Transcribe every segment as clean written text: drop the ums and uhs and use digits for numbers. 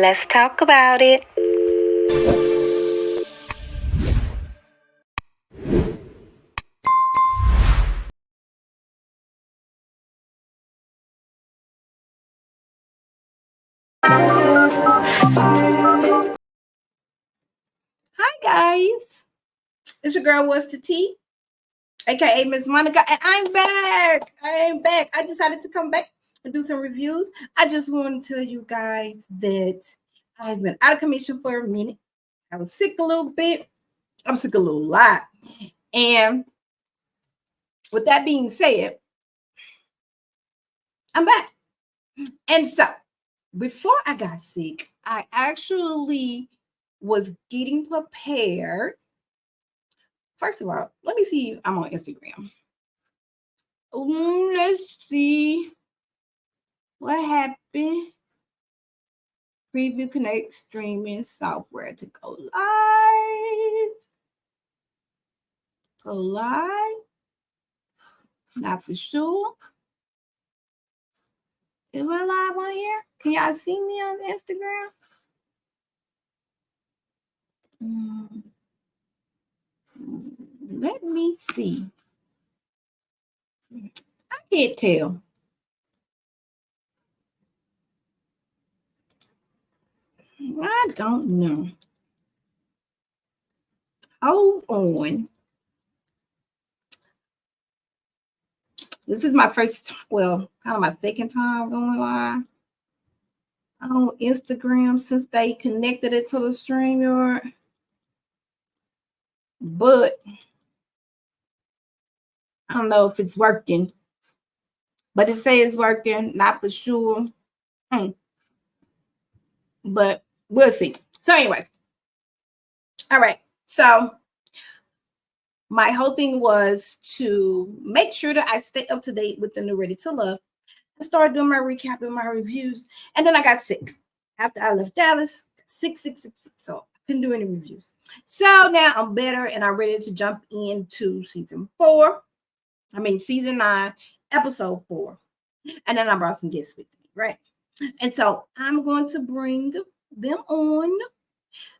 Let's talk about it. Hi guys, it's your girl What's the Tea, aka Miss Monica, and I'm back. I decided to come back and do some reviews. I just want to tell you guys that I've been out of commission for a minute. I was sick a little bit. I'm sick a little lot. And with that being said, I'm back. And so before I got sick, I actually was getting prepared. First of all, let me see if I'm on Instagram. Let's see what happened. Preview Connect streaming software to go live. Go live. Not for sure. Is I live on here? Can y'all see me on Instagram? Let me see. I can't tell. I don't know. Hold on. This is my first, kind of my second time going live on Instagram since they connected it to the StreamYard. But I don't know if it's working. But it says it's working, not for sure. But we'll see. So anyways. All right. So my whole thing was to make sure that I stay up to date with the new Ready to Love and start doing my recap and my reviews. And then I got sick. After I left Dallas, sick. So I couldn't do any reviews. So now I'm better and I'm ready to jump into season 9, episode 4. And then I brought some guests with me, right? And so I'm going to bring them on.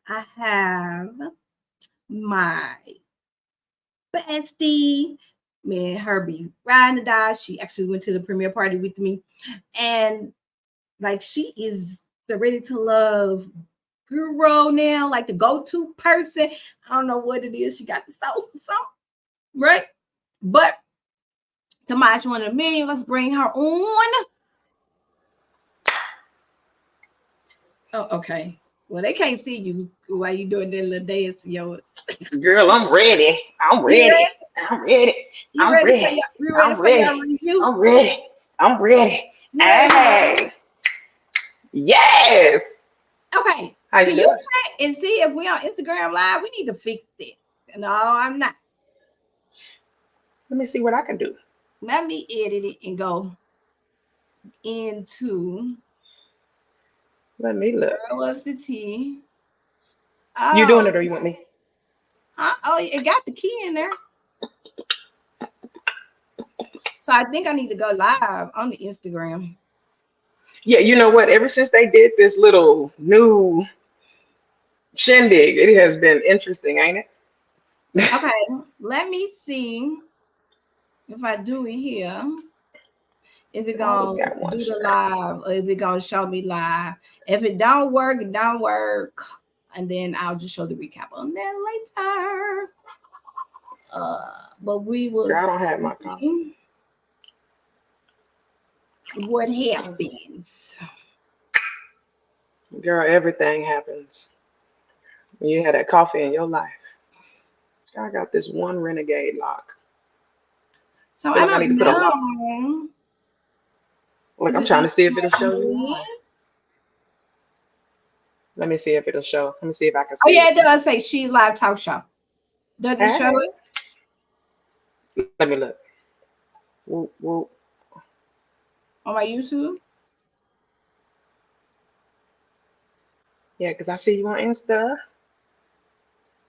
I have my bestie, me and her be riding the die. She actually went to the premiere party with me. And like she is the Ready to Love guru now, like the go-to person. I don't know what it is. She got the sauce or something, right? But Tamash one of me. Let's bring her on. Oh, okay. Well, they can't see you while you doing that little dance of yours. Girl, I'm ready. I'm ready. You ready for your review? I'm ready. Hey. Yes. Okay. How Can you you doing? check and see if we're on Instagram Live? We need to fix it. No, I'm not. Let me see what I can do. Let me edit it and go into. Let me look. What's the T? You doing it or you want me? Oh, it got the key in there. So I think I need to go live on the Instagram. Yeah, you know what? Ever since they did this little new shindig, it has been interesting, ain't it? Okay, let me see if I do it here. Is it gonna do the live or is it gonna show me live? If it don't work, it don't work. And then I'll just show the recap on that later. But we will Girl, I don't have my copy. What happens? Girl, everything happens when you had that coffee in your life. I got this one renegade lock. So I don't know. Look, I'm trying to see if it'll show you. Let me see if it'll show. Let me see if I can see. Oh yeah, it does say She Live Talk Show. Does it show it? Let me look. Whoop. On my YouTube? Yeah, because I see you on Insta.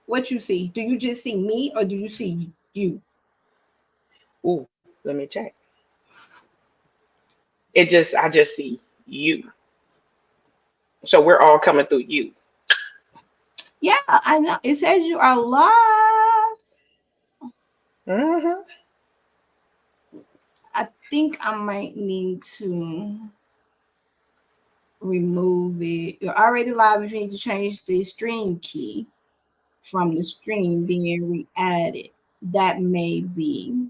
What you see? Do you just see me or do you see you? Ooh, let me check. I just see you. So we're all coming through you. Yeah, I know. It says you are live. Mm-hmm. I think I might need to remove it. You're already live. If you need to change the stream key from the stream, then re-add it. That may be.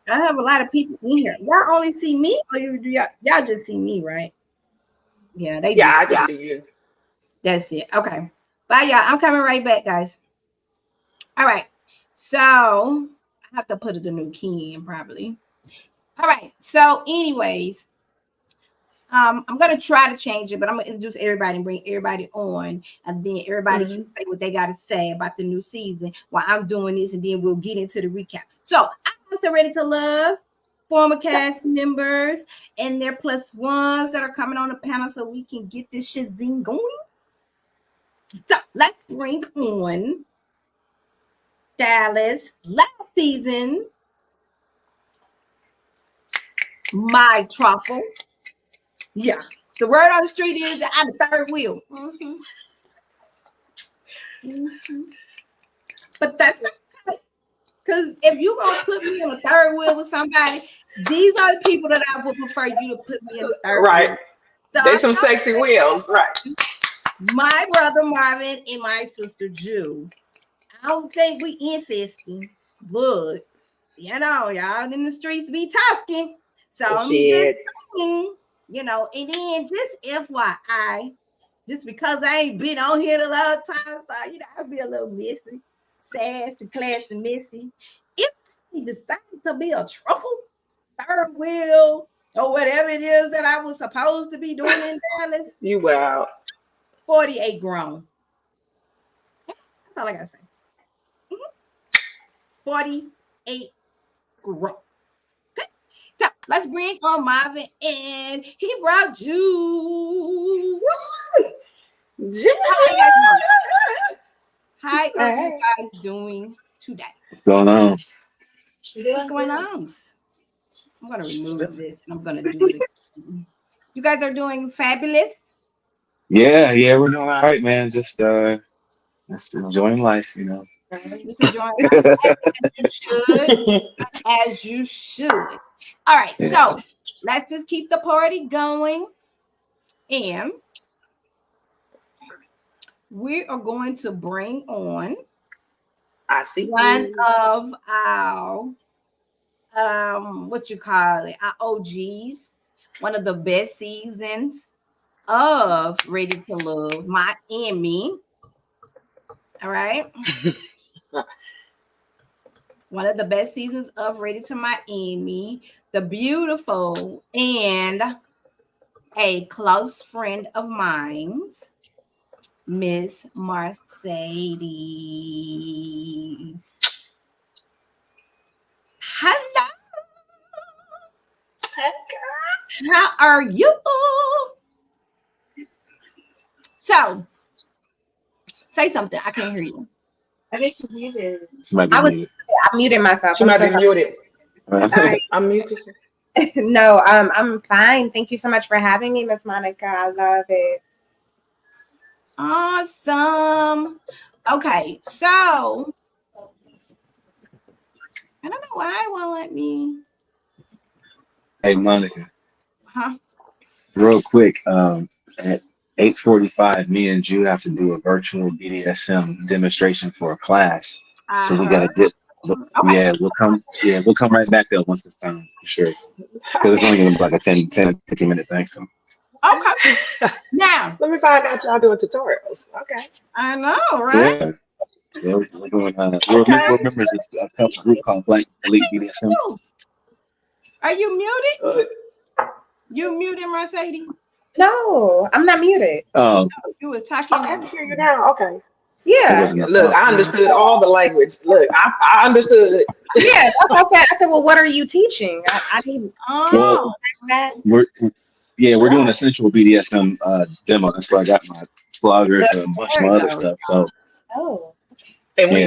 I have a lot of people in here. Y'all only see me, or y'all just see me, right? Yeah, they Yeah, just I just see you. That's it. Okay. Bye, y'all. I'm coming right back, guys. All right. So I have to put the new key in probably. All right. So, anyways, I'm gonna try to change it, but I'm gonna introduce everybody and bring everybody on, and then everybody can say what they gotta say about the new season while I'm doing this, and then we'll get into the recap. So I'm Ready to Love, former cast members, and their plus ones that are coming on the panel so we can get this shit zing going. So let's bring on Dallas last season. My truffle. Yeah. The word on the street is that I'm the third wheel. Mm-hmm. Mm-hmm. But that's okay. Because if you're going to put me on the third wheel with somebody, these are the people that I would prefer you to put me in the third Right. wheel. So They some sexy wheels, right? My brother Marvin and my sister Jew. I don't think we incesting, but y'all in the streets be talking. So I'm just saying, and then just FYI, just because I ain't been on here a lot of times, so I'll be a little messy, sassy, classy, messy. If I decide to be a truffle, third wheel, or whatever it is that I was supposed to be doing in Dallas, you wow. 48 grown. That's all I gotta say. 48 grown. Okay. So let's bring on Marvin, and he brought you. How are you guys doing today? What's going on? What's going on? I'm gonna remove this and I'm gonna do it again. You guys are doing fabulous. Yeah, we're doing all right, man. Just enjoying life, Just enjoying life as you should. As you should. All right, Yeah. so let's just keep the party going, and we are going to bring on one of our our OGs, one of the best seasons of Ready to Love, Miami. All right. One of the best seasons of Ready to Miami, the beautiful and a close friend of mine's, Miss Mercedes. Hello. How are you? So, say something. I can't hear you. I think she's muted. I muted myself. She might be muted. Right. I'm muted. No, I'm fine. Thank you so much for having me, Miss Monica. I love it. Awesome. Okay, so I don't know why it won't let me. Hey, Monica. Huh? Real quick, at 8:45, me and Jew have to do a virtual BDSM demonstration for a class. So we gotta dip. Okay. Yeah, we'll come right back there once it's time for sure. Because it's only gonna be like a 10, 15-minute thing. So. Okay. Now let me find out y'all doing tutorials. Okay. I know, right? Yeah, we're doing. We're members of a group called Black Elite BDSM. Are you muted? You muted, Mercedes? No, I'm not muted. You was talking. I can hear you now. Okay. Yeah. Look, I understood all the language. Look, I understood. Yeah, that's what I said. I said, well, what are you teaching? I need that. We're doing a sensual BDSM demo. That's why I got my bloggers and a bunch of other stuff. So and we,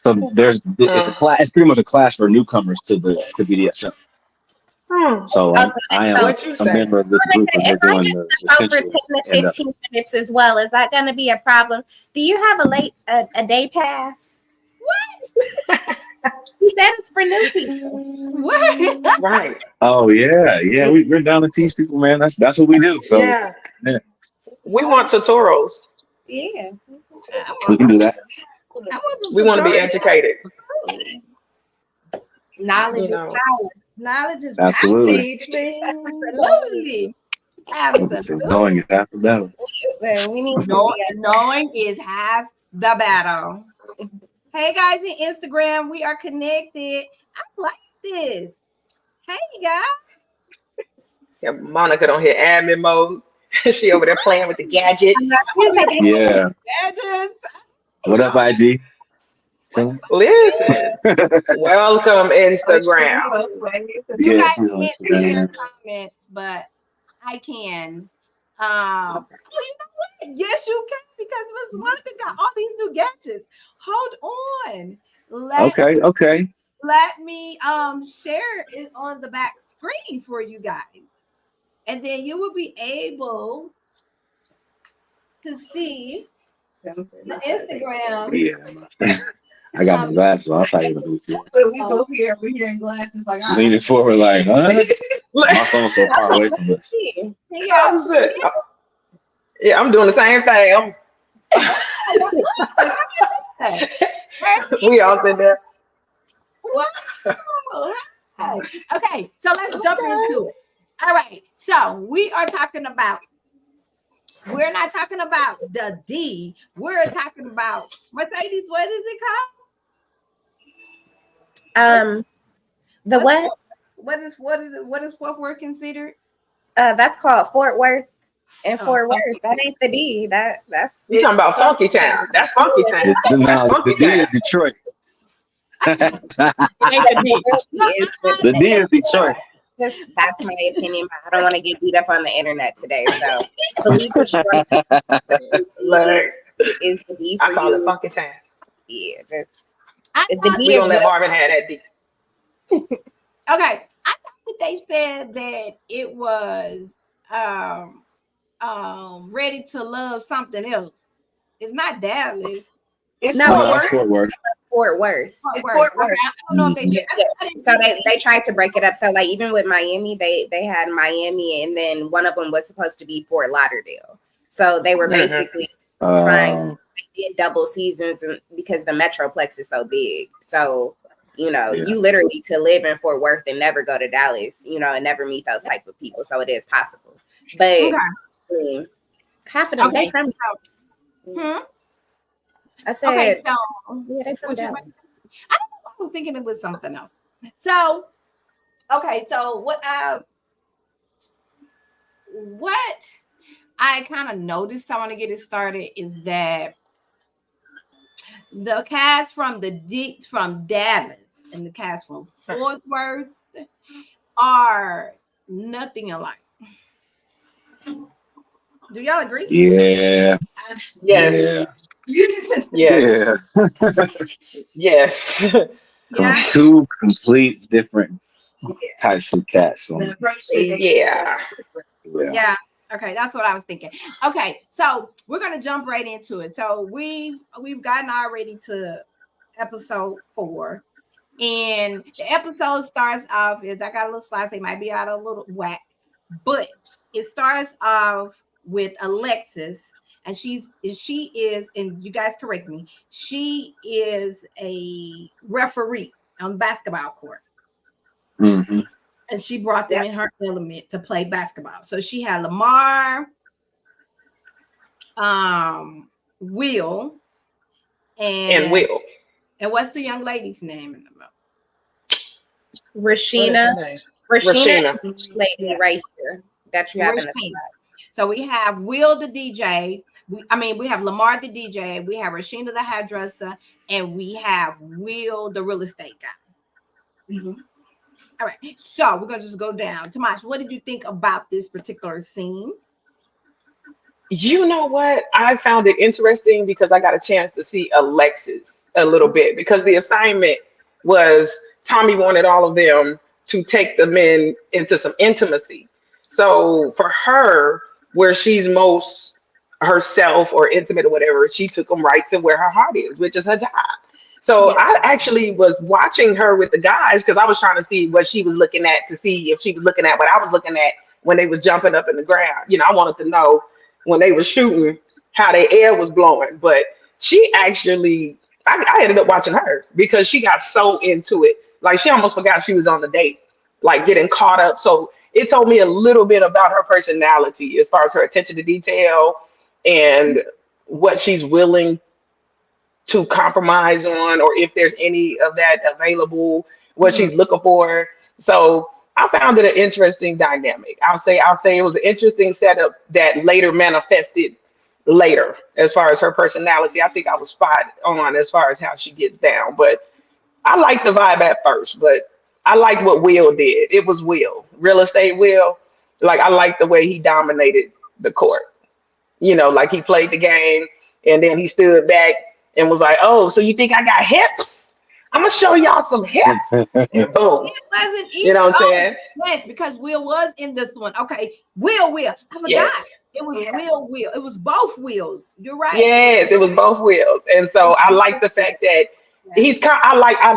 so it's a class. It's pretty much a class for newcomers to BDSM. So I am a member of this group, and we're doing the over 10 to 15 minutes as well. Is that going to be a problem? Do you have a day pass? What? He said it's for new people. What? Right. Oh yeah. We're down to teach people, man. That's what we do. So yeah. We want tutorials. Yeah. We can do that. We want to be educated. Knowledge is power. Knowledge is absolutely. Absolutely. Absolutely. Knowing is half the battle. We need knowing is half the battle. Hey guys in Instagram, we are connected. I like this. Hey guys. Yeah, Monica don't hit admin mode. She over there playing with the gadgets. Yeah. Gadgets. What up, IG? Listen, welcome Instagram. You guys can't see their comments, but I can. Oh, you know what? Yes, you can, because Miss Monica got all these new gadgets. Hold on. Okay. Let me share it on the back screen for you guys, and then you will be able to see the Instagram. Yeah. I got my glasses on. I'll tell you what this is. We both here. We're hearing glasses. Like, leaning forward, like, huh? My phone's so far away from us. Yeah, I'm doing the same thing. We all sit there. Wow. Okay, so let's jump into it. All right, so we're not talking about the D. We're talking about Mercedes. What is it called? The what? What is Fort Worth considered? That's called Fort Worth. And Fort Worth, that ain't the D. That's you talking about Funky Town. That's Funky Town. The D is Detroit. The D is Detroit. That's my opinion. I don't want to get beat up on the internet today. So believe what you like, is the D for I call you. it Funky Town. Yeah, just the D. We gonna let Marvin have that D. Okay, I thought that they said that it was Ready to Love something else. It's not Dallas. It's Fort Worth. Fort Worth. Fort Worth. Okay, I don't know if they did. So they tried to break it up. So like even with Miami, they had Miami, and then one of them was supposed to be Fort Lauderdale. So they were basically trying to get double seasons, and because the Metroplex is so big. So you literally could live in Fort Worth and never go to Dallas, and never meet those type of people. So it is possible. But half of them they from Dallas. I said, okay, so they from Dallas. I don't know. I was thinking it was something else. So, okay, so what I kind of noticed, I want to get it started, is that the cast from Dallas and the cast from Fort Worth are nothing alike. Do y'all agree? Yeah. Yes. Yeah. Yes. Yeah. Two complete different types of cats. Yeah. Okay, that's what I was thinking. Okay, so we're gonna jump right into it. So we've gotten already to episode 4, and the episode starts off I got a little slides. They might be out of a little whack, but it starts off with Alexis. And she is, and you guys correct me, she is a referee on the basketball court. Mm-hmm. And she brought them in her element to play basketball. So she had Lamar, Will, and Will. And what's the young lady's name in the middle? Rashina, lady right here that you have in the slide. So we have Will the DJ. We have Lamar the DJ. We have Rashina the hairdresser, and we have Will the real estate guy. Mm-hmm. All right. So we're gonna just go down. Tomash, what did you think about this particular scene? You know what? I found it interesting because I got a chance to see Alexis a little bit, because the assignment was Tommy wanted all of them to take the men into some intimacy. So for her, where she's most herself or intimate or whatever, she took them right to where her heart is, which is her job. So Yeah. I actually was watching her with the guys because I was trying to see what she was looking at, to see if she was looking at what I was looking at when they were jumping up in the ground. You know, I wanted to know when they were shooting how their air was blowing. But she actually, I ended up watching her because she got so into it. Like she almost forgot she was on the date, like getting caught up. So it told me a little bit about her personality as far as her attention to detail and what she's willing to compromise on, or if there's any of that available, what Mhm. she's looking for. So I found it an interesting dynamic. I'll say it was an interesting setup that later manifested later as far as her personality. I think I was spot on as far as how she gets down. But I liked the vibe at first, but I liked what Will did. It was Will, real estate Will. Like I liked the way he dominated the court. You know, like he played the game and then he stood back and was like, "Oh, so you think I got hips? I'm gonna show y'all some hips." And boom. It wasn't You even. know what I'm Oh, saying? yes, because Will was in this one. Okay, Will. I forgot. Yes. It was Yeah. Will. It was both Wills. You're right. Yes, it was both wheels. And so I like the fact that he's kind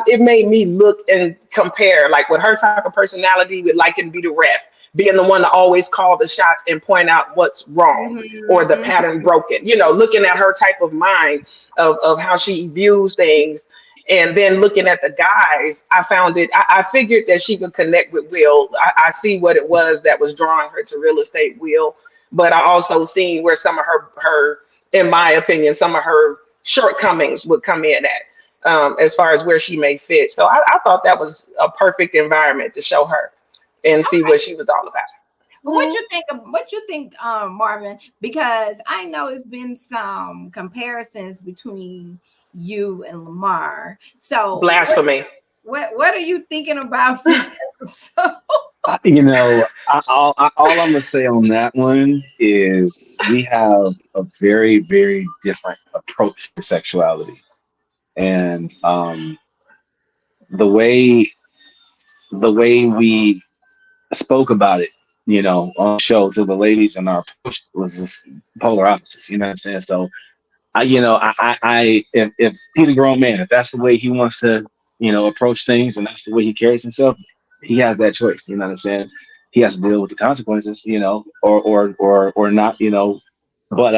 it made me look and compare like with her type of personality with like and be the ref, being the one to always call the shots and point out what's wrong or the Mhm. pattern broken. You know, looking at her type of mind of how she views things. And then looking at the guys, I found it, I figured that she could connect with Will. I see what it was that was drawing her to real estate Will, but I also seen where some of her, in my opinion, some of her shortcomings would come in at, as far as where she may fit. So I thought that was a perfect environment to show her and see what she was all about. What you think? What you think, Marvin? Because I know it's been some comparisons between you and Lamar. So Blasphemy. what are you thinking about this episode? You know, all I'm gonna say on that one is we have a very, very different approach to sexuality, and the way the way we spoke about it, you know, on the show to the ladies, and our approach was just polar opposites. You know what I'm saying? So if he's a grown man, if that's the way he wants to, you know, approach things, and that's the way he carries himself, he has that choice. You know what I'm saying? He has to deal with the consequences, you know, or not, you know. But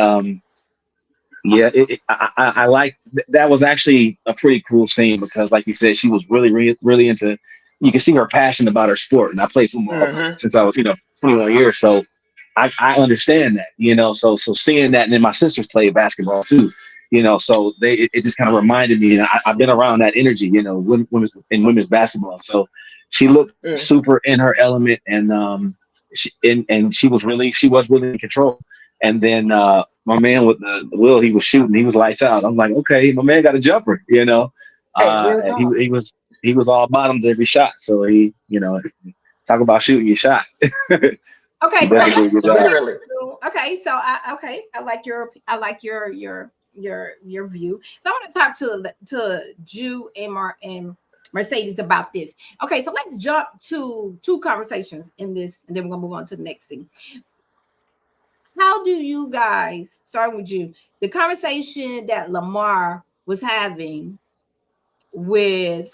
yeah, I like that was actually a pretty cool scene because, like you said, she was really into. You can see her passion about her sport, and I played football Hmm. since I was, you know, 21 years. So I understand that, you know. So seeing that, and then my sisters played basketball too, you know. So it just kind of reminded me, and I've been around that energy, you know, women's basketball. So she looked Mm. super in her element, and she was really in control. And then my man with the Will, he was shooting, he was lights out. I'm like, okay, my man got a jumper, you know. Hey, real And talk. he was all bottoms every shot. So he, you know, talk about shooting your shot. He Okay, so definitely did a good job. Literally. I like your view. So I want to talk to Jew and Mercedes about this. Okay, so let's jump to two conversations in this, and then we're gonna move on to the next thing. How do you guys, starting with you, the conversation that Lamar was having with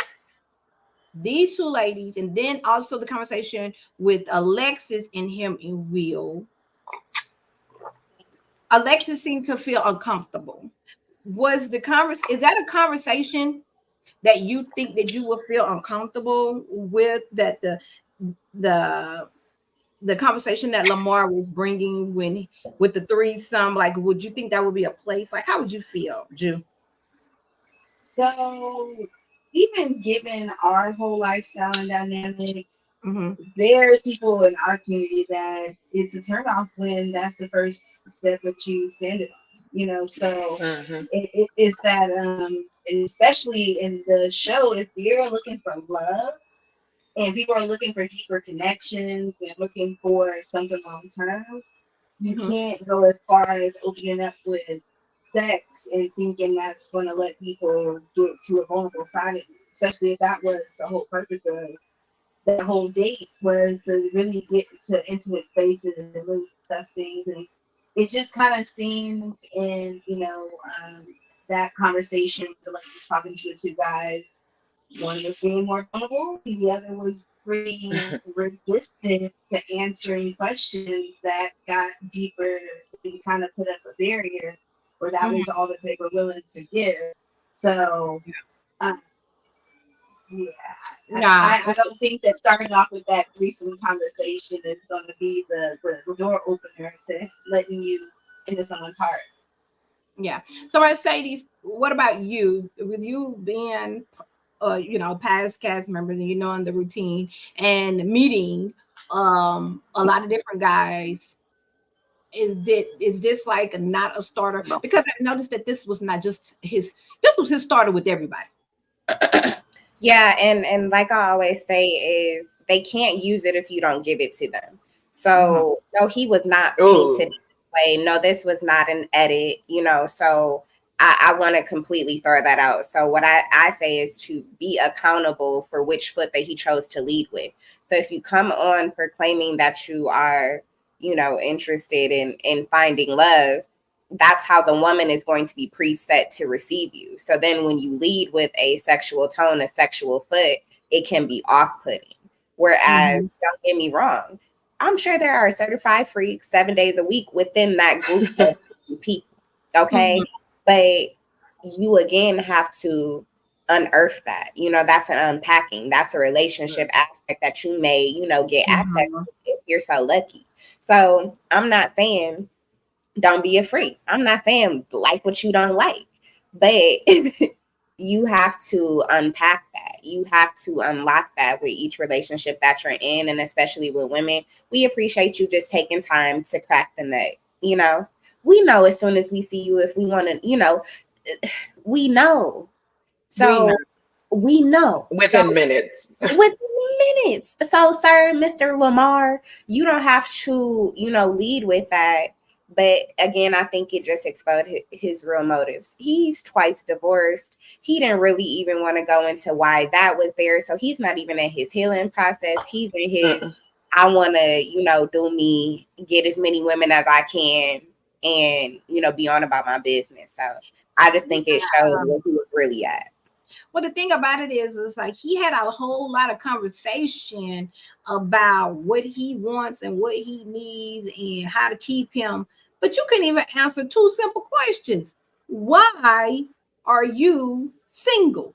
these two ladies, and then also the conversation with Alexis and him and Will. Alexis seemed to feel uncomfortable. Was the is that a conversation that you think that you will feel uncomfortable with, that the the conversation that Lamar was bringing with the threesome? Like, would you think that would be a place? Like, how would you feel, Jew? So even given our whole lifestyle and dynamic, Mm-hmm. there's people in our community that it's a turnoff when that's the first step that you stand it on, you know. So Hmm. it's that and especially in the show, if you're looking for love and people are looking for deeper connections and looking for something long term, you Mm-hmm. can't go as far as opening up with sex and thinking that's going to let people get to a vulnerable side of you, especially if that was the whole purpose of that whole date was to really get to intimate spaces and really discuss things. And it just kind of seems in, that conversation, like just talking to the two guys, one was being more vulnerable, the other was pretty resistant to answering questions that got deeper and kind of put up a barrier where that was all that they were willing to give. So, I don't think that starting off with that threesome conversation is going to be the door opener to letting you into someone's heart. Yeah. So I say these. What about you? With you being, past cast members, and knowing the routine and meeting a lot of different guys, is this like not a starter? Because I noticed that this was not just his. This was his starter with everybody. Yeah, and like I always say, is they can't use it if you don't give it to them. So no, he was not painted this way. No, this was not an edit, so I want to completely throw that out. So what I say is to be accountable for which foot that he chose to lead with. So if you come on proclaiming that you are, interested in finding love, that's how the woman is going to be preset to receive you. So then when you lead with a sexual tone, a sexual foot, it can be off-putting. Whereas, don't get me wrong, I'm sure there are certified freaks 7 days a week within that group of people. Okay. But you again have to unearth that. That's an unpacking. That's a relationship aspect that you may, get access to if you're so lucky. So I'm not saying don't be a freak. I'm not saying like what you don't like, but you have to unpack that. You have to unlock that with each relationship that you're in. And especially with women, we appreciate you just taking time to crack the nut. We know as soon as we see you, if we want to, we know. So we know. Within minutes. Within minutes. So, sir, Mr. Lamar, you don't have to, lead with that. But again, I think it just exposed his real motives. He's twice divorced. He didn't really even want to go into why that was there. So he's not even in his healing process. He's in his, I want to, do me, get as many women as I can and, be on about my business. So I just think it shows where he was really at. Well, the thing about it is like he had a whole lot of conversation about what he wants and what he needs and how to keep him. But you couldn't even answer two simple questions. Why are you single?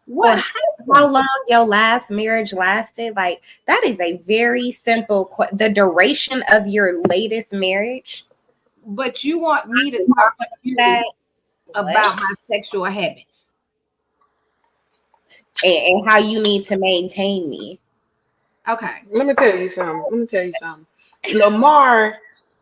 What happened? How long your last marriage lasted? Like, that is a very simple the duration of your latest marriage. But you want me to talk to you about my sexual habits. And how you need to maintain me. Okay. Let me tell you something. Lamar,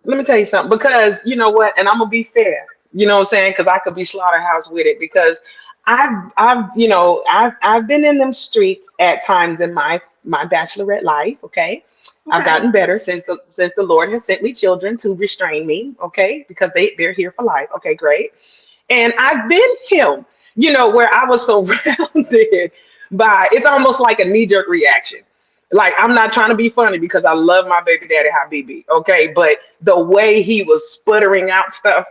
let me tell you something. Because you know what? And I'm gonna be fair. You know what I'm saying? Because I could be slaughterhouse with it. Because I've been in them streets at times in my bachelorette life. Okay. I've gotten better since the Lord has sent me children to restrain me. Okay, because they're here for life. Okay, great. And I've been him. Where I was surrounded by, it's almost like a knee-jerk reaction. Like, I'm not trying to be funny because I love my baby daddy Habibi, okay? But the way he was sputtering out stuff,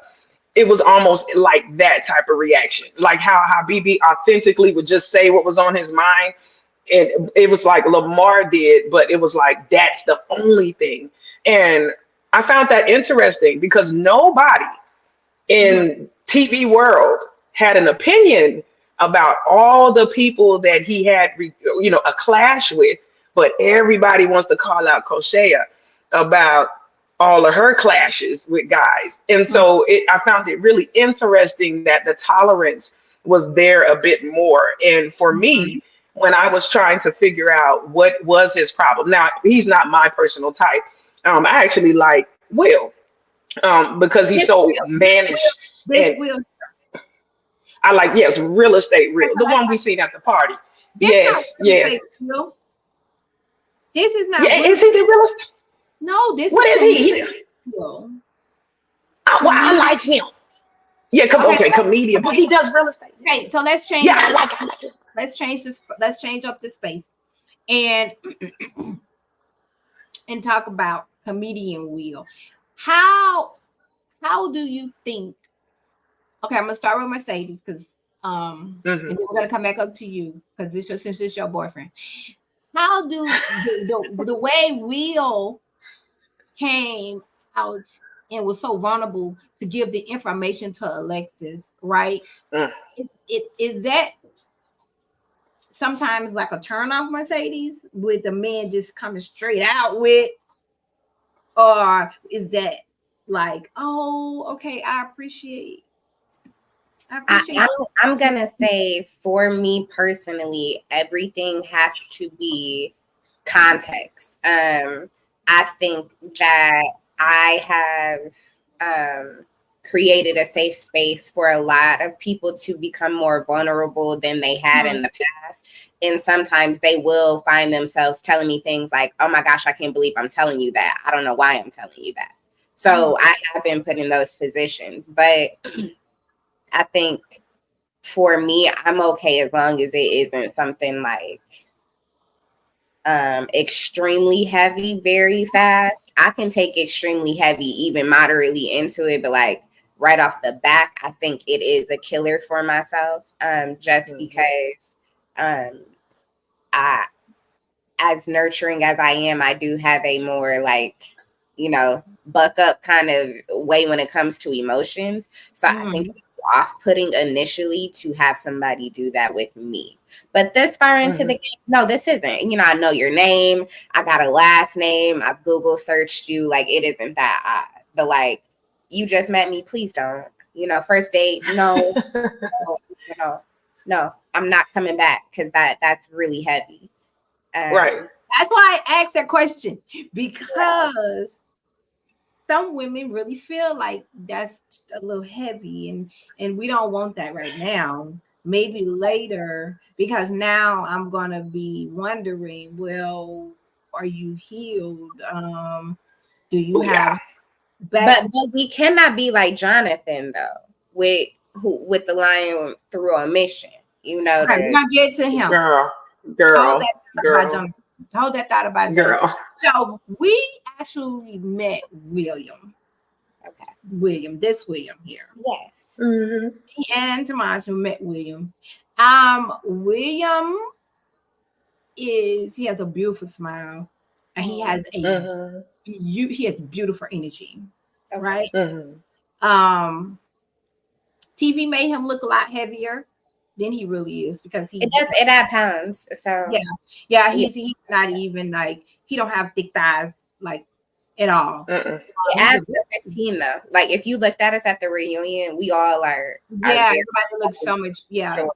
it was almost like that type of reaction. Like how Habibi authentically would just say what was on his mind. And it was like Lamar did, but it was like, that's the only thing. And I found that interesting because nobody in TV world had an opinion about all the people that he had, a clash with, but everybody wants to call out Koshea about all of her clashes with guys. And so I found it really interesting that the tolerance was there a bit more. And for me, when I was trying to figure out what was his problem, now he's not my personal type. I actually like Will because he's so mannish. I like, yes, real estate real. The one we seen at the party. Yes. This is not. Yeah, is he the real estate? No, this what is he? I like him. Yeah, comedian, but he does real estate. Okay, so let's change. Yeah, I like him. Let's change this. Let's change up the space. and and talk about comedian Will. How do you think? Okay, I'm gonna start with Mercedes because and then we're gonna come back up to you because since this your boyfriend. How do the way Will came out and was so vulnerable to give the information to Alexis, right? Is that sometimes like a turn off, Mercedes, with the man just coming straight out with, or is that like, oh, okay, I appreciate I'm gonna say, for me personally, everything has to be context. I think that I have created a safe space for a lot of people to become more vulnerable than they had in the past. And sometimes they will find themselves telling me things like, oh my gosh, I can't believe I'm telling you that. I don't know why I'm telling you that. So I have been put in those positions, but I think for me, I'm okay as long as it isn't something like extremely heavy very fast. I can take extremely heavy, even moderately into it, but like right off the back, I think it is a killer for myself. Just because I, as nurturing as I am, I do have a more like, buck up kind of way when it comes to emotions. So I think it's off-putting initially to have somebody do that with me. But this far into the game, no, this isn't. I know your name. I got a last name. I've Google searched you. Like, it isn't that odd. But like, you just met me. Please don't. First date. No, no. I'm not coming back because that's really heavy. Right. That's why I asked that question, because some women really feel like that's a little heavy, and we don't want that right now. Maybe later, because now I'm gonna be wondering, well, are you healed? Do you have but we cannot be like Jonathan though, with the lion through a mission. We're gonna get to him. Girl. Hold that thought about Jonathan. So we actually met William. Okay. This William here. Yes. And Tomas met William. William he has a beautiful smile, and he has he has beautiful energy. Okay. Right? TV made him look a lot heavier than he really is, because it adds pounds. So he's not even like, he don't have thick thighs like at all. It adds to 15 though. Like, if you looked at us at the reunion, we all are everybody looks so much thicker.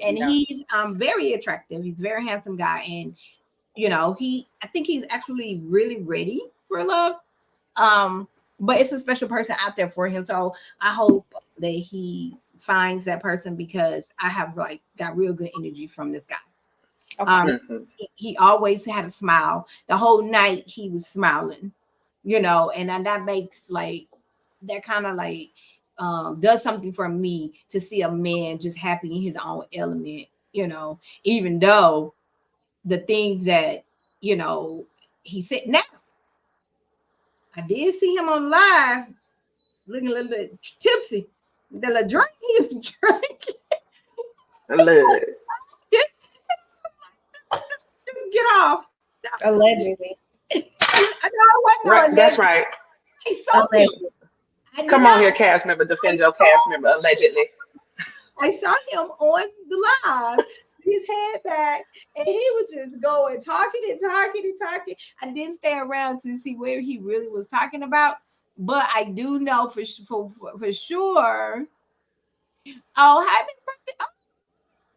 And he's very attractive. He's a very handsome guy, and I think he's actually really ready for love. But it's a special person out there for him. So I hope that he finds that person, because I have got real good energy from this guy. Okay. He always had a smile. The whole night he was smiling, and then that makes that kind of does something for me to see a man just happy in his own element, even though the things that he said. Now I did see him on live looking a little bit tipsy. The little drink he was drinking. I love it. Get off. Allegedly. Right, that's right. He saw him. Come on here, cast member. Defend your cast member. Allegedly. I saw him on the live, his head back, and he was just going talking. I didn't stay around to see where he really was talking about, but I do know for sure. Oh, happy birthday! Oh,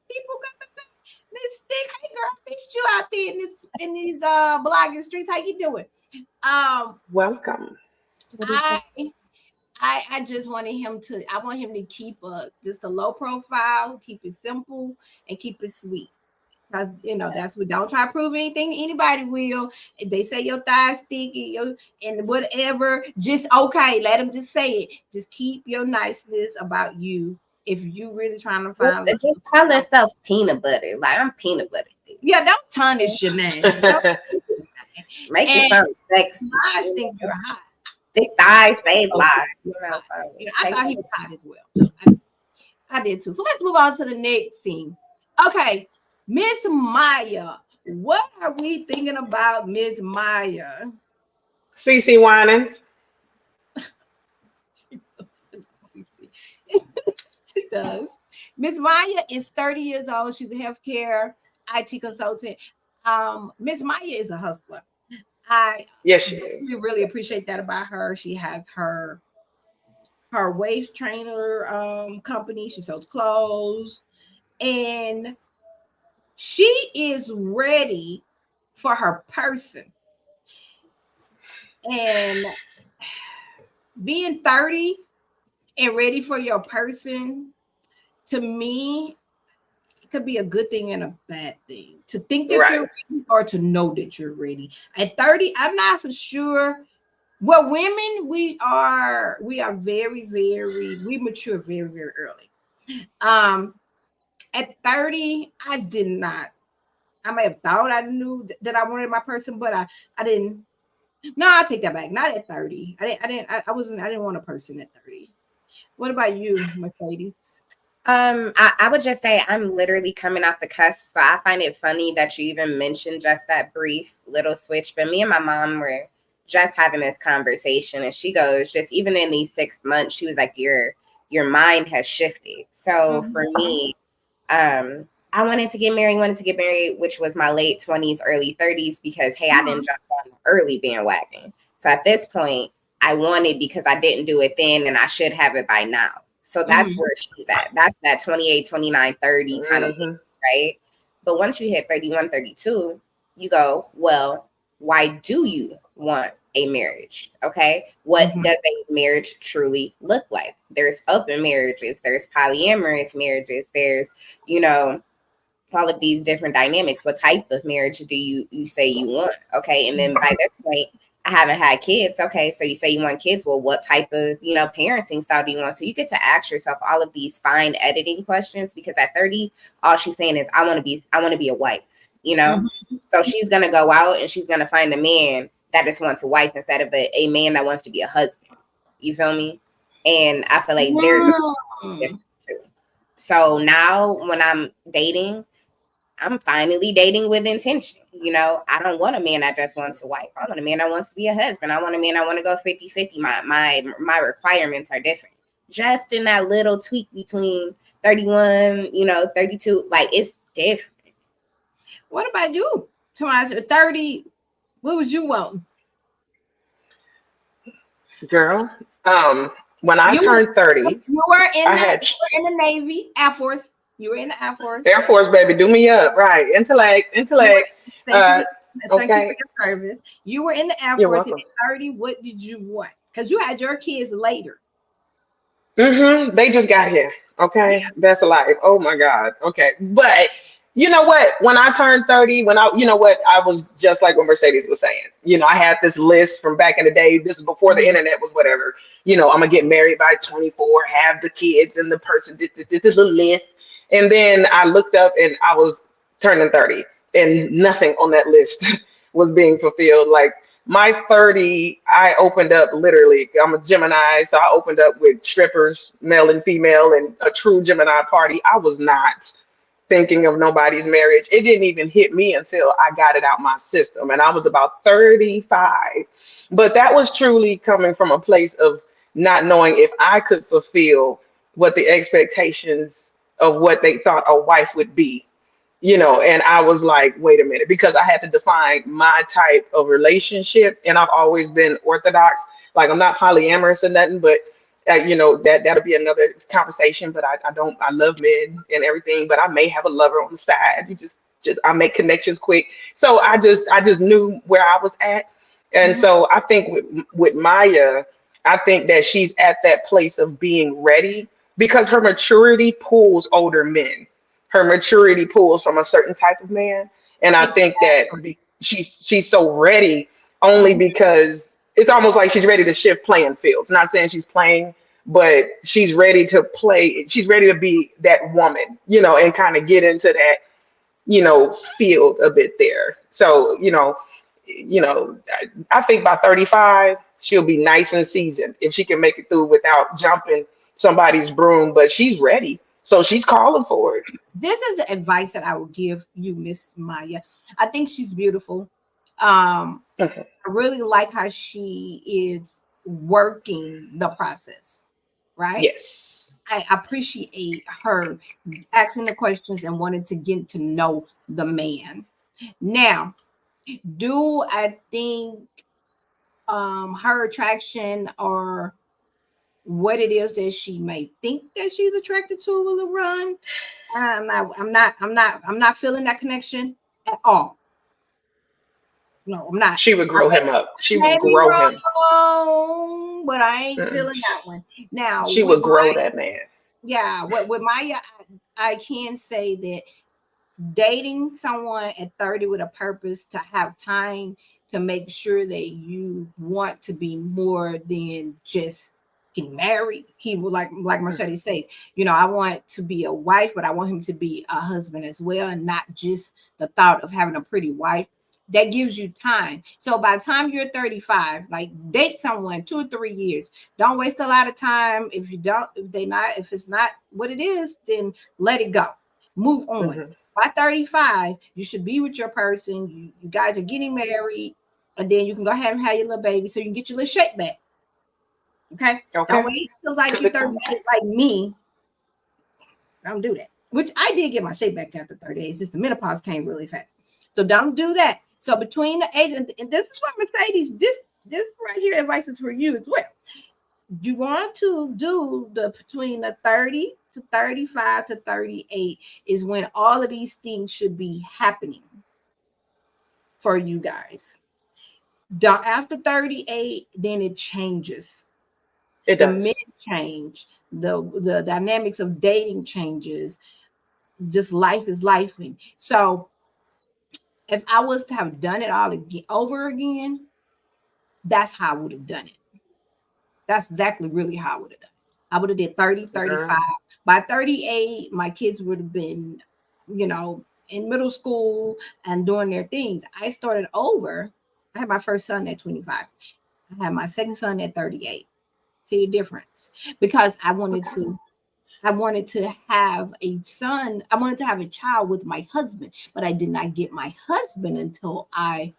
people coming back. Miss Stick, hey girl, I missed you out there in these blogging streets. How you doing? Welcome. I just wanted him to. I want him to keep just a low profile, keep it simple, and keep it sweet. Because that's what. Don't try to prove anything to anybody. Will if they say your thighs sticky, and whatever, just okay. Let them just say it. Just keep your niceness about you if you really trying to find just call yourself peanut butter. Like I'm peanut butter. Yeah, don't tarnish your name. Make it sound sexy. I think you're hot. Thick thighs save lives. I thought he was hot as well too. I did too. So let's move on to the next scene. Okay, Miss Maya. What are we thinking about Miss Maya? CC Winans. She does. Miss Maya is 30 years old. She's a healthcare IT consultant. Miss Maya is a hustler. We really appreciate that about her. She has her waist trainer company. She sells clothes, and she is ready for her person. And being 30 and ready for your person, to me, it could be a good thing and a bad thing. To think that you're ready or to know that you're ready. At 30, I'm not for sure. Well, women, we are very, very, we mature very, very early. At 30, I did not. I may have thought I knew that I wanted my person, but I didn't. No, I'll take that back. Not at 30. I didn't want a person at 30. What about you, Mercedes? I would just say I'm literally coming off the cusp. So I find it funny that you even mentioned just that brief little switch. But me and my mom were just having this conversation, and she goes, just even in these 6 months, she was like, your mind has shifted. So for me, I wanted to get married, which was my late 20s, early 30s, because hey, I didn't jump on the early bandwagon. So at this point, I wanted because I didn't do it then, and I should have it by now. So that's where she's at. That's that 28, 29, 30 kind of thing, right? But once you hit 31, 32, you go, well, why do you want a marriage? Okay. What does a marriage truly look like? There's open marriages, there's polyamorous marriages, there's, all of these different dynamics. What type of marriage do you say you want? Okay. And then by this point, I haven't had kids. Okay. So you say you want kids. Well, what type of, parenting style do you want? So you get to ask yourself all of these fine editing questions, because at 30, all she's saying is, I want to be a wife, So she's going to go out and she's going to find a man that just wants a wife instead of a man that wants to be a husband. You feel me? And I feel like there's a difference too. So now when I'm dating, I'm finally dating with intention. I don't want a man that just wants a wife. I want a man that wants to be a husband. I want a man that want to go 50-50. My requirements are different. Just in that little tweak between 31, 32, like it's different. What about you, Tomas? 30, what was you want? Girl, when I turned 30, you were in the Navy, Air Force. You were in the Air Force. Air Force, baby, do me up, right? Intellect. Thank you for your service. You were in the Air You're Force. welcome. At 30, what did you want? Because you had your kids later. They just got here. Okay, that's a life. Oh my God. Okay, but you know what? When I turned 30, I was just like what Mercedes was saying. I had this list from back in the day. This is before the internet was whatever. I'm gonna get married by 24, have the kids, and the person did the list. And then I looked up and I was turning 30 and nothing on that list was being fulfilled. Like my 30, I opened up literally, I'm a Gemini, so I opened up with strippers, male and female, and a true Gemini party. I was not thinking of nobody's marriage. It didn't even hit me until I got it out my system. And I was about 35. But that was truly coming from a place of not knowing if I could fulfill what the expectations of what they thought a wife would be, and I was like, wait a minute, because I had to define my type of relationship. And I've always been orthodox. Like I'm not polyamorous or nothing, but that'll be another conversation. But I love men and everything, but I may have a lover on the side. I make connections quick. So I just knew where I was at. And so I think with Maya, I think that she's at that place of being ready, because her maturity pulls older men. Her maturity pulls from a certain type of man. And I think that she's so ready only because it's almost like she's ready to shift playing fields. Not saying she's playing, but she's ready to play. She's ready to be that woman, and kind of get into that, field a bit there. So, I think by 35, she'll be nice and seasoned if she can make it through without jumping somebody's broom, but she's ready. So she's calling for it. This is the advice that I would give you, Miss Maya. I think she's beautiful. I really like how she is working the process, right? Yes. I appreciate her asking the questions and wanting to get to know the man. Now, do I think her attraction or what it is that she may think that she's attracted to will run? I'm not feeling that connection at all. No, I'm not. She would grow him up. She would Maybe grow him. wrong, but I ain't feeling that one. Now she would grow that man. Yeah, with Maya, I can say that dating someone at 30 with a purpose to have time to make sure that you want to be more than just getting married. He would like Mercedes says, I want to be a wife, but I want him to be a husband as well, and not just the thought of having a pretty wife. That gives you time. So by the time you're 35, like date someone 2 or 3 years. Don't waste a lot of time. If it's not what it is, then let it go. Move on. Mm-hmm. By 35, you should be with your person. You guys are getting married, and then you can go ahead and have your little baby so you can get your little shape back. Okay? Don't wait until like you're 38 like me. Don't do that. Which I did get my shape back after 38. It's just the menopause came really fast. So don't do that. So between the age, and this is what Mercedes, this right here advice is for you as well. You want to do between the 30 to 35 to 38 is when all of these things should be happening for you guys. After 38, then it changes. It does. The men change. The dynamics of dating changes. Just life is lifing. So if I was to have done it all over again, that's how I would have done it. That's exactly really how I would have done it. I would have did 30, 35. By 38, my kids would have been, in middle school and doing their things. I started over. I had my first son at 25. I had my second son at 38. See the difference? Because I wanted to have a son. I wanted to have a child with my husband, but I did not get my husband until I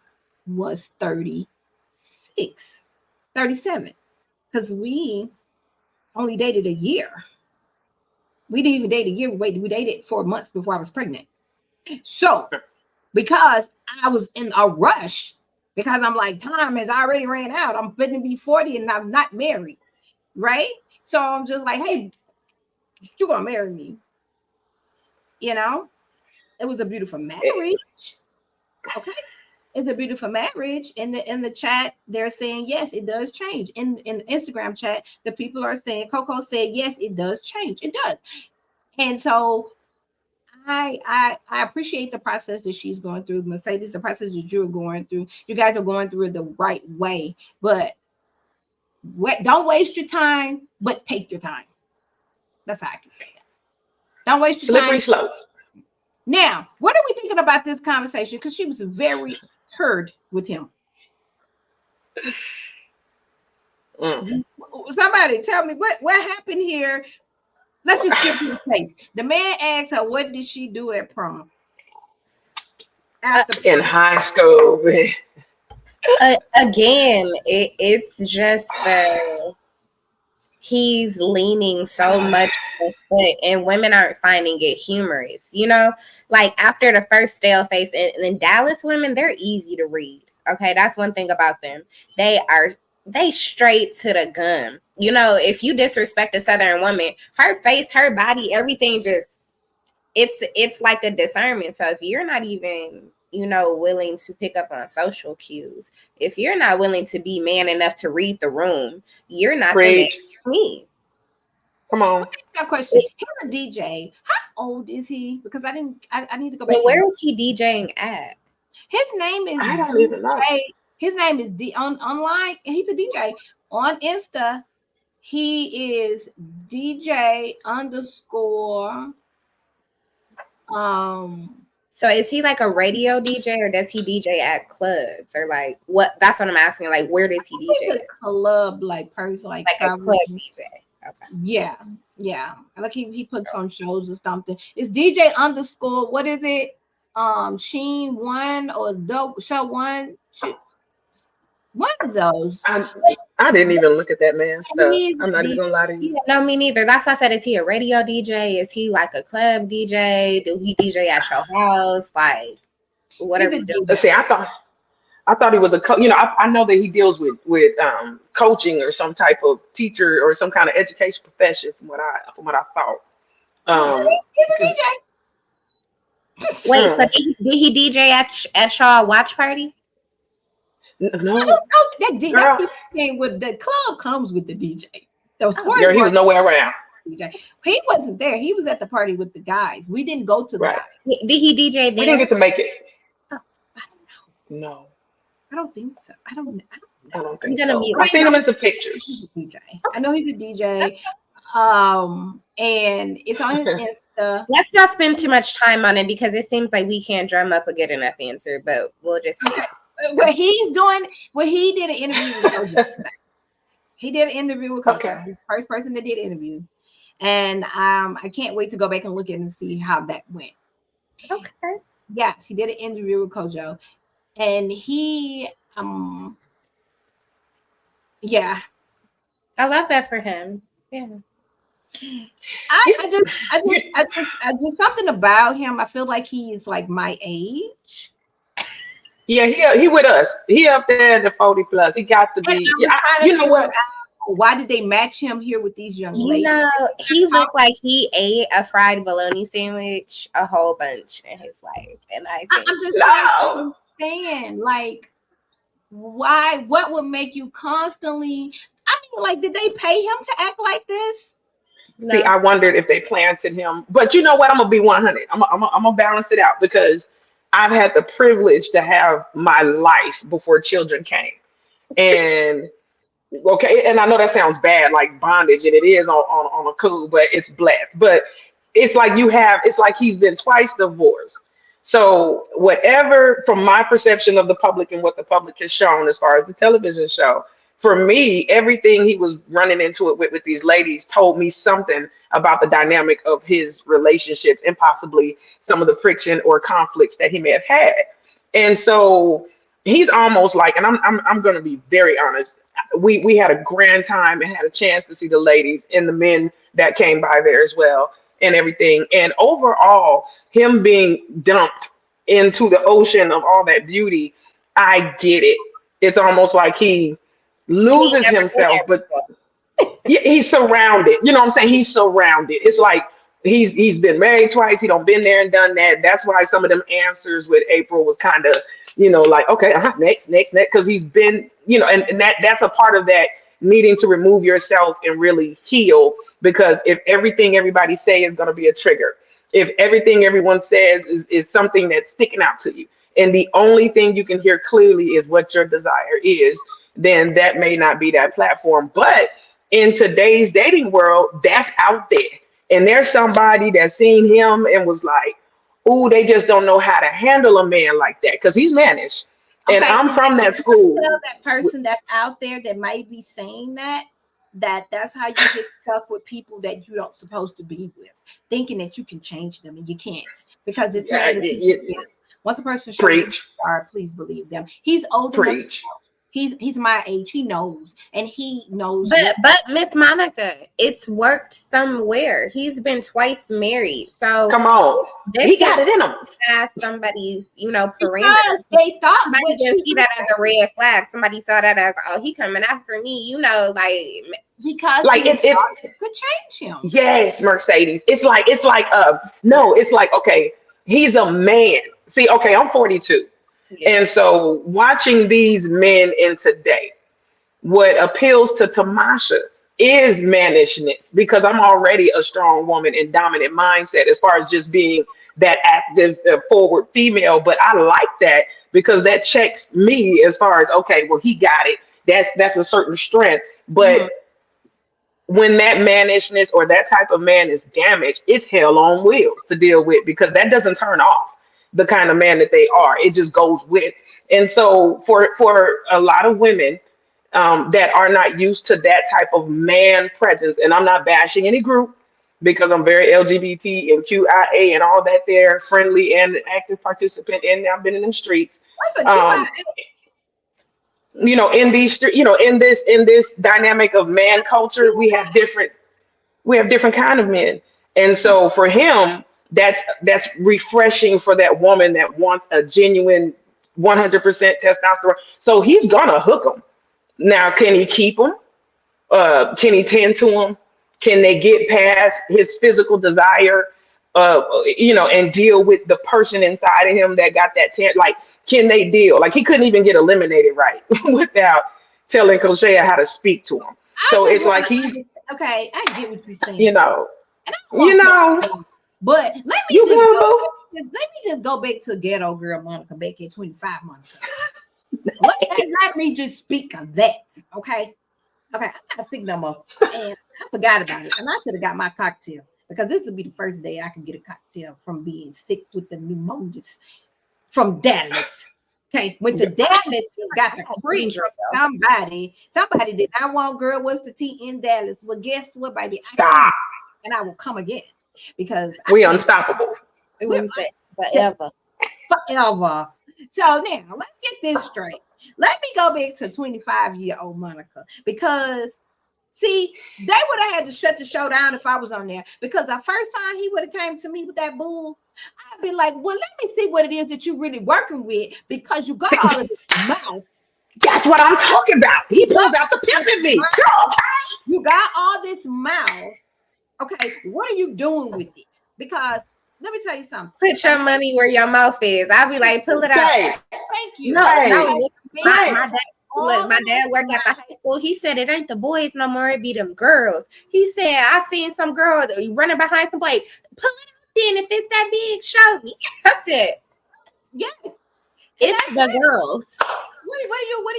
was 36, 37. Because we only dated a year. We didn't even date a year. We dated 4 months before I was pregnant. So, because I was in a rush, because I'm like, time has already ran out. I'm going to be 40 and I'm not married, right? So I'm just like, hey, you're going to marry me. It was a beautiful marriage. Okay. It's a beautiful marriage. In the chat, they're saying yes, it does change. In the Instagram chat, the people are saying, Coco said yes, it does change. It does. And so I appreciate the process that she's going through. Mercedes, the process that you're going through. You guys are going through it the right way, but don't waste your time, but take your time. That's how I can say that. Don't waste your Slippery time. slope. Now, what are we thinking about this conversation? Because she was very hurt with him. Somebody tell me what happened here. Let's just skip the place. The man asked her, what did she do at prom? In high school. Again, it's just he's leaning so much and women aren't finding it humorous, like after the first stale face, and Dallas women, they're easy to read. Okay, that's one thing about them. They straight to the gun. If you disrespect a Southern woman, her face, her body, everything just it's like a discernment. So if you're not even willing to pick up on social cues, if you're not willing to be man enough to read the room, you're not the man for me. Come on. That question. He's a DJ. How old is he? Because I need to go back. But where is he DJing at? His name is I don't even know. His name is online, and he's a DJ on Insta. He is DJ underscore. So is he like a radio DJ, or does he DJ at clubs, or like what? That's what I'm asking. Like, where does he DJ? He's a club like person, like a club DJ. Okay. Yeah. Like he puts on shows or something. It's DJ underscore. What is it? Sheen one or Dope Show one. One of those. I didn't even look at that man's stuff. I'm not even gonna lie to you. No, me neither. That's why I said, is he a radio DJ? Is he like a club DJ? Do he DJ at your house? Like whatever. Let's see. I thought he was a I know that he deals with coaching or some type of teacher or some kind of education profession from what I thought. He's a DJ. Wait, so did he DJ at y'all watch party? No, that came with the club. Comes with the DJ. Girl, he was nowhere around. DJ. He wasn't there. He was at the party with the guys. We didn't go to the guys. Did he DJ there? We didn't get to make it. Oh, I don't know. No, I don't think so. I don't think so. I've seen him in some pictures. He's a DJ. I know he's a DJ. And it's on his Insta. Let's not spend too much time on it because it seems like we can't drum up a good enough answer, but we'll just take it. What he's doing, he did an interview with Kojo. He did an interview with Kojo. Okay. He's the first person that did an interview. And I can't wait to go back and look at it and see how that went. Okay. Yes, he did an interview with Kojo. And he yeah. I love that for him. Yeah. I just something about him. I feel like he's like my age. Yeah, he with us. He up there in the 40 plus. He got to be. You know what? Why did they match him here with these young ladies? You know, he looked like he ate a fried bologna sandwich a whole bunch in his life, and I'm just trying to understand, like, why? What would make you constantly? I mean, like, did they pay him to act like this? No. See, I wondered if they planted him, but you know what? I'm gonna be 100. I'm gonna balance it out because I've had the privilege to have my life before children came. And okay, and I know that sounds bad, like bondage, and it is on a cool, but it's blessed. But it's like it's like he's been twice divorced. So whatever, from my perception of the public and what the public has shown as far as the television show, for me, everything he was running into it with these ladies told me something about the dynamic of his relationships and possibly some of the friction or conflicts that he may have had. And so he's almost like, and I'm going to be very honest, we had a grand time and had a chance to see the ladies and the men that came by there as well and everything. And overall, him being dumped into the ocean of all that beauty, I get it. It's almost like he loses himself, but yeah, he's surrounded. You know what I'm saying? He's surrounded. It's like he's been married twice. He don't been there and done that. That's why some of them answers with April was kind of, like, okay, next, because he's been, and that's a part of that needing to remove yourself and really heal. Because if everything everybody say is going to be a trigger, if everything everyone says is something that's sticking out to you, and the only thing you can hear clearly is what your desire is, then that may not be that platform. But in today's dating world, that's out there. And there's somebody that's seen him and was like, ooh, they just don't know how to handle a man like that because he's managed. Okay, and I'm from that school. Tell that person that's out there that might be saying that's how you get stuck with people that you don't supposed to be with, thinking that you can change them and you can't because it's once a person shows you, please believe them. He's older than He's my age. He knows, and he knows. But Miss Monica, it's worked somewhere. He's been twice married, so come on, he got it in him. As somebody's, parameters. Because they thought somebody didn't see that as a red flag. Somebody saw that as, oh, he coming after me. Because like it could change him. Yes, Mercedes. It's like no. It's like, okay, he's a man. See, okay, I'm 42. Yeah. And so watching these men in today, what appeals to Tamasha is mannishness, because I'm already a strong woman and dominant mindset as far as just being that active, forward female. But I like that because that checks me as far as, okay, well, he got it. That's a certain strength. But when that mannishness or that type of man is damaged, it's hell on wheels to deal with, because that doesn't turn off the kind of man that they are. It just goes with. And so for a lot of women that are not used to that type of man presence, and I'm not bashing any group because I'm very LGBT and QIA and all that, they're friendly and active participant, and I've been in the streets. What's a QIA? In these, in this dynamic of man culture, we have different kind of men. And so for him, that's refreshing for that woman that wants a genuine 100% testosterone. So he's gonna hook them. Now, can he keep them? Can he tend to them? Can they get past his physical desire? And deal with the person inside of him that got that like, can they deal? Like, he couldn't even get eliminated right without telling Crochet how to speak to him. So it's like okay, I get what you're saying. But let me just go back to ghetto girl Monica back at 25 Monica. let me just speak of that. Okay, I'm not sick no more, and I forgot about it, and I should have got my cocktail, because this will be the first day I can get a cocktail from being sick with the pneumonia from Dallas. Okay, went to Dallas, got the cream from somebody. Somebody did not want girl, what's the tea in Dallas? Well, guess what, baby? Stop. And I will come again, because we unstoppable. We're forever. Forever. So now let's get this straight. Let me go back to 25-year-old Monica, because see, they would have had to shut the show down if I was on there, because the first time he would have came to me with that bull, I'd be like, well, let me see what it is that you're really working with, because you got all of this mouth. That's what I'm talking about. He pulls out the pimp in me. You got all this mouth. Okay, what are you doing with it? Because let me tell you something. Put your money where your mouth is. I'll be like, pull it out. Thank you. No, my dad. Look, my dad worked at the high school. He said it ain't the boys no more, it be them girls. He said, I seen some girls running behind some boy. Pull it out then. If it's that big, show me. I said, yeah, it's the girls. What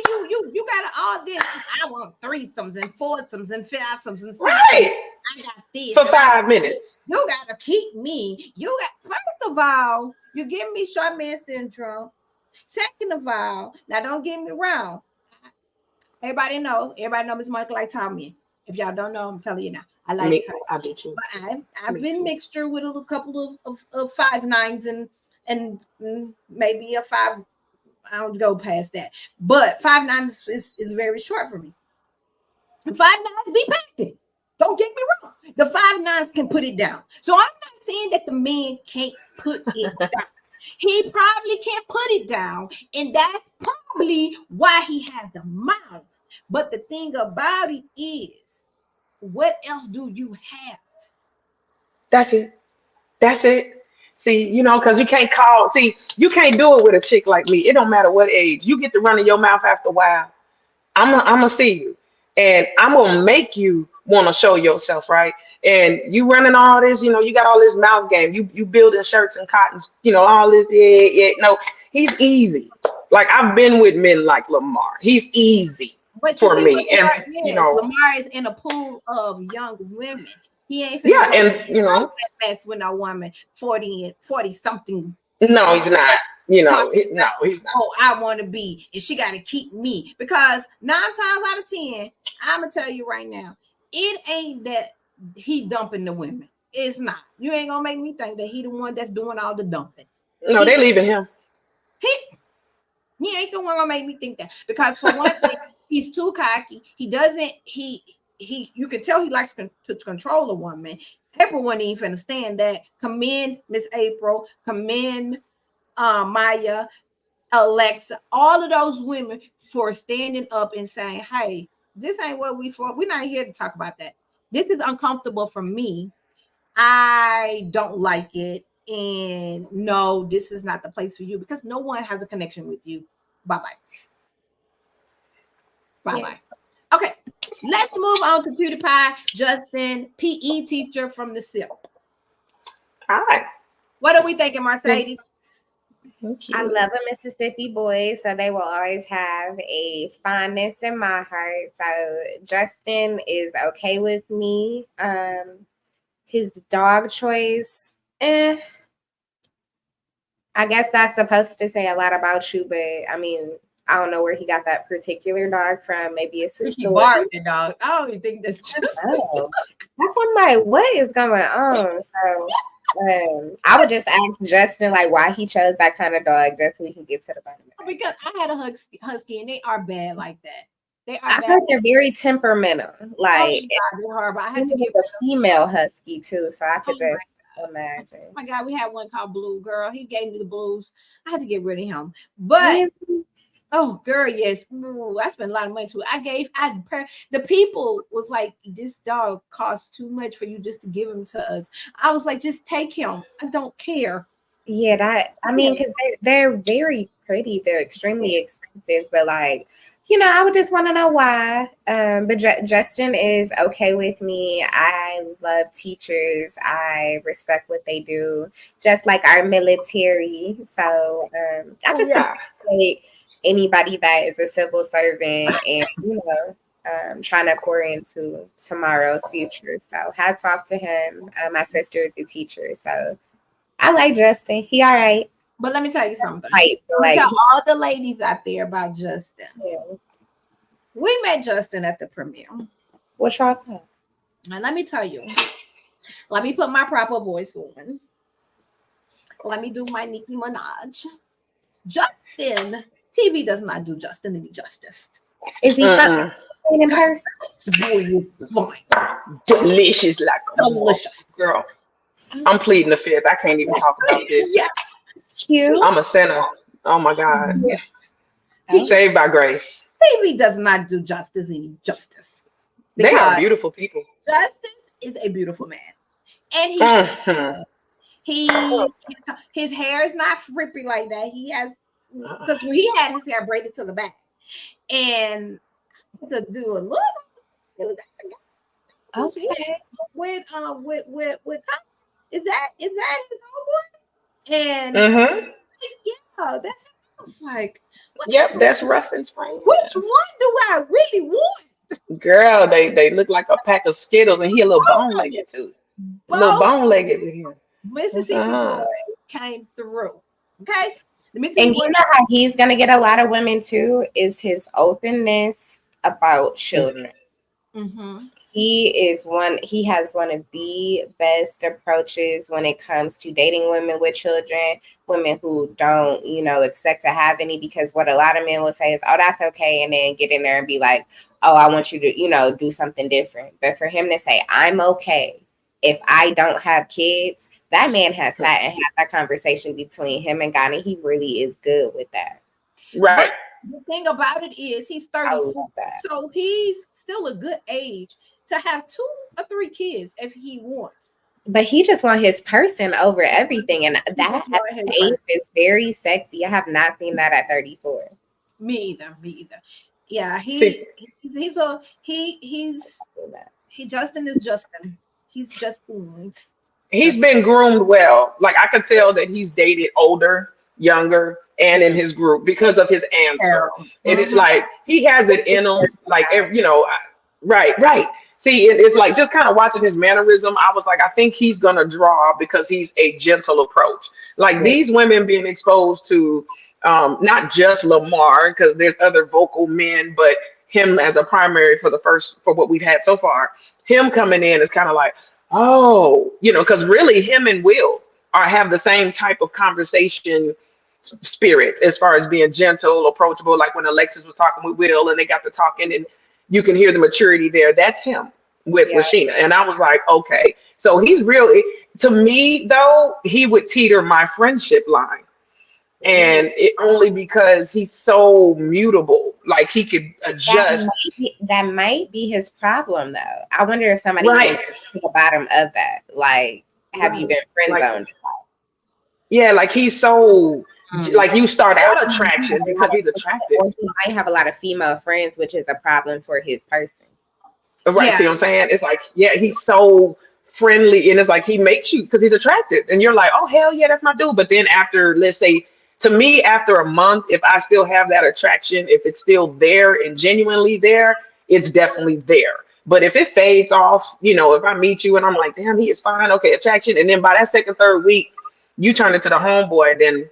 do you got all this? I want threesomes and foursomes and fivesomes and right. I got this for 5 minutes. You gotta keep me. First of all, you give me short man syndrome. Second of all, now don't get me wrong. Everybody know Miss Monica like tall men. If y'all don't know, I'm telling you now. I like tall. I do too. But I've been mixture with a couple of 5'9" and maybe a 5. I don't go past that. But 5'9" is very short for me. 5'9" be packing. Don't get me wrong. The 5'9" can put it down. So I'm not saying that the man can't put it down. He probably can't put it down, and that's probably why he has the mouth. But the thing about it is, what else do you have? That's it. See, because you can't you can't do it with a chick like me. It don't matter what age. You get to run in your mouth after a while. I'm gonna see you, and I'm gonna make you want to show yourself, right? And you running all this, you got all this mouth game. You building shirts and cottons, all this. Yeah. No, he's easy. Like, I've been with men like Lamar. He's easy for me. And Lamar is in a pool of young women. He ain't mess with no woman 40 something. No, he's not. He's not. Oh, I want to be, and she got to keep me, because 9 times out of 10, I'm gonna tell you right now, it ain't that he dumping the women. It's not. You ain't gonna make me think that he the one that's doing all the dumping. No, they leaving him. He ain't the one gonna make me think that, because for one thing, he's too cocky. He doesn't. He. You can tell he likes to control a woman. April wasn't even finna stand that. Commend Miss April. Commend Maya, Alexa, all of those women for standing up and saying, "Hey, this ain't what we for. We're not here to talk about that. This is uncomfortable for me. I don't like it. And no, this is not the place for you, because no one has a connection with you. Bye-bye. Bye-bye." Okay, let's move on to PewDiePie Justin, PE teacher from the SIP. All right. What are we thinking, Mercedes? I love a Mississippi boy, so they will always have a fondness in my heart. So Justin is okay with me. His dog choice, I guess that's supposed to say a lot about you, but I mean, I don't know where he got that particular dog from. Maybe it's his story. He borrowed the dog. I don't even think that's just That's what I'm like, what is going on? So I would just ask Justin like why he chose that kind of dog, just so we can get to the bottom of it. because I had a husky and they are bad like that. They are I bad. heard they're very temperamental. Like they're horrible. I had to get a female husky too, so I could just imagine. Oh my God, we had one called Blue. Girl, he gave me the blues. I had to get rid of him. But oh, girl, yes. Ooh, I spent a lot of money too. The people was like, this dog costs too much for you just to give him to us. I was like, just take him. I don't care. Yeah, because they're very pretty. They're extremely expensive, but like, I would just want to know why. But Justin is okay with me. I love teachers. I respect what they do, just like our military. So I just appreciate anybody that is a civil servant and trying to pour into tomorrow's future. So hats off to him. My sister is a teacher, so I like Justin. He all right. But let me tell you something. Tell all the ladies out there about Justin. Yeah. We met Justin at the premiere. What y'all thought? And let me tell you. Let me put my proper voice on. Let me do my Nicki Minaj. Justin. TV does not do Justin any justice. Is he fine in person? Boy, it's fine. Delicious, like delicious girl. I'm pleading the fifth. I can't even talk about this. Yeah, cute. I'm a sinner. Oh my God. Yes. Saved by grace. TV does not do justice any justice. They are beautiful people. Justin is a beautiful man, and his hair is not frippy like that. He has. Because when he had his hair braided to the back, and to do a look, it was okay. With is that his homeboy? And yeah, that's like that's Ruffin's friend. Which one do I really want? Girl, they look like a pack of Skittles, and he a little bone-legged too. A little bone-legged with him. Mississippi boy came through. Okay. And you know how he's gonna get a lot of women too is his openness about children. Mm-hmm. He has one of the best approaches when it comes to dating women with children, women who don't, expect to have any, because what a lot of men will say is, oh, that's okay, and then get in there and be like, oh, I want you to, do something different. But for him to say, I'm okay if I don't have kids, that man has sat and had that conversation between him and God, and he really is good with that. Right. But the thing about it is he's 34, so he's still a good age to have 2 or 3 kids if he wants. But he just wants his person over everything, and that age is very sexy. I have not seen that at 34. Me either. Yeah, Justin is Justin. He's Justin. He's been groomed well. Like I could tell that he's dated older, younger, and in his group because of his answer. And it's like he has it in him. Like right. See, it's like just kind of watching his mannerism. I was like, I think he's gonna draw because he's a gentle approach. Like these women being exposed to not just Lamar, because there's other vocal men, but him as a primary for what we've had so far. Him coming in is kind of like, oh, because really him and Will have the same type of conversation spirit as far as being gentle, approachable. Like when Alexis was talking with Will and they got to talking, and you can hear the maturity there. That's him with Rashina. And I was like, okay. So he's really, to me though, he would teeter my friendship line. And it only because he's so mutable, like he could adjust. That might be his problem, though. I wonder if somebody can get to the bottom of that. Like, have you been friend zoned? Yeah, like he's so like you start out attraction because he's attractive. Or he might have a lot of female friends, which is a problem for his person. Right? Yeah. See what I'm saying? It's like, he's so friendly, and it's like he makes you because he's attractive, and you're like, oh hell yeah, that's my dude. But then after, let's say, to me, after a month, if I still have that attraction, if it's still there and genuinely there, it's definitely there. But if it fades off, you know, if I meet you and I'm like, damn, he is fine, okay, attraction, and then by that second, third week, you turn into the homeboy, then,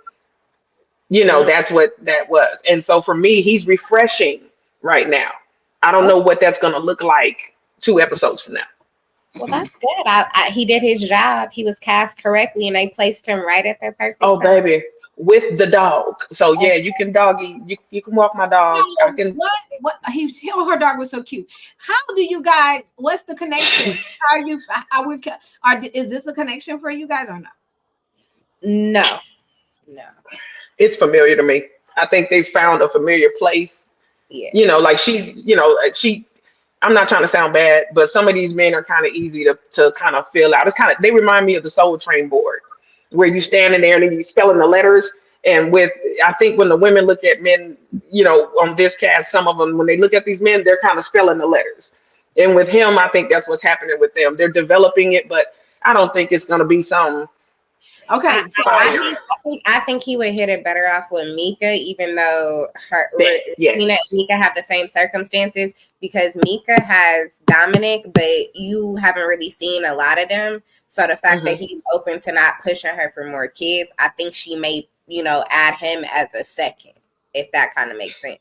you know, that's what that was. And so for me, he's refreshing right now. I don't know what that's going to look like 2 episodes from now. Well, that's good. He did his job. He was cast correctly, and they placed him right at their perfect time. Baby, with the dog. So yeah, you can doggy. You can walk my dog. So I can. What her dog was so cute. How do you guys? What's the connection? Are you? Is this a connection for you guys or not? No. It's familiar to me. I think they found a familiar place. Yeah. You know, like she's. You know, I'm not trying to sound bad, but some of these men are kind of easy to kind of fill out. It's kind of, they remind me of the Soul Train board, where you standing there and then you spelling the letters. And I think when the women look at men, you know, on this cast, some of them, when they look at these men, they're kind of spelling the letters. And with him, I think that's what's happening with them. They're developing it, but I don't think it's going to be some. Okay, so I think he would hit it better off with Mika, even though Tina and Mika have the same circumstances, because Mika has Dominic, but you haven't really seen a lot of them. So the fact that he's open to not pushing her for more kids, I think she may, you know, add him as a second, if that kind of makes sense.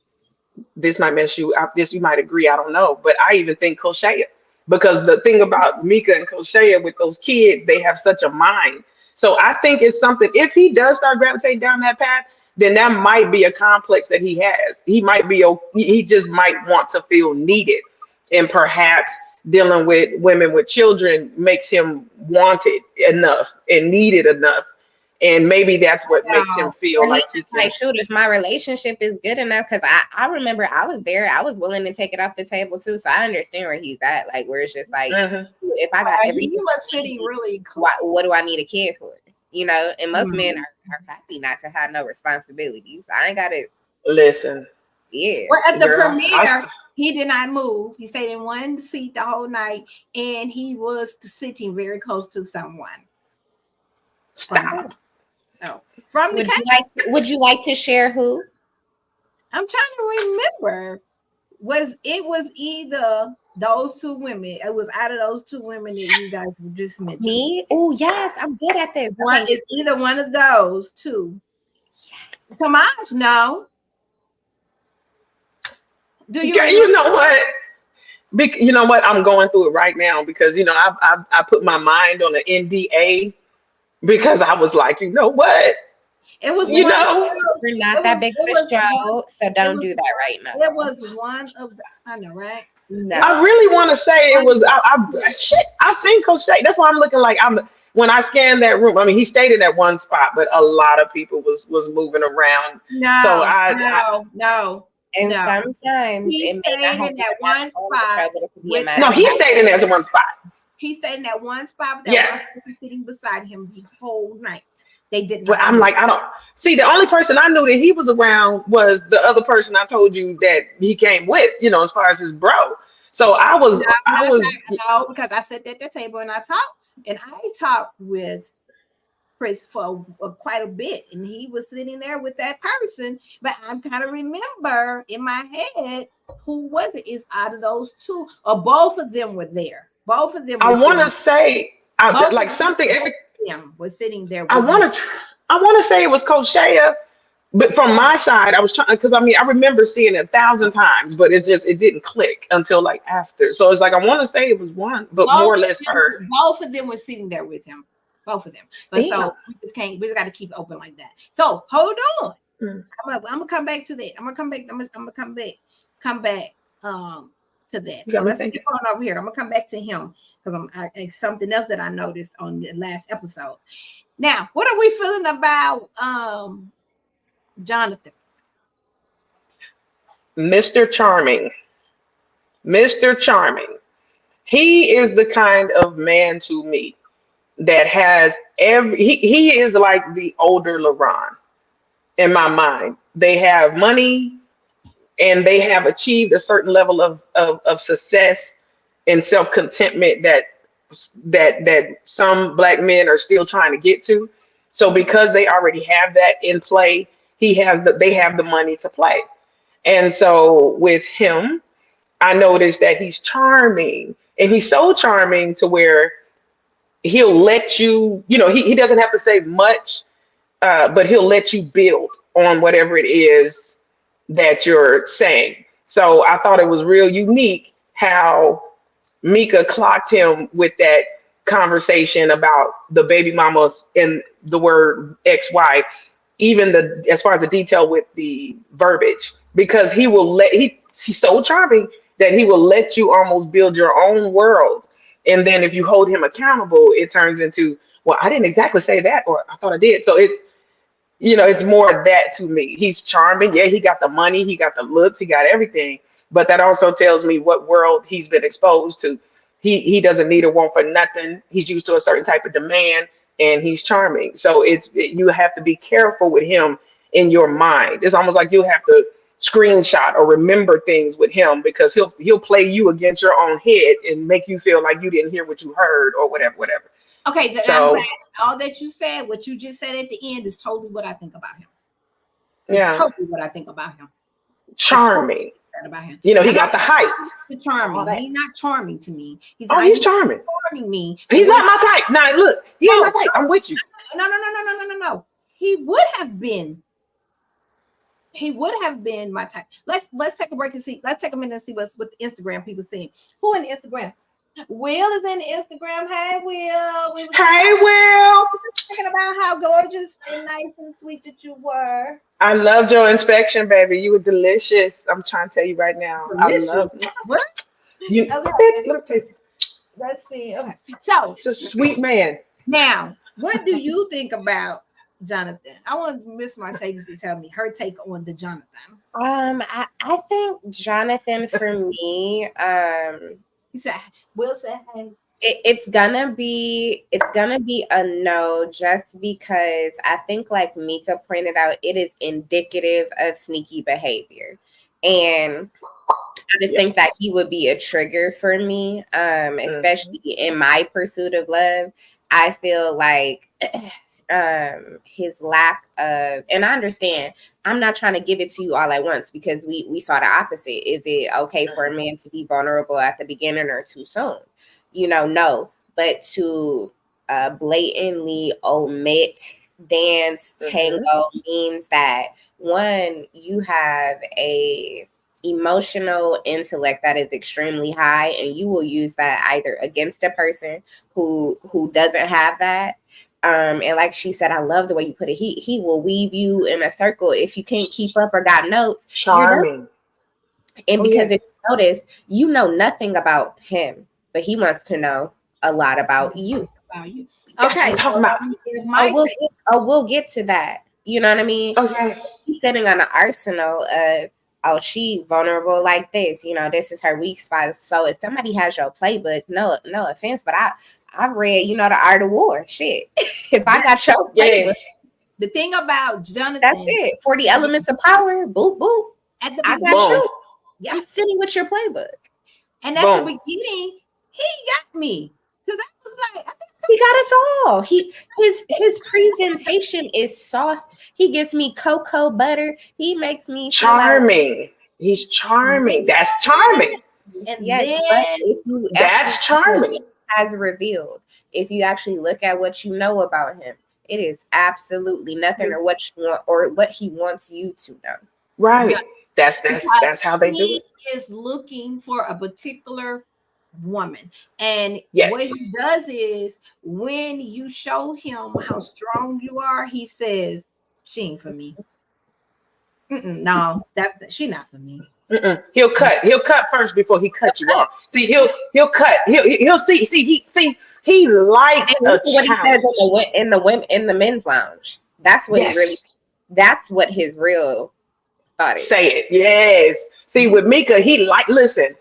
This might mess you up. You might agree. I don't know, but I even think Koshea, because the thing about Mika and Koshea with those kids, they have such a mind. So I think it's something, if he does start gravitating down that path, then that might be a complex that he has. He just might want to feel needed. And perhaps dealing with women with children makes him wanted enough and needed enough. And maybe that's what makes him feel like he can. Shoot, if my relationship is good enough, because I remember I was there, I was willing to take it off the table too. So I understand where he's at, like where it's just like, if I got everything, he was sitting really cool. What do I need a kid for? You know, and most men are happy not to have no responsibilities. I ain't got to listen. Yeah. Well, at the premiere, he did not move. He stayed in one seat the whole night, and he was sitting very close to someone. Stop. No. From the would you like to share who? I'm trying to remember. It was either those 2 women. It was out of those 2 women that you guys just mentioned. Me? Oh yes, I'm good at this. One is either one of those 2. Tamaj, no. Do you? You know what? You know what? I'm going through it right now because you know I put my mind on an NDA because I was like, you know what? It was, you know, we're not that big of a show, so don't do that right now. It was one of the, I know, right? No. I really want to say it was. I seen Coach Shay. That's why I'm looking like when I scanned that room. I mean, he stayed in that one spot, but a lot of people was moving around. No, so no. And sometimes he stayed in that one spot. No, he stayed in that one spot. He stayed in that one spot. That one person sitting beside him the whole night. They didn't. Well, I'm like, I don't see. The only person I knew that he was around was the other person I told you that he came with. You know, as far as his bro. So I was because I sat at the table and I talked with Chris for quite a bit, and he was sitting there with that person. But I'm kind of remember in my head who was it? Is out of those 2 or both of them were there? Both of them. I want to say like something. Was sitting there. I want to say it was Coach Shea, but from my side, I was trying because I mean I remember seeing it 1,000 times, but it didn't click until like after. So it's like I want to say it was one, but more or less her. Both of them were sitting there with him. Both of them. But so we just got to keep it open like that. So hold on. I'm gonna come back to that. I'm gonna come back to that. So let's keep going over here. I'm gonna come back to him because it's something else that I noticed on the last episode. Now, what are we feeling about Jonathan? Mr. Charming. Mr. Charming. He is the kind of man to me that has he is like the older LeBron in my mind. They have money and they have achieved a certain level of success and self-contentment that some Black men are still trying to get to. So because they already have that in play, they have the money to play. And so with him, I noticed that he's charming, and he's so charming to where he'll let you, he doesn't have to say much, but he'll let you build on whatever it is that you're saying. So I thought it was real unique how Mika clocked him with that conversation about the baby mamas and the word ex-wife, even as far as the detail with the verbiage, because he's so charming that he will let you almost build your own world. And then if you hold him accountable, it turns into, well, I didn't exactly say that, or I thought I did. So it's more of that to me. He's charming. Yeah, he got the money, he got the looks, he got everything. But that also tells me what world he's been exposed to. He doesn't need or want for nothing. He's used to a certain type of demand, and he's charming. So you have to be careful with him in your mind. It's almost like you have to screenshot or remember things with him, because he'll play you against your own head and make you feel like you didn't hear what you heard or whatever. Okay, so I'm glad all that you said, what you just said at the end, is totally what I think about him. It's totally what I think about him. Charming. About him. He got the height. Charming. He's not charming to me. He's charming. Charming me. He's not my type. Now look, he ain't my type. I'm with you. No. He would have been my type. Let's take a break and see. Let's take a minute and see what the Instagram people saying. Who in Instagram? Will is in Instagram. Hey, Will. Hey, Will. Talking about how gorgeous and nice and sweet that you were. I loved your inspection, baby. You were delicious. I'm trying to tell you right now. Delicious. I love it. What? Okay. Let's see. Okay. So it's a sweet man. Now, what do you think about Jonathan? I want Miss Mercedes to tell me her take on the Jonathan. I think Jonathan, for me, he said, Will said, hey. It's gonna be a no, just because I think, like Mika pointed out, it is indicative of sneaky behavior, and I just think that he would be a trigger for me, especially in my pursuit of love. I feel like his lack of, and I understand, I'm not trying to give it to you all at once, because we saw the opposite. Is it okay for a man to be vulnerable at the beginning or too soon? No, but to blatantly omit dance tango means that, one, you have a emotional intellect that is extremely high, and you will use that either against a person who doesn't have that. And like she said, I love the way you put it. He will weave you in a circle if you can't keep up or got notes. Charming. And because if you notice, you know nothing about him, but he wants to know a lot about you. Okay. We'll get to that. You know what I mean? Okay. He's sitting on an arsenal of, she vulnerable like this. This is her weak spot. So if somebody has your playbook, no offense, but I've read, the Art of War. Shit. If I got your playbook. The thing about Jonathan. That's it. 40 elements of power. Boop, boop. At the I got you. Yeah. I'm sitting with your playbook. And at the beginning, he got me. Because I was like, I think he got us all. His presentation is soft. He gives me cocoa butter. He makes me charming. He's charming. That's charming. And that's charming. As revealed, if you actually look at what you know about him, it is absolutely nothing, or what you want, or what he wants you to know. Right. That's how they do it. He is looking for a particular woman, and what he does is, when you show him how strong you are, he says, she ain't for me. No, she not for me. He'll cut first before he cuts you off. See, he'll cut. He'll see. He likes what he says in the men's lounge. That's what he really. That's what his real thought is. Say it. Yes. See, with Mika, he listen.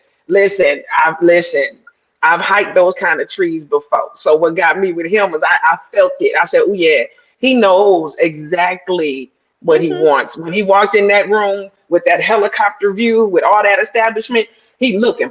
I've hiked those kind of trees before. So what got me with him was I felt it. I said, oh yeah, he knows exactly what he wants. When he walked in that room with that helicopter view, with all that establishment, he looking,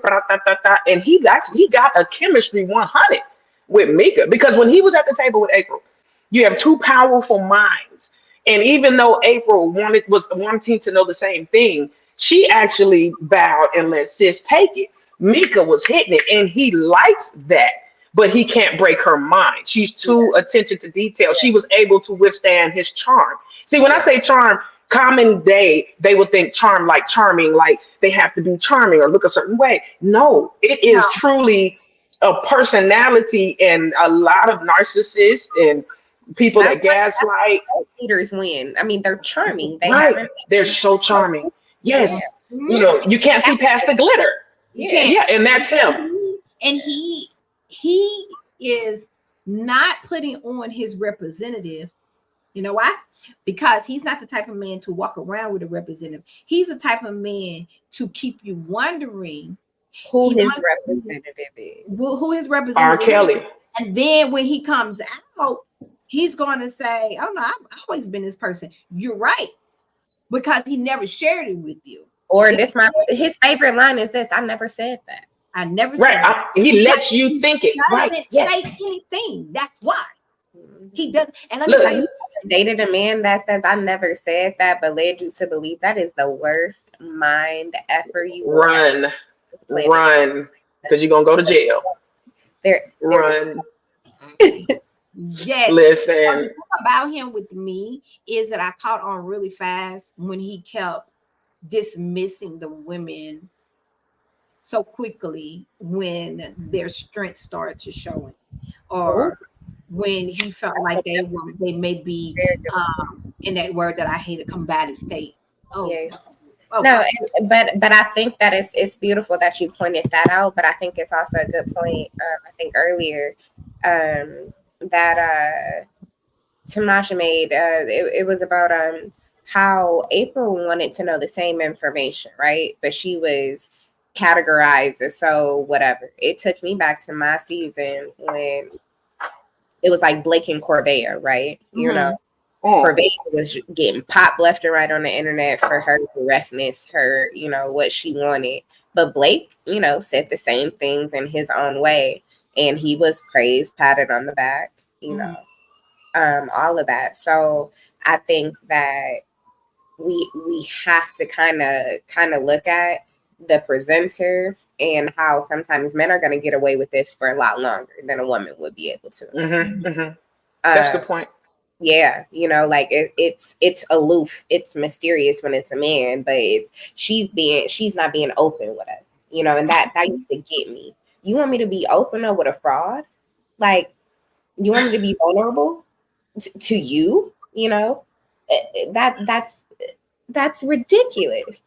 and he got a chemistry 100 with Mika, because when he was at the table with April, you have two powerful minds, And even though April was wanting to know the same thing, she actually bowed and let sis take it. Mika was hitting it, and he likes that, but he can't break her mind. She's too attention to detail. She was able to withstand his charm. See, when I say charm, common day, they would think charm like charming, like they have to be charming or look a certain way. No, it is truly a personality, and a lot of narcissists and people that gaslight leaders win. I mean, they're charming. They're so charming. Yes. Yeah. You know, you can't see past the glitter. Yeah, and that's him. And he is not putting on his representative. You know why? Because he's not the type of man to walk around with a representative. He's the type of man to keep you wondering who his representative is. Who his representative R. Kelly. is. And then when he comes out, he's going to say, oh no, I've always been this person. You're right. Because he never shared it with you. Or his favorite line is this: I never said that. I never said that. He lets you think it. He doesn't say anything. That's why. He does. And let me tell you, dated a man that says I never said that, but led you to believe. That is the worst mind effer you run, because you're gonna go to jail. Run. Yes. Listen. The thing about him with me is that I caught on really fast when he kept dismissing the women so quickly when their strength started to show him, or when he felt like they may be in that word that I hate, a combative state. No, but I think that it's beautiful that you pointed that out. But I think it's also a good point. I think earlier that Tamasha made. It was about how April wanted to know the same information, right? But she was categorized as so whatever. It took me back to my season when it was like Blake and Corvea, right? You know, Corvea was getting popped left and right on the internet for her directness, her, you know, what she wanted. But Blake, you know, said the same things in his own way. And he was praised, patted on the back, you know, all of that. So I think that we have to kind of look at the presenter and how sometimes men are going to get away with this for a lot longer than a woman would be able to. That's a good point. Yeah, you know, like it's aloof, it's mysterious when it's a man, but she's not being open with us, you know, and that used to get me. You want me to be open with a fraud? Like, you want me to be vulnerable to you? You know, that's ridiculous.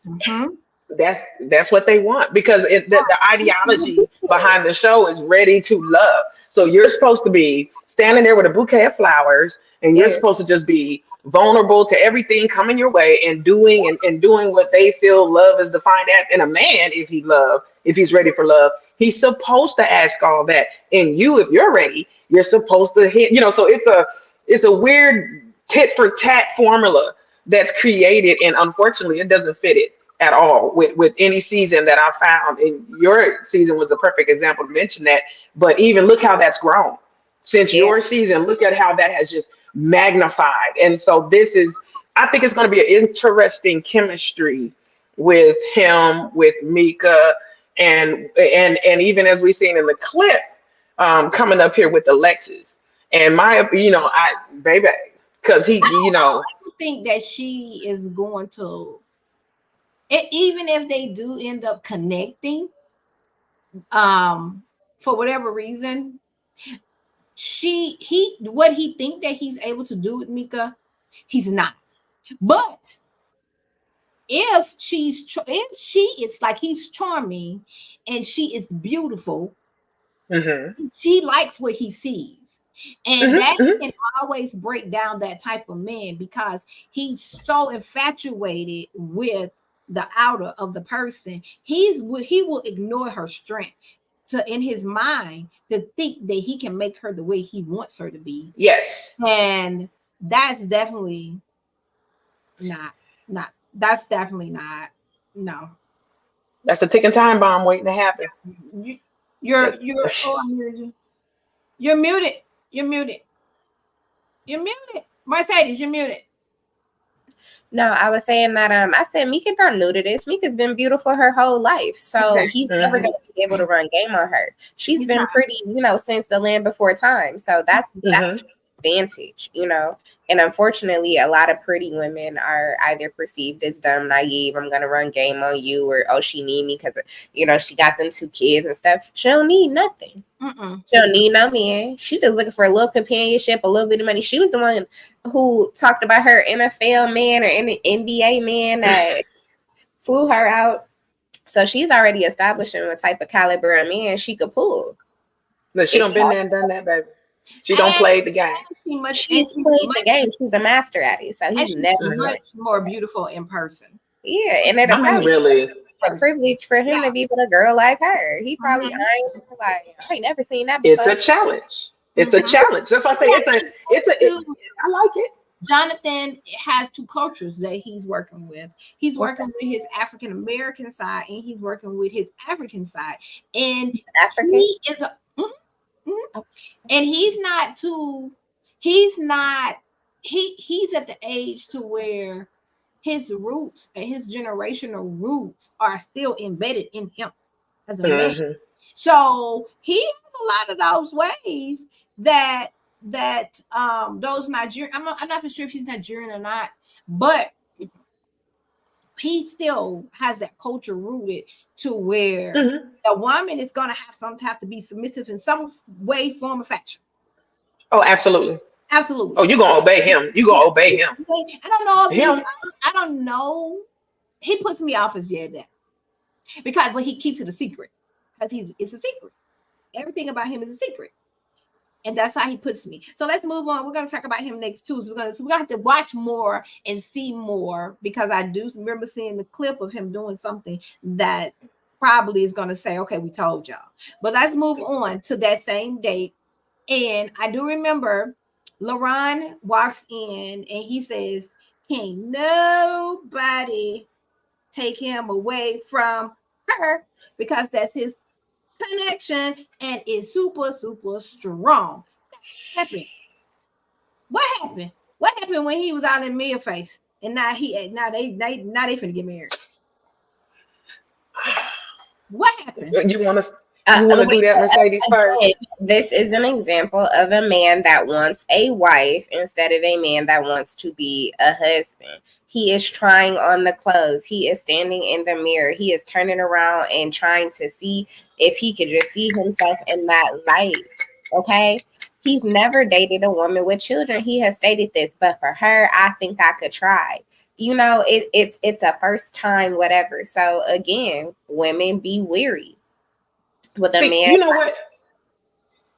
That's what they want, because the ideology behind the show is ready to love. So you're supposed to be standing there with a bouquet of flowers, and you're supposed to just be vulnerable to everything coming your way and doing what they feel love is defined as. And a man, if he's ready for love, he's supposed to ask all that. And you, if you're ready, you're supposed to hit, you know, so it's a weird tit for tat formula that's created, and unfortunately it doesn't fit it at all with any season that I found. And your season was a perfect example to mention that. But even look how that's grown since your season. Look at how that has just magnified. And so I think it's going to be an interesting chemistry with him, with Mika, and even as we've seen in the clip coming up here with Alexis. And because he, you know, I think that she is going to, even if they do end up connecting, for whatever reason, what he think that he's able to do with Mika, he's not. But if it's like he's charming and she is beautiful, she likes what he sees. And that can always break down that type of man, because he's so infatuated with the outer of the person. He will ignore her strength in his mind to think that he can make her the way he wants her to be. Yes. And that's definitely not. That's definitely not. No. That's a ticking time bomb waiting to happen. You're muted. You're muted. Mercedes, you're muted. No, I was saying that I said Mika not new to this. Mika's been beautiful her whole life. So he's never gonna be able to run game on her. She's been pretty, since the land before time. So that's advantage, And unfortunately, a lot of pretty women are either perceived as dumb, naive, I'm gonna run game on you, or oh, she need me because she got them 2 kids and stuff. She don't need nothing. She don't need no man. She just looking for a little companionship, a little bit of money. She was the one who talked about her NFL man or NBA man that flew her out. So she's already establishing what type of caliber of man she could pull. But she don't been there and done that, baby. She don't play the game. She's played the game. She's a master at it. So he's never much more beautiful in person. Yeah, and it'll probably really a privilege for him to be with a girl like her. He probably I ain't never seen that before. It's a challenge. It's a challenge. That's why I say I like it. Jonathan has 2 cultures that he's working with. He's working with his African American side, and he's working with his African side. And African? He is and he's at the age to where his roots and his generational roots are still embedded in him as a man. So he has a lot of those ways that those Nigerian, I'm not for sure if he's Nigerian or not, but he still has that culture rooted to where the woman is going to have to be submissive in some way, form, or fashion. Oh, absolutely. Absolutely. Oh, you're going to obey him. You're going to obey him. I don't know if I don't know. He puts me off as that because he keeps it a secret because it's a secret. Everything about him is a secret. And that's how he puts me. So let's move on. We're going to talk about him next too. So we're going to have to watch more and see more, because I do remember seeing the clip of him doing something that probably is going to say, okay, we told y'all. But let's move on to that same date. And I do remember LaRon walks in and he says, can't nobody take him away from her because that's his connection and is super, super strong. What happened? What happened when he was out in Mia face and now they finna get married? What happened? You want to do that, Mercedes, first? This is an example of a man that wants a wife instead of a man that wants to be a husband. He is trying on the clothes. He is standing in the mirror. He is turning around and trying to see if he could just see himself in that light. Okay? He's never dated a woman with children. He has stated this, but for her, I think I could try. It's a first time, whatever. So again, women be weary with a man. You know what?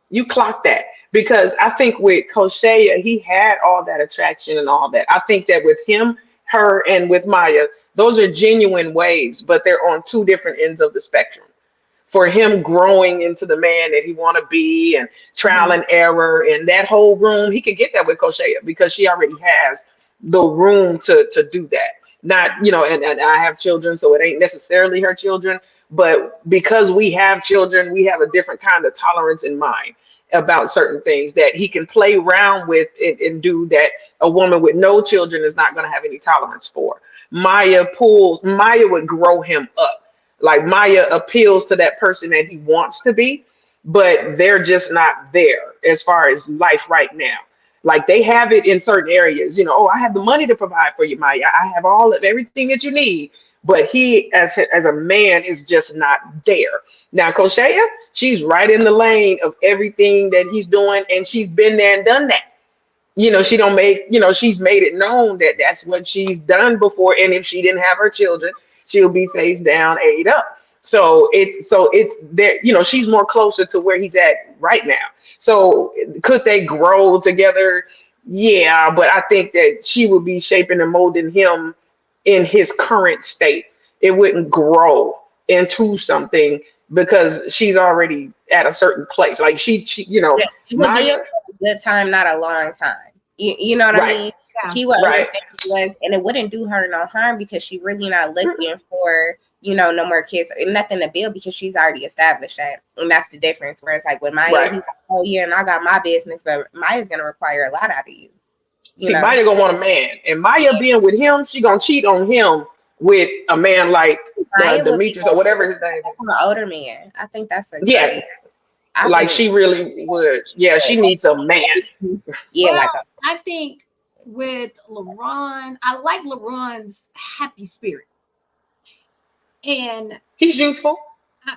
You clocked that, because I think with Koshea, he had all that attraction and all that. I think that with him, her, and with Maya, those are genuine waves, but they're on 2 different ends of the spectrum. For him growing into the man that he want to be, and trial and error, and that whole room, he could get that with Koshea because she already has the room to do that. Not, and I have children, so it ain't necessarily her children, but because we have children, we have a different kind of tolerance in mind about certain things that he can play around with and do that a woman with no children is not going to have any tolerance for. Maya would grow him up. Like, Maya appeals to that person that he wants to be, but they're just not there as far as life right now. Like, they have it in certain areas, I have the money to provide for you, Maya. I have all of everything that you need. But he, as a man, is just not there. Now, Koshea, she's right in the lane of everything that he's doing, and she's been there and done that. She's made it known that that's what she's done before. And if she didn't have her children, she'll be face down, ate up. So it's there. She's more closer to where he's at right now. So could they grow together? Yeah, but I think that she would be shaping and molding him in his current state. It wouldn't grow into something because she's already at a certain place. Like she Maya, a good time, not a long time. You know what I mean? Yeah. She would understand what it was, and it wouldn't do her no harm because she really not looking for, no more kids, nothing to build, because she's already established that. And that's the difference. Whereas like with Maya, he's like, oh yeah, and I got my business, but Maya's gonna require a lot out of you. See, Maya gonna want a man, and Maya being with him, she gonna cheat on him with a man like Maya would be Demetrius or whatever his name is. an older man. I think that's a Yeah, great. I like think she really would. Yeah, she needs a man. yeah, Well, like I think with LaRon, I like LaRon's happy spirit. And He's youthful.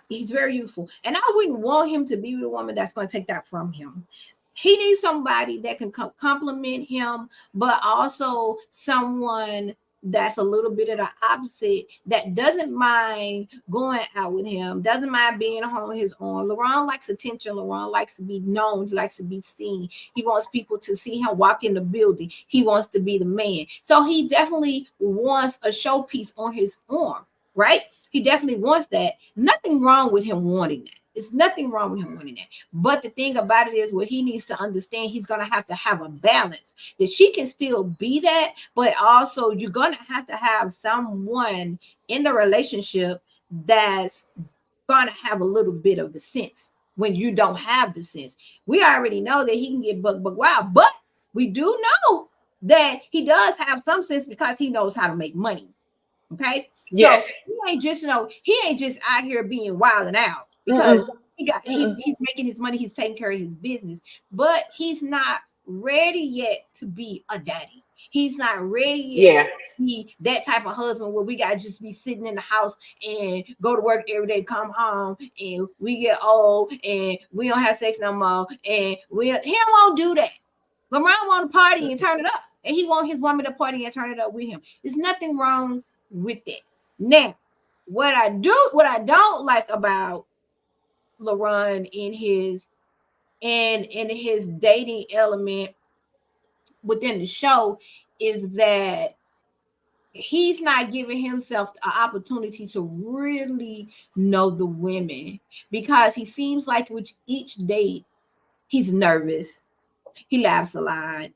he's very youthful. And I wouldn't want him to be with a woman that's going to take that from him. He needs somebody that can compliment him, but also someone that's a little bit of the opposite, that doesn't mind going out with him, doesn't mind being on his own. LaRon likes attention. LaRon likes to be known. He likes to be seen. He wants people to see him walk in the building. He wants to be the man. So he definitely wants a showpiece on his arm, right? He definitely wants that. There's nothing wrong with him wanting that. It's nothing wrong with him wanting that. But the thing about it is, what he needs to understand, he's going to have a balance, that she can still be that, but also you're going to have someone in the relationship that's going to have a little bit of the sense when you don't have the sense. We already know that he can get buck wild, but we do know that he does have some sense because he knows how to make money. Okay. Yes. So he ain't just out here being wild and out, because he's making his money, he's taking care of his business, but he's not ready yet to be a daddy. He's not ready yet to be that type of husband where we gotta just be sitting in the house and go to work every day, come home, and we get old and we don't have sex no more. And he won't do that. Lamar want to party and turn it up, and he want his woman to party and turn it up with him. There's nothing wrong with it. Now, what I don't like about LaRon in his dating element within the show is that he's not giving himself an opportunity to really know the women, because he seems like with each date he's nervous, he laughs a lot,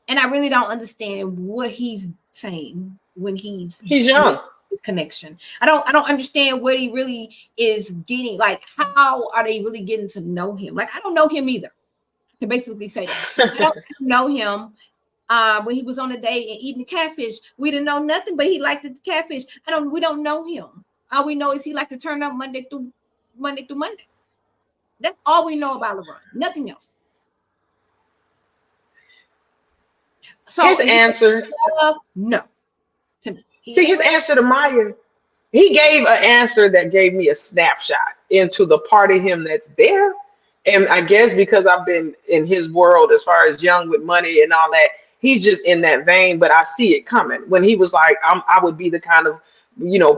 and I really don't understand what he's saying when he's young. His connection. I don't understand what he really is getting. Like, how are they really getting to know him? Like, I don't know him either. To basically say that. I don't know him. When he was on a date and eating the catfish, we didn't know nothing, but he liked the catfish. We don't know him. All we know is he liked to turn up Monday through Monday. That's all we know about LaRon. Nothing else. So his answer, no, to me. his answer to Maya, he gave an answer that gave me a snapshot into the part of him that's there. And I guess because I've been in his world as far as young with money and all that, he's just in that vein. But I see it coming when he was like, I would be the kind of,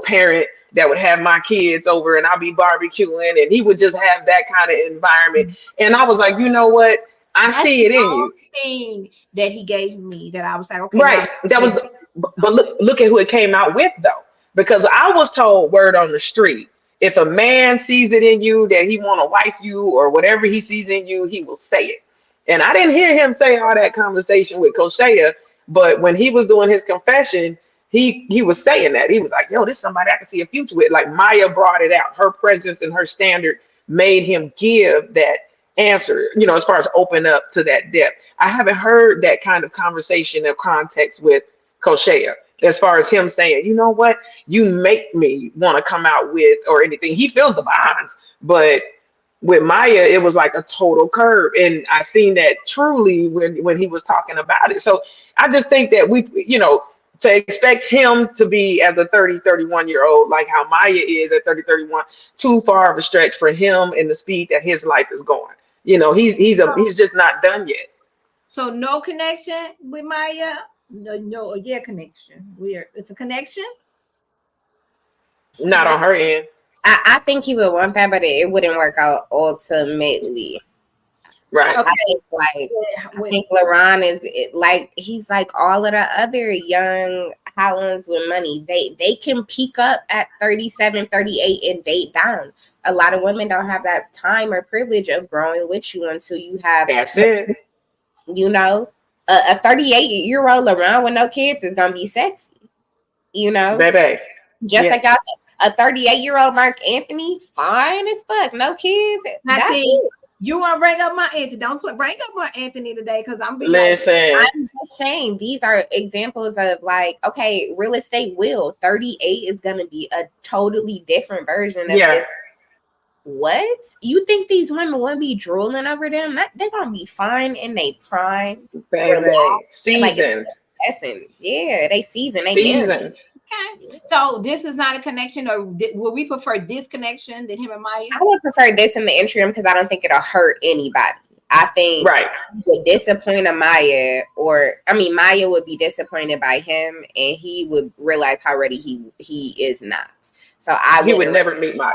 parent that would have my kids over and I'll be barbecuing, and he would just have that kind of environment. And I was like, you know what? I see it in you. Thing that he gave me that I was like, okay, right. That was, but look at who it came out with though, because I was told word on the street, if a man sees it in you that he want to wife you or whatever he sees in you, he will say it. And I didn't hear him say all that conversation with Koshea, but when he was doing his confession, he was saying that. He was like, yo, this is somebody I can see a future with. Like Maya brought it out. Her presence and her standard made him give that answer, as far as open up to that depth. I haven't heard that kind of conversation or context with Koshea, as far as him saying, you know what, you make me want to come out with or anything. He feels the bonds, but with Maya, it was like a total curve. And I seen that truly when he was talking about it. So I just think that we, to expect him to be as a 31-year-old, like how Maya is at 31, too far of a stretch for him and the speed that his life is going. He's just not done yet. So no connection with Maya. No, connection. It's a connection. Not on her end. I think he would want that, but it wouldn't work out ultimately. Right. Okay. I think LaRon is like, he's like all of the other young Hollands with money. They can peak up at 37, 38 and date down. A lot of women don't have that time or privilege of growing with you until you have. That's it. A 38-year-old LaRon with no kids is gonna be sexy. Baby. Just like y'all said, a 38-year-old Mark Anthony, fine as fuck, no kids. That's it. You want to bring up my Anthony? Don't bring up my Anthony today, because I'm being Listen. Like, I'm just saying these are examples of like, okay, real estate will 38 is gonna be a totally different version of this. What? You think these women wouldn't be drooling over them? They're gonna be fine in their prime. Baby, seasoned. Yeah, they seasoned. They Seasoned. Okay. So this is not a connection, or would we prefer this connection than him and Maya? I would prefer this in the interim because I don't think it'll hurt anybody. I think would disappoint a Maya, Maya would be disappointed by him, and he would realize how ready he is not. So he would never meet Maya.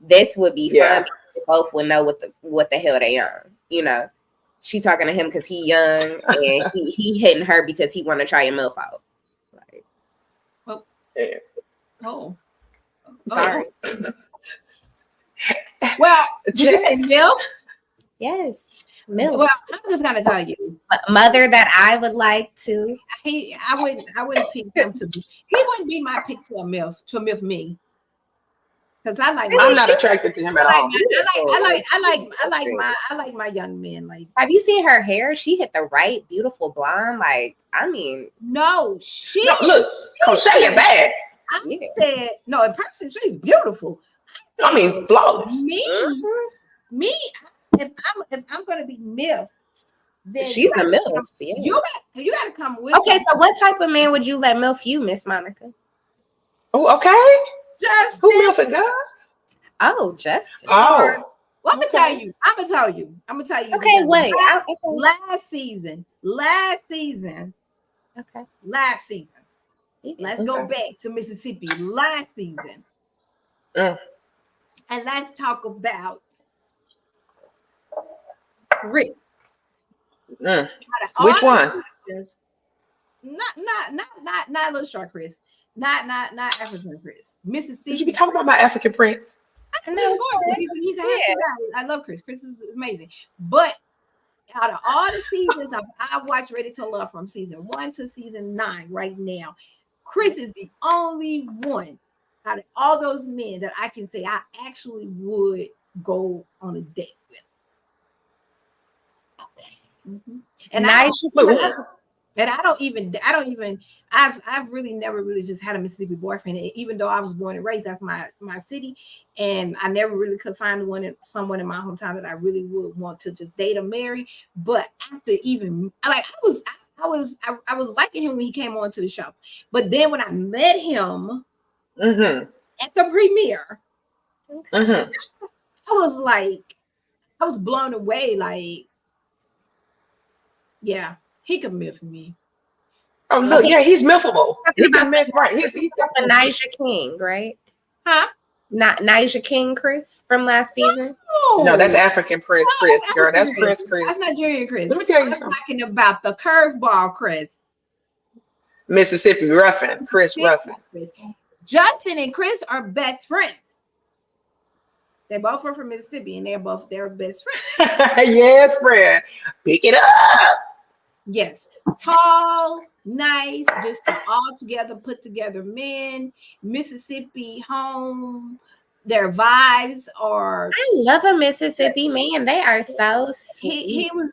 This would be fun. Both would know what the hell they on. You know, she talking to him because he young, and he hitting her because he want to try a MILF out. Like, sorry. Well, did you say MILF? Yes, MILF. Well, I'm just gonna tell you, mother that I would like to. I wouldn't pick him to be. He wouldn't be my pick to a MILF me. Because I'm not attracted to him at all. I like my young men. Like, have you seen her hair? She hit the right, beautiful blonde. Like, no, she. No, look, O'Shea is bad. I said no. In person, she's beautiful. Flawless. Me. If I'm gonna be MILF, then she's a MILF. You got to come with. Okay, so what type of man would you let MILF you, Miss Monica? Oh, okay. Justin. Who MILF God? Oh, Justin. Well, I'm gonna tell you. Okay, wait. Last season. Okay. Last season. Let's go back to Mississippi. Last season. And let's talk about Chris. Which one? Not little short Chris. Not African Chris. Mississippi. You be talking about my African prince. I know, he's a handsome guy. I love Chris. Chris is amazing. But out of all the seasons I've watched Ready to Love from season 1 to season 9 right now, Chris is the only one out of all those men that I can say I actually would go on a date with. Okay. Mm-hmm. I've really never really just had a Mississippi boyfriend. And even though I was born and raised, that's my city, and I never really could find someone in my hometown that I really would want to just date or marry. But after I was liking him when he came on to the show, but then when I met him at the premiere, I was blown away. Like, yeah. He could MILF me. Oh look, yeah, he's MILFable. He can MILF, right? He's Nija King, right? Huh? Not Nija King, Chris, from last season. No, that's African Prince Chris, girl. That's Prince Chris. That's Nigerian Chris. Let me tell you something. I'm talking about the curveball Chris. Mississippi Ruffin, Chris Ruffin. Justin and Chris are best friends. They both are from Mississippi, and they're best friends. Yes, friend. Pick it up. Yes, tall, nice, just all together, put together men. Mississippi home. Their vibes are. I love a Mississippi man. They are so sweet. He was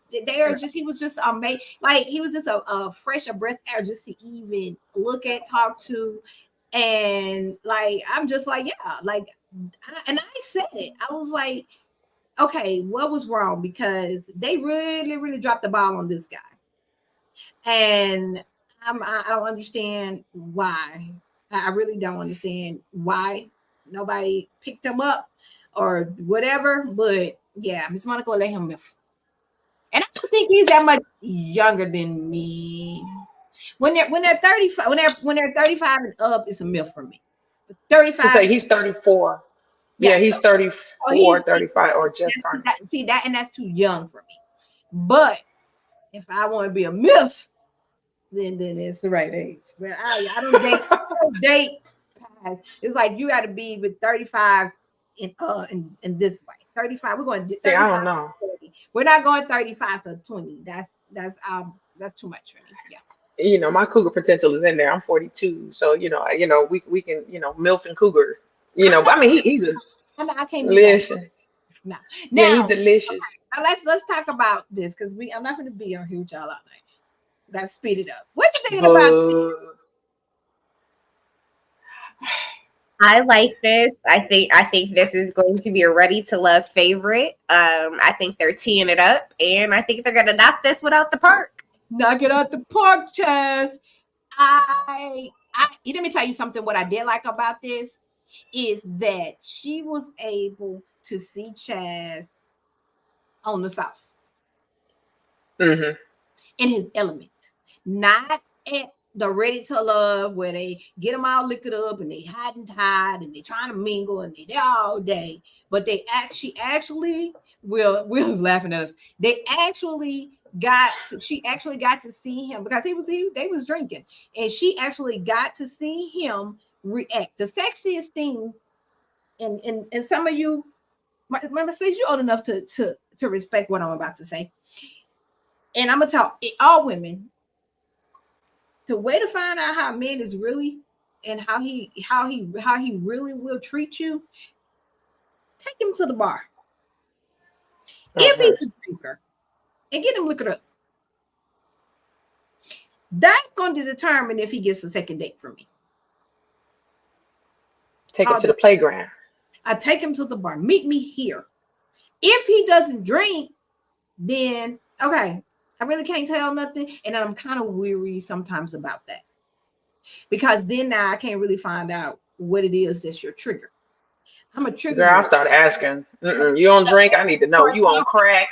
just amazing. Like, he was just a fresh breath air just to even look at, talk to, and like I'm just like, yeah, like, and I said it. I was like, okay, what was wrong? Because they really dropped the ball on this guy. And I don't understand why. I really don't understand why nobody picked him up or whatever. But yeah, Miss Monica let him MILF. And I don't think he's that much younger than me. When they're 35, when they're 35 and up, it's a MILF for me. 35. So he's 34. Yeah, he's 34, 35, or just starting. See that, and that's too young for me. But if I want to be a MILF, then it's the right age. But I don't date past. It's like you got to be with 35 in this way. 35. We're going to. See, I don't know. 30. We're not going 35 to 20. That's too much for me. Yeah. You know, my cougar potential is in there. I'm 42, so we can MILF and cougar. But I mean, he's a. I can't listen. No. Yeah, he's delicious. Now let's talk about this because I'm not going to be on here with y'all all night. Gotta speed it up. What you thinking about this? I like this. I think this is going to be a ready to love favorite. I think they're teeing it up, and I think they're gonna knock this one out the park. Knock it out the park, Chaz. Let me tell you something. What I did like about this is that she was able to see Chaz on the sauce. Mm-hmm. In his element, not at the ready to love where they get them all liquored up and they hide and tied and they trying to mingle and they there all day. But she actually Will's laughing at us. She actually got to see him because they was drinking, and she actually got to see him react. The sexiest thing, and some of you, remember, you're old enough to respect what I'm about to say. And I'm gonna tell all women, the way to find out how a man is really and how he really will treat you, take him to the bar. If he's a drinker, and get him liquored up. That's going to determine if he gets a second date from me. Take him to the playground. I take him to the bar. Meet me here. If he doesn't drink, then okay, I really can't tell nothing. And I'm kind of weary sometimes about that. Because then now I can't really find out what it is that's your trigger. I'm a trigger. Girl, I start asking. You don't drink? I need to know. You on crack?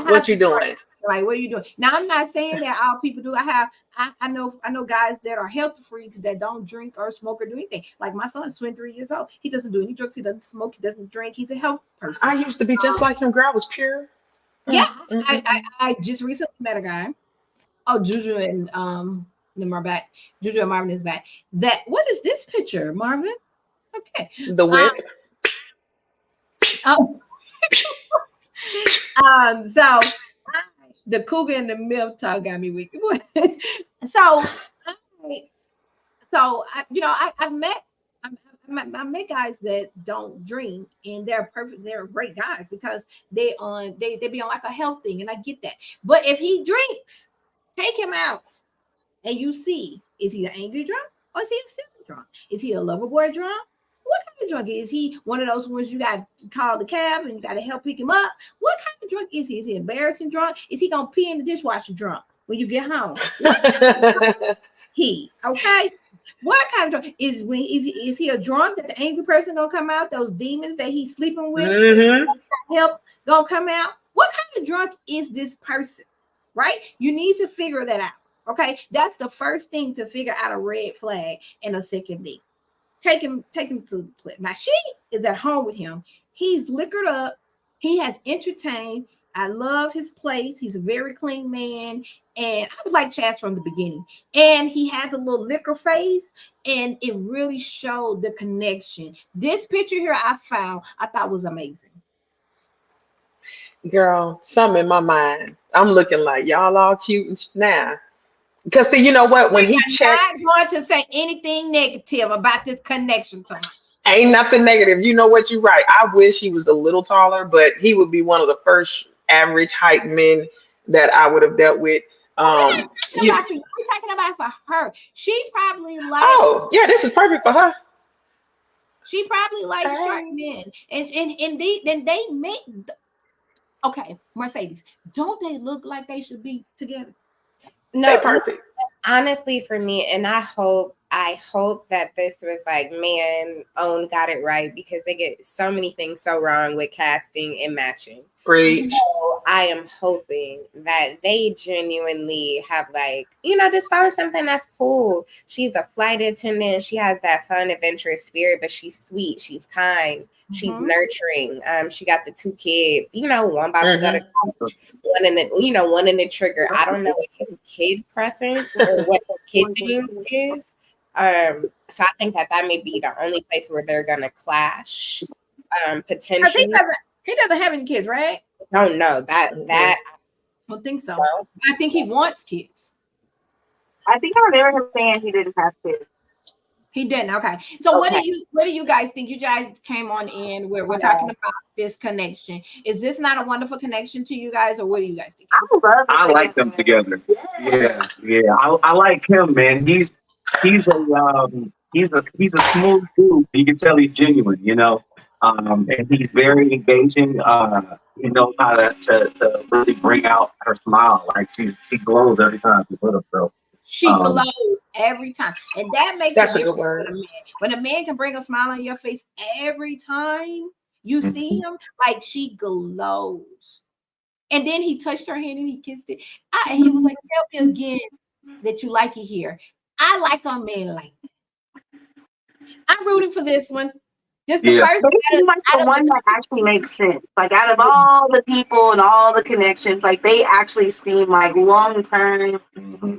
What you doing? Like, what are you doing? Now, I'm not saying that all people do. I know guys that are health freaks that don't drink or smoke or do anything. Like my son is 23 years old. He doesn't do any drugs. He doesn't smoke. He doesn't drink. He's a health person. I used to be just like him. Girl, I was pure. Yeah, I just recently met a guy. Oh, Juju and Lamar back. Juju and Marvin is back. What is this picture, Marvin? Okay, the whip. So the cougar and the milk talk got me weak. So I met guys that don't drink, and they're perfect. They're great guys because they be on like a health thing, and I get that. But if he drinks, take him out, and you see, is he an angry drunk or is he a silly drunk? Is he a lover boy drunk? What kind of drunk is he? One of those ones you got to call the cab and you got to help pick him up. What kind of drunk is he? Is he embarrassing drunk? Is he gonna pee in the dishwasher drunk when you get home? Okay? What kind of drunk is he a drunk that the angry person gonna come out? Those demons that he's sleeping with, help gonna come out? What kind of drunk is this person? Right? You need to figure that out. Okay, that's the first thing to figure out a red flag and a second date. Take him to the place. Now she is at home with him. He's liquored up. He has entertained. I love his place. He's a very clean man. And I was like Chaz from the beginning. And he had the little liquor face. And it really showed the connection. This picture here I found, I thought was amazing. Girl, something in my mind. I'm looking like y'all all cute now. Because see, you know what? When he checked, not going to say anything negative about this connection. Ain't nothing negative. You know what? You're right. I wish he was a little taller, but he would be one of the first average height men that I would have dealt with. We're talking about for her. She probably like. Oh, yeah, this is perfect for her. She probably likes short men, and they make. Okay, Mercedes, don't they look like they should be together? No, they're perfect. Honestly, for me, and I hope that this was like, man, OWN got it right, because they get so many things so wrong with casting and matching. Preach. So I am hoping that they genuinely have just found something that's cool. She's a flight attendant. She has that fun, adventurous spirit, but she's sweet. She's kind. She's nurturing. She got the 2 kids. One about to go to college. One in the trigger. I don't know what his kid preference or what the kid thing is. So I think that may be the only place where they're gonna clash. Potentially. He doesn't have any kids, right? No, that I don't think so. No. I think he wants kids. I think I remember him saying he didn't have kids. He didn't. Okay. So what do you guys think? You guys came on in where we're talking about this connection. Is this not a wonderful connection to you guys, or what do you guys think? I like them together. Yeah. I like him, man. He's a smooth dude. You can tell he's genuine, you know. And he's very engaging. He knows how to really bring out her smile. Like she glows every time she's with him. So she glows every time, and that makes that's a a good difference word. when a man. When a man can bring a smile on your face every time you see him, like she glows. And then he touched her hand and he kissed it. And he was like, "Tell me again that you like it here." I like a man like that. I'm rooting for this one. This the first. They seem like the one that actually makes sense. Like out of all the people and all the connections, like they actually seem like long term.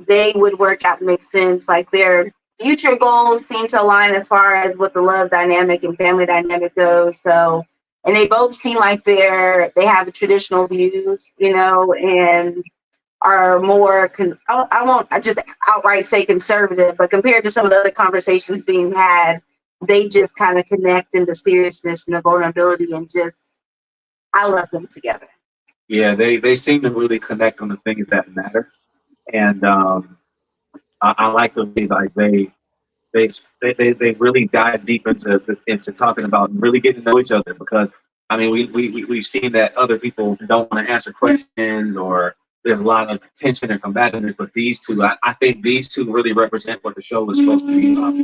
They would work out, make sense. Like their future goals seem to align as far as what the love dynamic and family dynamic goes. So, and they both seem like they have the traditional views, you know, and are more. I won't just outright say conservative, but compared to some of the other conversations being had, they just kind of connect in the seriousness and the vulnerability, and just I love them together. Yeah, they seem to really connect on the things that matter, and I like the way like they really dive deep into talking about really getting to know each other, because I mean we've seen that other people don't want to answer questions, or there's a lot of tension and combativeness, but these two, I think these two really represent what the show is supposed to be about.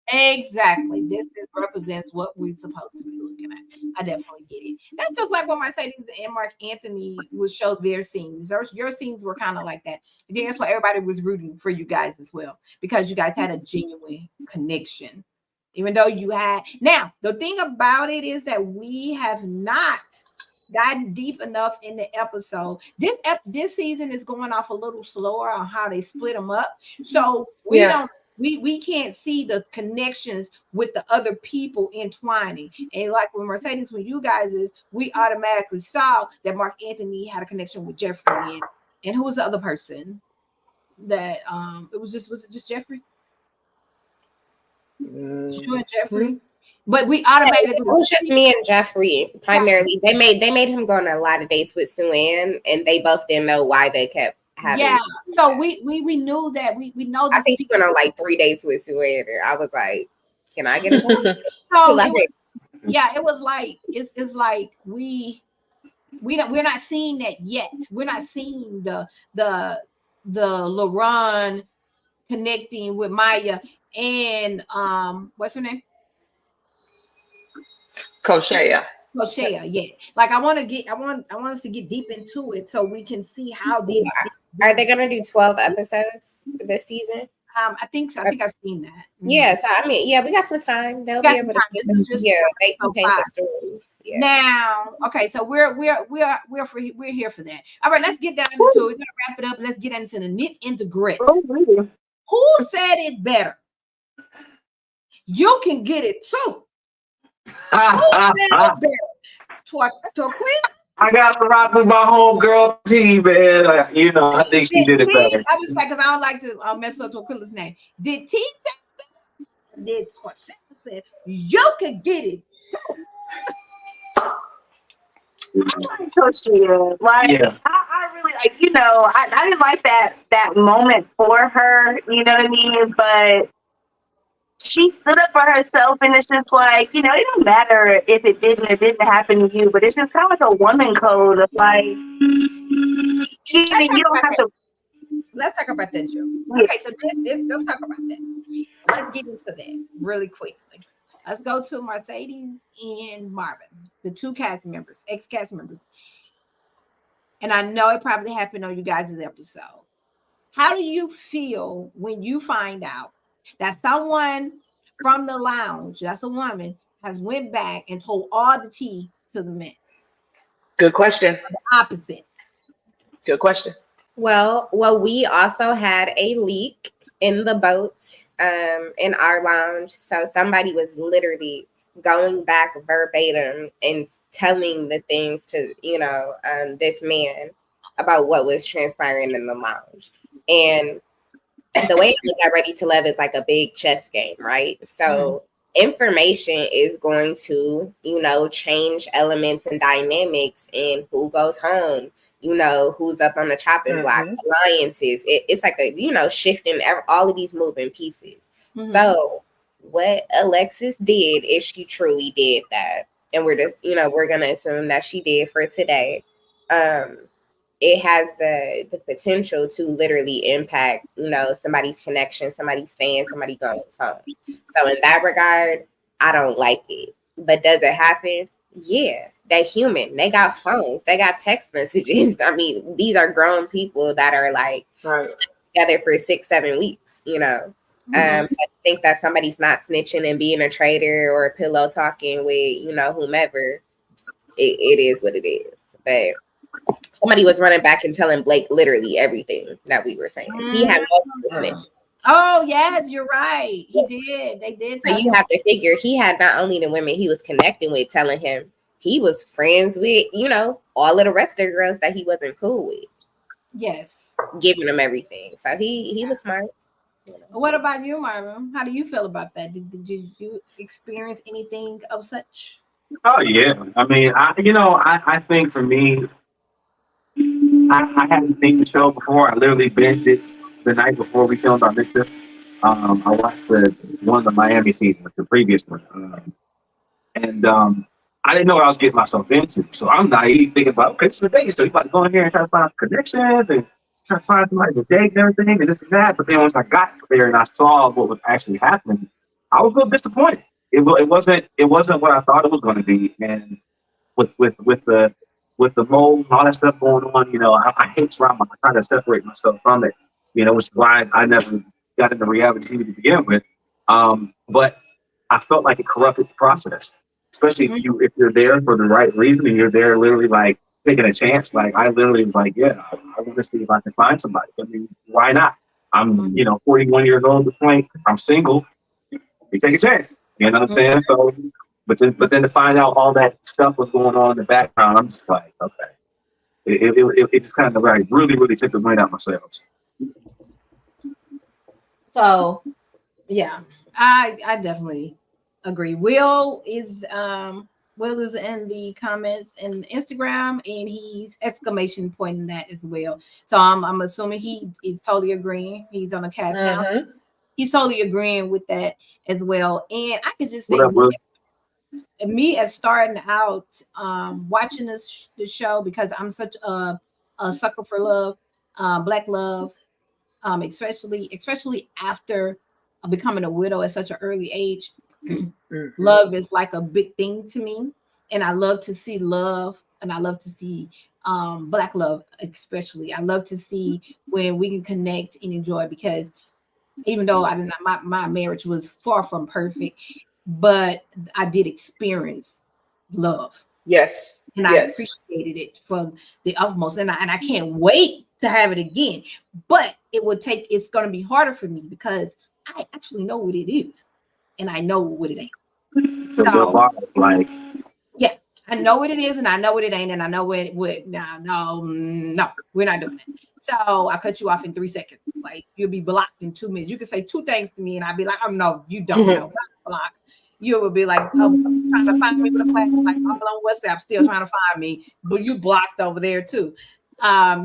Exactly. This represents what we're supposed to be looking at. I definitely get it. That's just like when Mercedes and Mark Anthony would show their scenes. Your scenes were kind of like that. I think that's why everybody was rooting for you guys as well, because you guys had a genuine connection. Even though you had. Now, the thing about it is that we have not gotten deep enough in the episode. This season is going off a little slower on how they split them up. So we can't see the connections with the other people entwining. And like with Mercedes, when you guys we automatically saw that Mark Anthony had a connection with Jeffrey, and who was the other person that was it just Jeffrey? Sure, Jeffrey. But we automatically it was just me and Jeffrey primarily. They made him go on a lot of dates with Sue-Ann, and they both didn't know why they kept having. Yeah, so we knew that we know. I think he went on like 3 days with Sue-Ann, and I was like, "Can I get a one?" So it was like it's like we're not seeing that yet. We're not seeing the LaRon connecting with Maya and what's her name? Koshea, yeah. Like I want us to get deep into it so we can see how these. Are they gonna do 12 episodes this season? I think so. I think I've seen that. Yeah, so I mean, yeah, we got some time. They'll be able to they can paint the stories. Yeah. Now, okay, so we're here for that. All right, let's get down into it. We're gonna wrap it up. Let's get into the nit and the grit. Who said it better? You can get it too. Who said it better? Torquilla? I got to rock with my homegirl T, man. I think she did it better. I was like, because I don't like to mess up Torquilla's name. Did T say better? Did Torquilla say you can get it Toshia, I really like, I didn't like that moment for her, you know what I mean? But she stood up for herself, and it's just like, it don't matter if it didn't happen to you, but it's just kind of like a woman code of like, you don't have to. Let's talk about that, Joe. Okay, so let's talk about that. Let's get into that really quickly. Let's go to Mercedes and Marvin, the two ex-cast members. And I know it probably happened on you guys' episode. How do you feel when you find out that someone from the lounge, that's a woman, has went back and told all the tea to the men? Good question. The opposite. Good question. Well, we also had a leak in the boat in our lounge. So somebody was literally going back verbatim and telling the things to, this man about what was transpiring in the lounge. And the way I look at Ready to Love is like a big chess game, right? So information is going to, change elements and dynamics in who goes home, who's up on the chopping block, alliances. It's like a, shifting all of these moving pieces. So what Alexis did, if she truly did that, and we're just, we're going to assume that she did for today, it has the potential to literally impact, somebody's connection, somebody staying, somebody going home. So in that regard, I don't like it. But does it happen? Yeah, they're human. They got phones. They got text messages. I mean, these are grown people that are like together for 6-7 weeks, So I think that somebody's not snitching and being a traitor or pillow talking with, whomever. It is what it is. But somebody was running back and telling Blake literally everything that we were saying. He had multiple connections. Oh, yes, you're right. He did. They did. So you have to figure he had not only the women he was connecting with telling him he was friends with, all of the rest of the girls that he wasn't cool with. Yes. Giving him everything. So he was smart. What about you, Marvin? How do you feel about that? Did you experience anything of such? Oh yeah. I mean, I think for me, I hadn't seen the show before. I literally binged it the night before we filmed our Amidst. I watched one of the Miami seasons, the previous one, and I didn't know what I was getting myself into. So I'm naive thinking about, okay, it's the day, so you about to go in here and try to find connections and try to find somebody to date and everything and this and that. But then once I got there and I saw what was actually happening, I was a little disappointed. It wasn't what I thought it was going to be, and with the mold and all that stuff going on, I hate drama. I try to separate myself from it, which is why I never got into reality TV to begin with. But I felt like it corrupted the process, especially if you're there for the right reason and you're there literally like taking a chance. Like I literally was like, yeah, I want to see if I can find somebody. I mean, why not? I'm 41 years old at this point. I'm single. You take a chance. You know what I'm saying? So. But then to find out all that stuff was going on in the background, I'm just like, okay. It just kind of like really took the wind out of sails. So, yeah, I definitely agree. Will is in the comments and Instagram, and he's exclamation pointing that as well. So I'm assuming he is totally agreeing. He's on the cast house. He's totally agreeing with that as well. And I could just say, me as starting out watching the show, because I'm such a sucker for love, Black love, especially after becoming a widow at such an early age. Love is like a big thing to me, and I love to see love, and I love to see Black love, especially. I love to see when we can connect and enjoy, because even though my marriage was far from perfect, but I did experience love. Yes. And I appreciated it for the utmost. And I can't wait to have it again. But it's going to be harder for me because I actually know what it is. And I know what it ain't. So, yeah, I know what it is and I know what it ain't. And I know what no, we're not doing that. So I cut you off in 3 seconds. Like, you'll be blocked in 2 minutes. You can say 2 things to me and I'll be like, oh, no, you don't know. Block. You will be like, oh, trying to find me with a flag, like all on WhatsApp, still trying to find me, but you blocked over there too. Now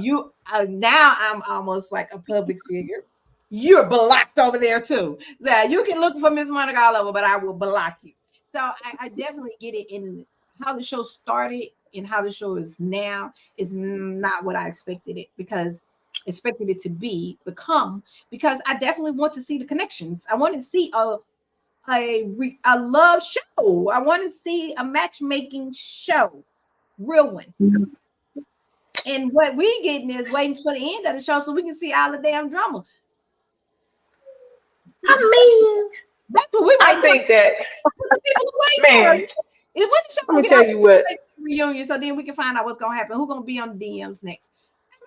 I'm almost like a public figure. You're blocked over there too. Yeah, you can look for Miss Monica all over, but I will block you. So I definitely get it. In how the show started and how the show is now is not what I expected it because become, because I definitely want to see the connections. I want to see a love show. I want to see a matchmaking show, real one. And what we getting is waiting for the end of the show so we can see all the damn drama. I mean, that's what we. I think that. Man, let me tell you what. Reunion, so then we can find out what's gonna happen. Who's gonna be on the DMs next?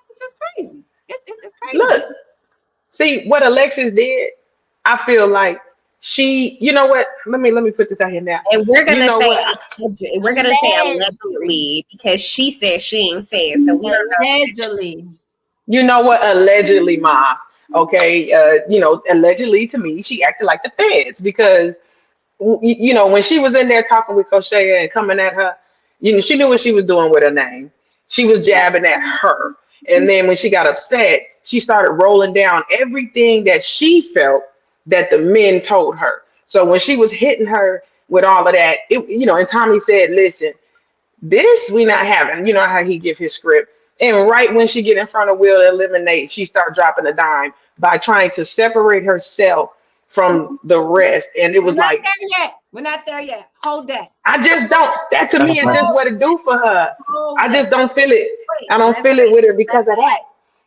It's just crazy. It's crazy. Look, see what Alexis did. I feel like. She, you know what? Let me put this out here now. And we're gonna say allegedly because she said she ain't say it, so we don't know. Allegedly. You know what? Allegedly, Ma. Okay, allegedly to me, she acted like the feds because when she was in there talking with Koshea and coming at her, she knew what she was doing with her name. She was jabbing at her. And then when she got upset, she started rolling down everything that she felt that the men told her. So when she was hitting her with all of that, and Tommy said, listen, this we not having. You know how he give his script. And right when she get in front of Will to eliminate, she start dropping a dime by trying to separate herself from the rest. And it was We're not like, there yet. We're not there yet. Hold that. I just don't. That to me is just what it do for her. I just don't feel it. Wait, I don't feel it with her because of that.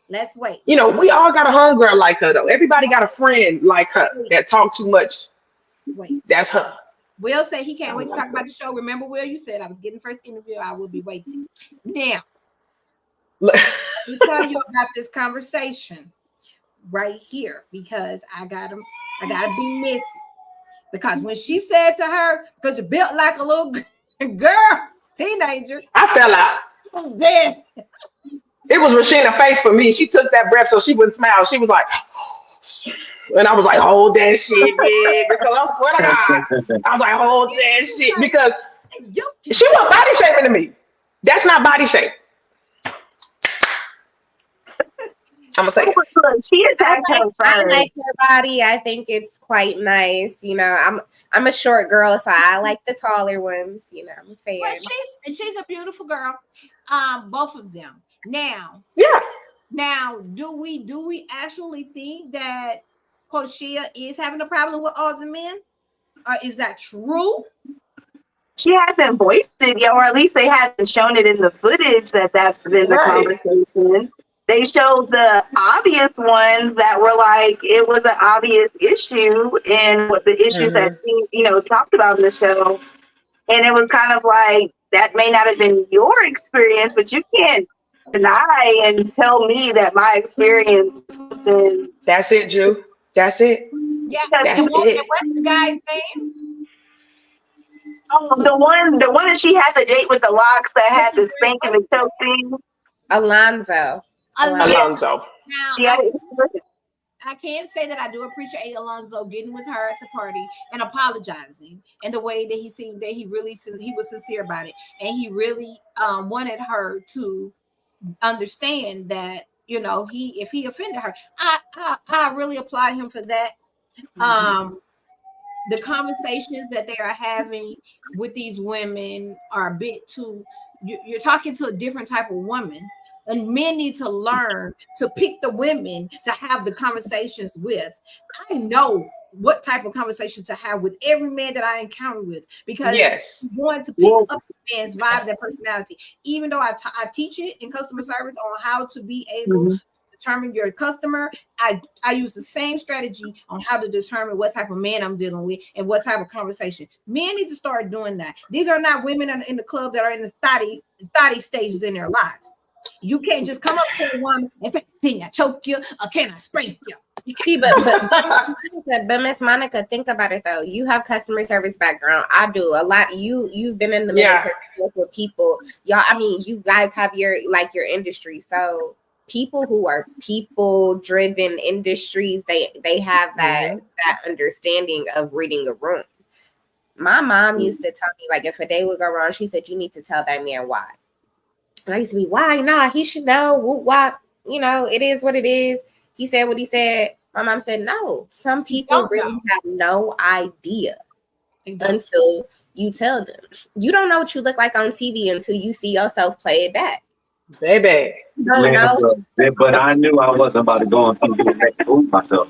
Let's wait. We all got a homegirl like her though. Everybody got a friend like her that talk too much. Wait. That's her. Will said he can't wait to talk about the show. Remember, Will, you said I was getting first interview. I will be waiting. Now, let me tell you about this conversation right here because I gotta be missing. Because when she said to her, because you built like a little girl, teenager, I fell out. Dead. It was Rasheena's face for me. She took that breath so she wouldn't smile. She was like, and I was like, hold that shit, man. Because I swear to God, I was like, hold that shit. Because she was body shaming to me. That's not body shape. I'm gonna say she attacked her I like her body. I think it's quite nice. I'm a short girl, so I like the taller ones. I'm a fan. But she's a beautiful girl. Both of them. Now, yeah. Now, do we actually think that Koshea is having a problem with all the men? Or is that true? She hasn't voiced it yet, or at least they haven't shown it in the footage that's been the conversation. They showed the obvious ones that were like, it was an obvious issue and what the issues that talked about in the show. And it was kind of like, that may not have been your experience, but you can't deny and tell me that my experience is. That's it, Jew. That's it. Yeah, that's it. What's the guy's name? Oh, the one that she had the date with the locks that had the spank and the choke thing. Alonzo. Now, I can't say that I do appreciate Alonzo getting with her at the party and apologizing, and the way that he seemed that he was sincere about it, and he really wanted her to understand that if he offended her. I really applaud him for that. The conversations that they are having with these women are a bit too. You're talking to a different type of woman. And men need to learn to pick the women to have the conversations with. I know what type of conversation to have with every man that I encounter with, because I'm going to pick up the man's vibe, and personality. Even though I teach it in customer service on how to be able to determine your customer, I use the same strategy on how to determine what type of man I'm dealing with and what type of conversation. Men need to start doing that. These are not women in the club that are in the thotty stages in their lives. You can't just come up to a woman and say, "Can I choke you or can I spank you?" See, but Miss Monica, think about it though. You have customer service background. I do a lot. You've been in the military with people. Y'all, I mean, you guys have your industry. So people who are people-driven industries, they have that understanding of reading a room. My mom used to tell me, like, if a day would go wrong, she said, "You need to tell that man why." And I used to be, why? Nah, he should know. Why? It is what it is. He said what he said. My mom said, no. Some people really have no idea until you tell them. You don't know what you look like on TV until you see yourself play it back. Baby. But I knew I wasn't about to go on TV and prove myself.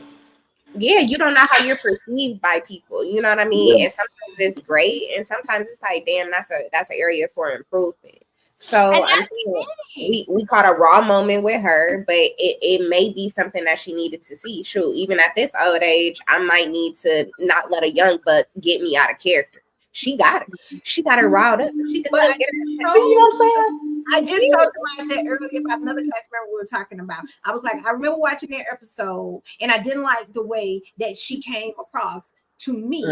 Yeah, you don't know how you're perceived by people. You know what I mean? Yeah. And sometimes it's great, and sometimes it's like, damn, that's an area for improvement. So I'm saying we caught a raw moment with her, but it may be something that she needed to see. Shoot, even at this old age, I might need to not let a young buck get me out of character. She got it. She got her riled up. She just let get it. I just told somebody, I said earlier about another class member we were talking about. I was like, I remember watching their episode, and I didn't like the way that she came across to me.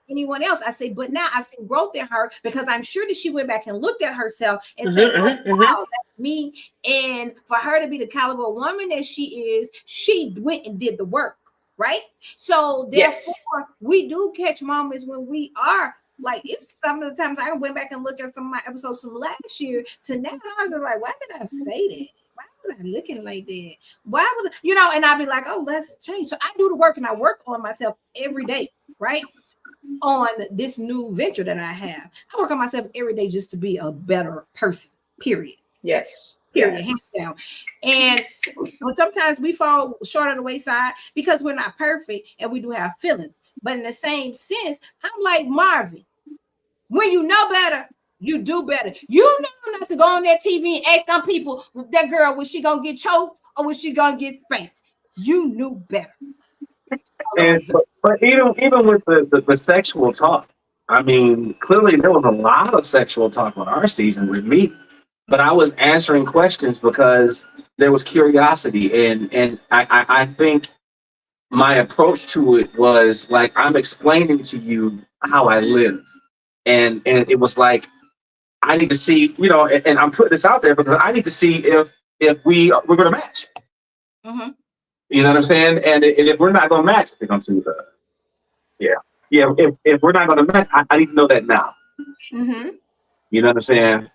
anyone else. I say, but now I've seen growth in her because I'm sure that she went back and looked at herself and said, oh, wow, that's me. And for her to be the caliber woman that she is, she went and did the work, right? So therefore, we do catch moments when we are like, it's some of the times I went back and looked at some of my episodes from last year to now, and I'm just like, why did I say that? Why was I looking like that? Why was it, you know, and I'll be like, oh, let's change. So I do the work and I work on myself every day, right? On this new venture that I have. I work on myself every day just to be a better person, period. Yes. Period, hands down. And sometimes we fall short of the wayside because we're not perfect and we do have feelings. But in the same sense, I'm like Marvin. When you know better, you do better. You know not to go on that TV and ask them people, that girl, was she gonna get choked or was she gonna get spanked? You knew better. And but even with the sexual talk, I mean, clearly there was a lot of sexual talk on our season with me, but I was answering questions because there was curiosity, and I think my approach to it was like, I'm explaining to you how I live, and it was like, I need to see, you know, and I'm putting this out there because I need to see if we're going to match. Mm-hmm. You know what I'm saying? And if we're not going to match, they're going to if we're not going to match, I need to know that now. Mm-hmm. You know what I'm saying?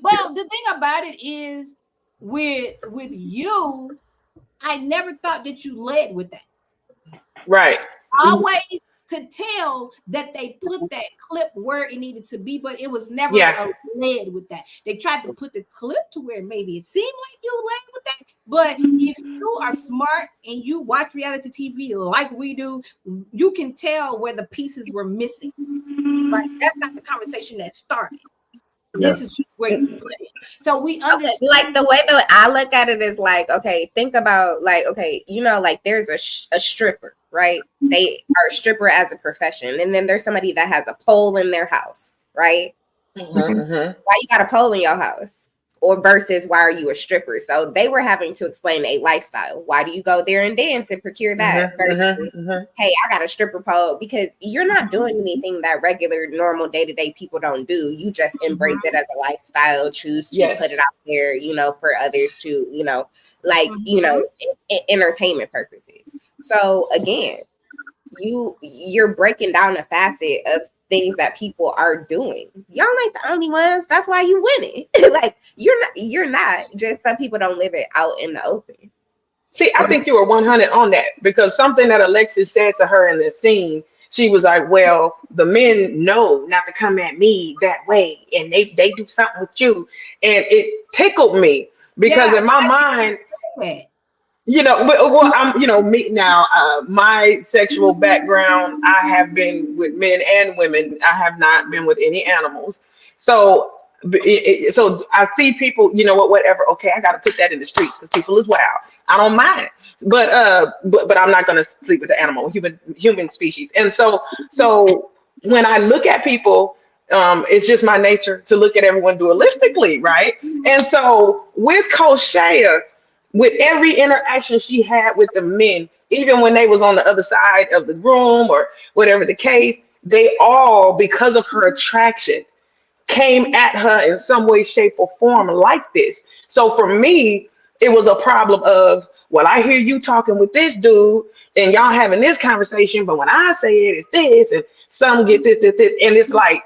Well, the thing about it is with you, I never thought that you led with that. Right. I always could tell that they put that clip where it needed to be, but it was never led with that. They tried to put the clip to where maybe it seemed like you led with that, but if you are smart and you watch reality TV like we do, you can tell where the pieces were missing. Like, that's not the conversation that started. This is where you put it. So we understand. Like, the way that I look at it is like, okay, think about like, okay, you know, like there's a stripper, right? They are a stripper as a profession, and then there's somebody that has a pole in their house, right? Why you got a pole in your house? Or versus why are you a stripper? So they were having to explain a lifestyle. Why do you go there and dance and procure that? Versus, hey, I got a stripper pole, because you're not doing anything that regular, normal, day-to-day people don't do. You just embrace it as a lifestyle, choose to put it out there, you know, for others to, you know, like, you know, entertainment purposes. So again, you're breaking down a facet of things that people are doing. Y'all ain't the only ones. That's why you winning. Like, you're not. Just some people don't live it out in the open. See, I think you were 100 on that, because something that Alexis said to her in the scene, she was like, well, the men know not to come at me that way, and they do something with you. And it tickled me because in my mind, you know, well, I'm, you know, me now, my sexual background, I have been with men and women. I have not been with any animals. So so I see people, you know what, whatever. Okay, I got to put that in the streets because people is wild. I don't mind, but I'm not going to sleep with the animal, human species. And so when I look at people, it's just my nature to look at everyone dualistically, right? And so with Koshea, with every interaction she had with the men, even when they was on the other side of the room or whatever the case, they all, because of her attraction, came at her in some way, shape, or form like this. So for me, it was a problem of, well, I hear you talking with this dude and y'all having this conversation, but when I say it, it's this, and some get this, and it's like,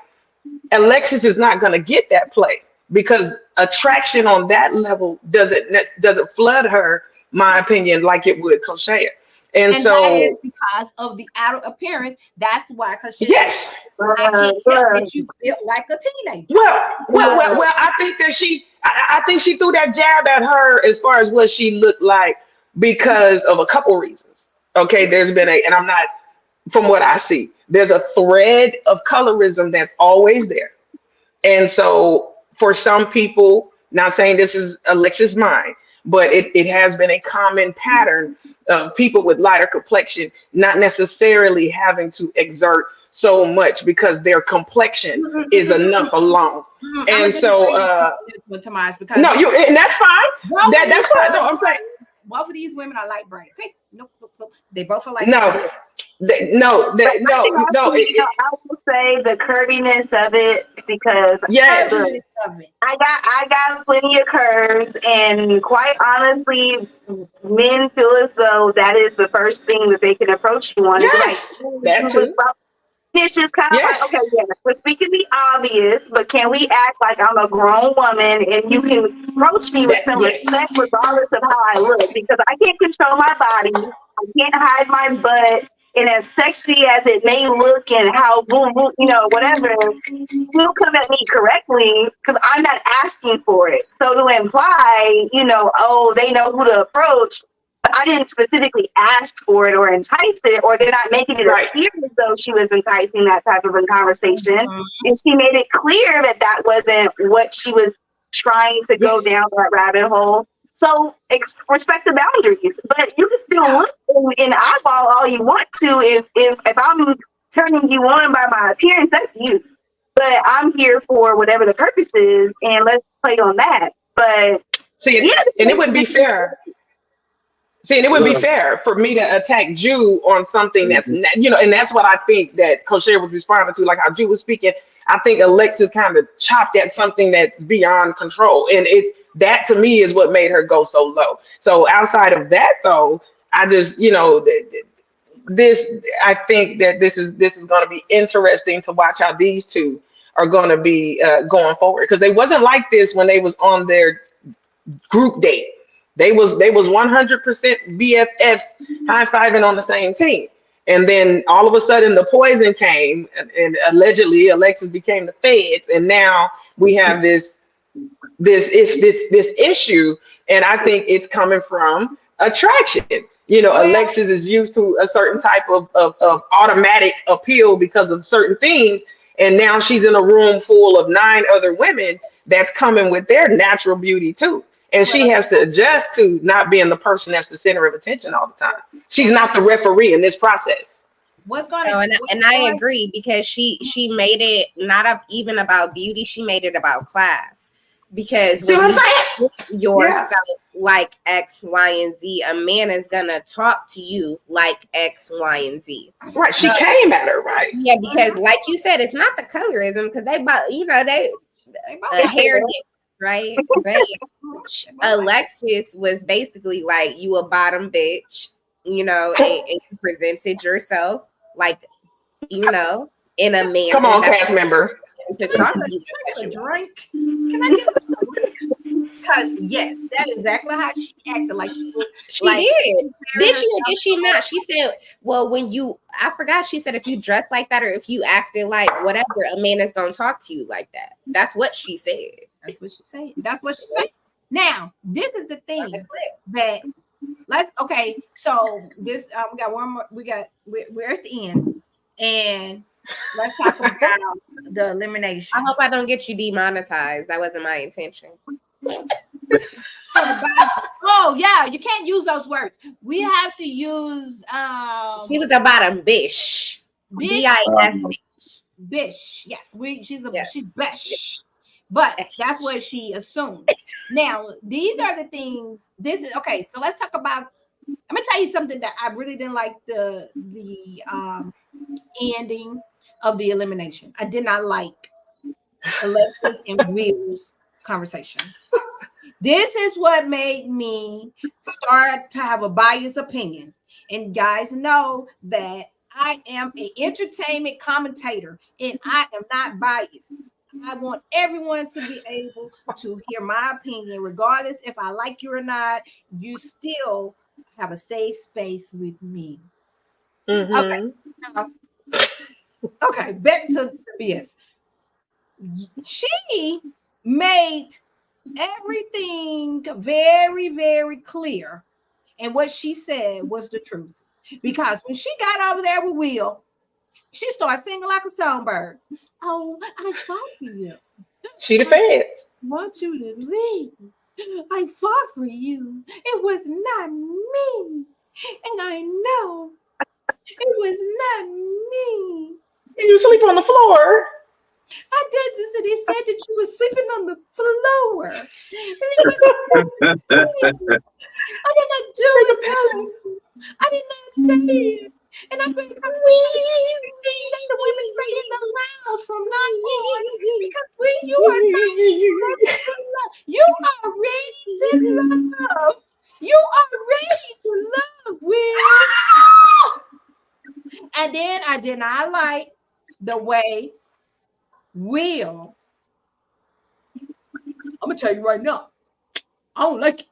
Alexis is not going to get that play, because attraction on that level doesn't flood her, my opinion, like it would Koshea. And so that is because of the outer appearance. That's why Koshea. Yes. I can't help that you built like a teenager. Well, I think that I think she threw that jab at her as far as what she looked like because of a couple reasons. Okay, there's been and I'm not, from what I see, there's a thread of colorism that's always there. And so for some people, not saying this is Alexis' mind, but it has been a common pattern of people with lighter complexion not necessarily having to exert so much because their complexion is enough alone. And so because no, and that's fine. That's fine. No, I'm saying both of these women are light bright. Okay, nope. They both are like no, I will say the curviness of it, because yes, I got plenty of curves, and quite honestly, men feel as though that is the first thing that they can approach you on. yes, that too. It's just kind of like, okay, yeah, we're speaking the obvious, but can we act like I'm a grown woman and you can approach me with some respect regardless of how I look? Because I can't control my body, I can't hide my butt, and as sexy as it may look and how boom, boom, whatever, you'll come at me correctly because I'm not asking for it. So to imply, oh, they know who to approach, I didn't specifically ask for it or entice it, or they're not making it appear as though she was enticing that type of a conversation. Mm-hmm. And she made it clear that that wasn't what she was trying to go down that rabbit hole. So respect the boundaries, but you can still look and eyeball all you want to. If I'm turning you on by my appearance, that's you. But I'm here for whatever the purpose is, and let's play on that. But see, and it would be fair. See, and it would be fair for me to attack Jew on something that's, and that's what I think that Coach Sherry was responding to, like how Jew was speaking. I think Alexis kind of chopped at something that's beyond control. And that to me is what made her go so low. So outside of that, though, I just, I think that this is going to be interesting to watch how these two are going to be going forward. Because they wasn't like this when they was on their group date. They was 100% BFFs high-fiving on the same team. And then all of a sudden the poison came and allegedly Alexis became the feds. And now we have this issue. And I think it's coming from attraction. Alexis is used to a certain type of automatic appeal because of certain things. And now she's in a room full of 9 other women that's coming with their natural beauty too. And she has to adjust to not being the person that's the center of attention all the time. She's not the referee in this process. And I agree, because she made it not even about beauty. She made it about class. Because when you put yourself like X, Y, and Z, a man is gonna talk to you like X, Y, and Z. Right. She came at her, right? Yeah, because like you said, it's not the colorism, because they hair. Right, but Alexis was basically like, you a bottom bitch, and you presented yourself like, in a manner. Come on, cast member. To talk to you. A drink? Can I get a drink? Because yes, that is exactly how she acted. Like she was. She did. Did she or did she not? She said, "Well, I forgot." She said, "If you dress like that, or if you acted like whatever, a man is gonna talk to you like that." That's what she said. That's what she said. That's what she said. Now, this is the thing that so this we got one more. We're at the end, and let's talk about the elimination. I hope I don't get you demonetized. That wasn't my intention. Oh yeah, you can't use those words. We have to use she was a bottom bish. Bish. Yes, she's bish. But that's what she assumed. Now, these are the things. This is okay. So let's talk about. I'm gonna tell you something that I really didn't like the ending of the elimination. I did not like Alexis and Will's conversation. This is what made me start to have a biased opinion. And guys know that I am an entertainment commentator, and I am not biased. I want everyone to be able to hear my opinion, regardless if I like you or not. You still have a safe space with me. Mm-hmm. Okay, back to BS. She made everything very, very clear, and what she said was the truth. Because when she got over there with Will, she started singing like a songbird. Oh, I fought for you. She the feds. Want you to leave. I fought for you. It was not me. And I know it was not me. And you sleep on the floor. I did. They said that you were sleeping on the floor. I did not do it. I did not say it. And I'm going to come with everything that the women say in the lounge from now on. Because when you are not ready to love, you are ready to love. You are ready to love, Will. And then I did not like the way Will. I'm gonna tell you right now, I don't like it.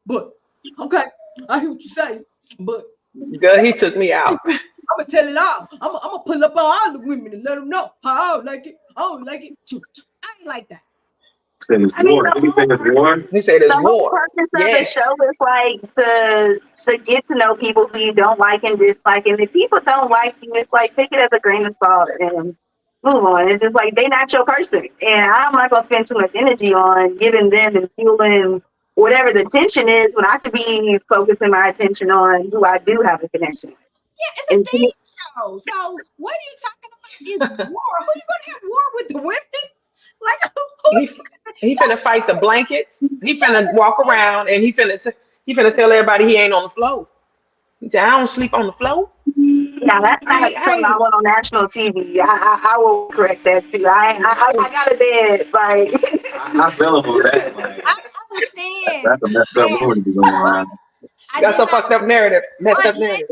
But okay, I hear what you say. But girl, he took me out. I'm gonna tell it all. I'm gonna pull up on all the women and let them know how I don't like it. I don't like it. I ain't like that. Said it's war. Did he say it's war? He said it's The whole war. purpose of the show is like to get to know people who you don't like and dislike. And if people don't like you, it's like take it as a grain of salt and move on. It's just like they're not your person. And I'm not gonna spend too much energy on giving them and fueling whatever the tension is when I could be focusing my attention on who I do have a connection with. Yeah, it's a dating show. So what are you talking about? Is war? Who you gonna have war with, the women? Like he finna fight the blankets. He finna walk around and he finna tell everybody he ain't on the floor. He said, I don't sleep on the floor. Yeah, that's not something I want on national TV. I will correct that too. I got a bed. Like I feel about that. Like, I understand. that's a messed up movie to be going around. That's a fucked up narrative. Messed up narrative.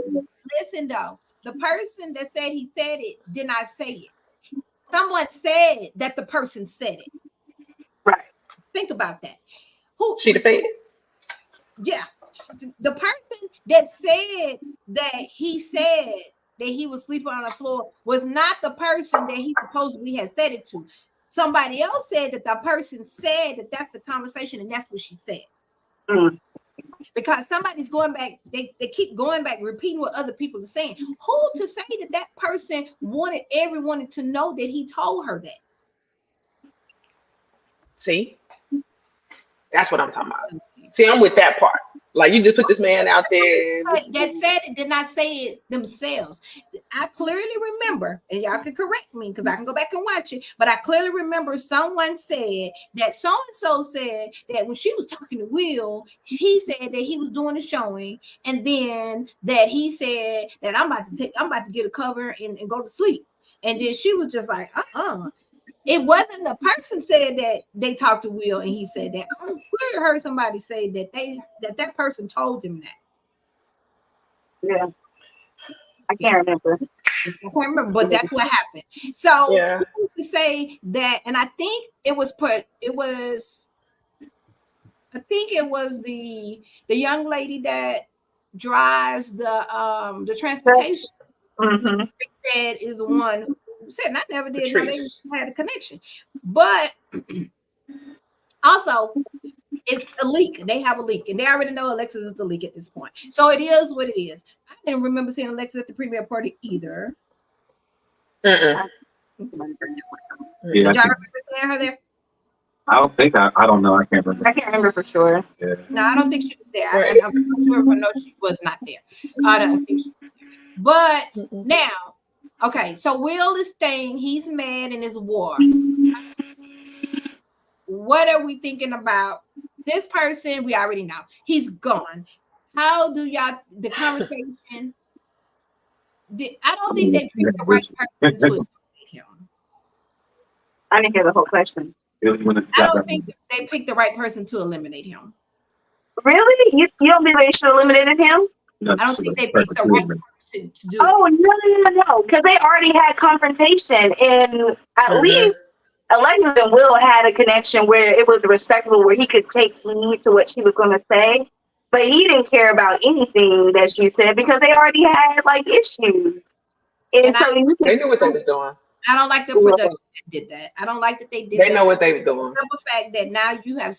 Listen though, the person that said he said it did not say it. Someone said that the person said it. Right. Think about that. Who? She the feds. Yeah. The person that said that he said that he was sleeping on the floor was not the person that he supposedly had said it to. Somebody else said that the person said that that's the conversation and that's what she said. Mm. Because somebody's going back, they keep going back, repeating what other people are saying. Who to say that person wanted everyone to know that he told her that? See? That's what I'm talking about. See, I'm with that part. Like, you just put this man out there. That said it did not say it themselves. I clearly remember, and y'all can correct me because I can go back and watch it, but I clearly remember someone said that so-and-so said that when she was talking to Will, he said that he was doing a showing, and then that he said that I'm about to get a cover and go to sleep. And then she was just like, It wasn't the person said that they talked to Will and he said that. I clearly heard somebody say that person told him that. Yeah. I can't remember. But that's what happened. So yeah. To say that, and I think it was the young lady that drives the transportation. Mm-hmm. Said is the one who said, I never did know they had a connection. But also, it's a leak. They have a leak, and they already know Alexis is a leak at this point. So it is what it is. I didn't remember seeing Alexis at the premiere party either. Uh-uh. Did y'all remember seeing her there? I don't think I don't know. I can't remember. I can't remember for sure. Yeah. No, I don't think she was there. I'm sure I know she was not there. I don't think she was there. But now, okay, so Will is staying, he's mad in his war. What are we thinking about? This person, we already know. He's gone. How do y'all, the conversation, I don't think they picked the right person to eliminate him. I didn't hear the whole question. I don't think they picked the right person to eliminate him. Really? You don't think they should have eliminated him? No, I don't think they picked the right person to do it. Oh, no. Because they already had confrontation. And at least Alexis and Will had a connection where it was respectable, where he could take heed to what she was going to say. But he didn't care about anything that she said because they already had, like, issues. And so they knew what they were doing. I don't like the production that did that. I don't like that they did that. They know what they were doing. The fact that now you have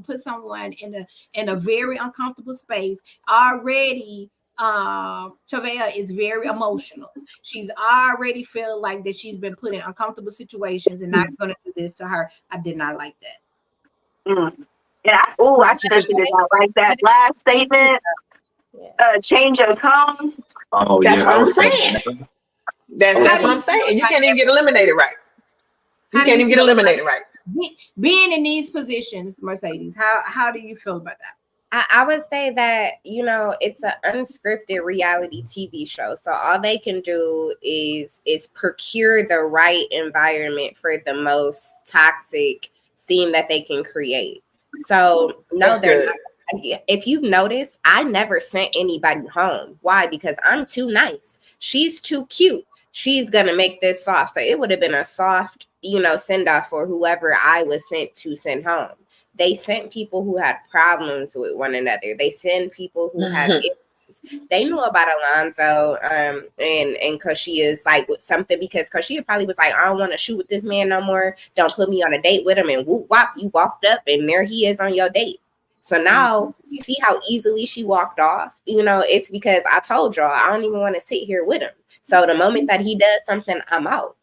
put someone in a very uncomfortable space already. Tavea is very emotional. She's already feel like that she's been put in uncomfortable situations and not going to do this to her. I did not like that. And I especially did not like that last statement. Change your tone. Oh, that's yeah. what I'm saying. That's what I'm saying. You can't even get eliminated right. You can't even get eliminated right. Being in these positions, Mercedes, how do you feel about that? I would say that, it's an unscripted reality TV show. So all they can do is procure the right environment for the most toxic scene that they can create. So no, they're not. If you've noticed, I never sent anybody home. Why? Because I'm too nice. She's too cute. She's gonna make this soft. So it would have been a soft, send off for whoever I was sent to send home. They sent people who had problems with one another. They send people who had issues. They knew about Alonzo, and Kashia is like with something, because Kashia probably was like, I don't want to shoot with this man no more. Don't put me on a date with him. And whoop whop, you walked up and there he is on your date. So now you see how easily she walked off. It's because I told y'all I don't even want to sit here with him. So the moment that he does something, I'm out.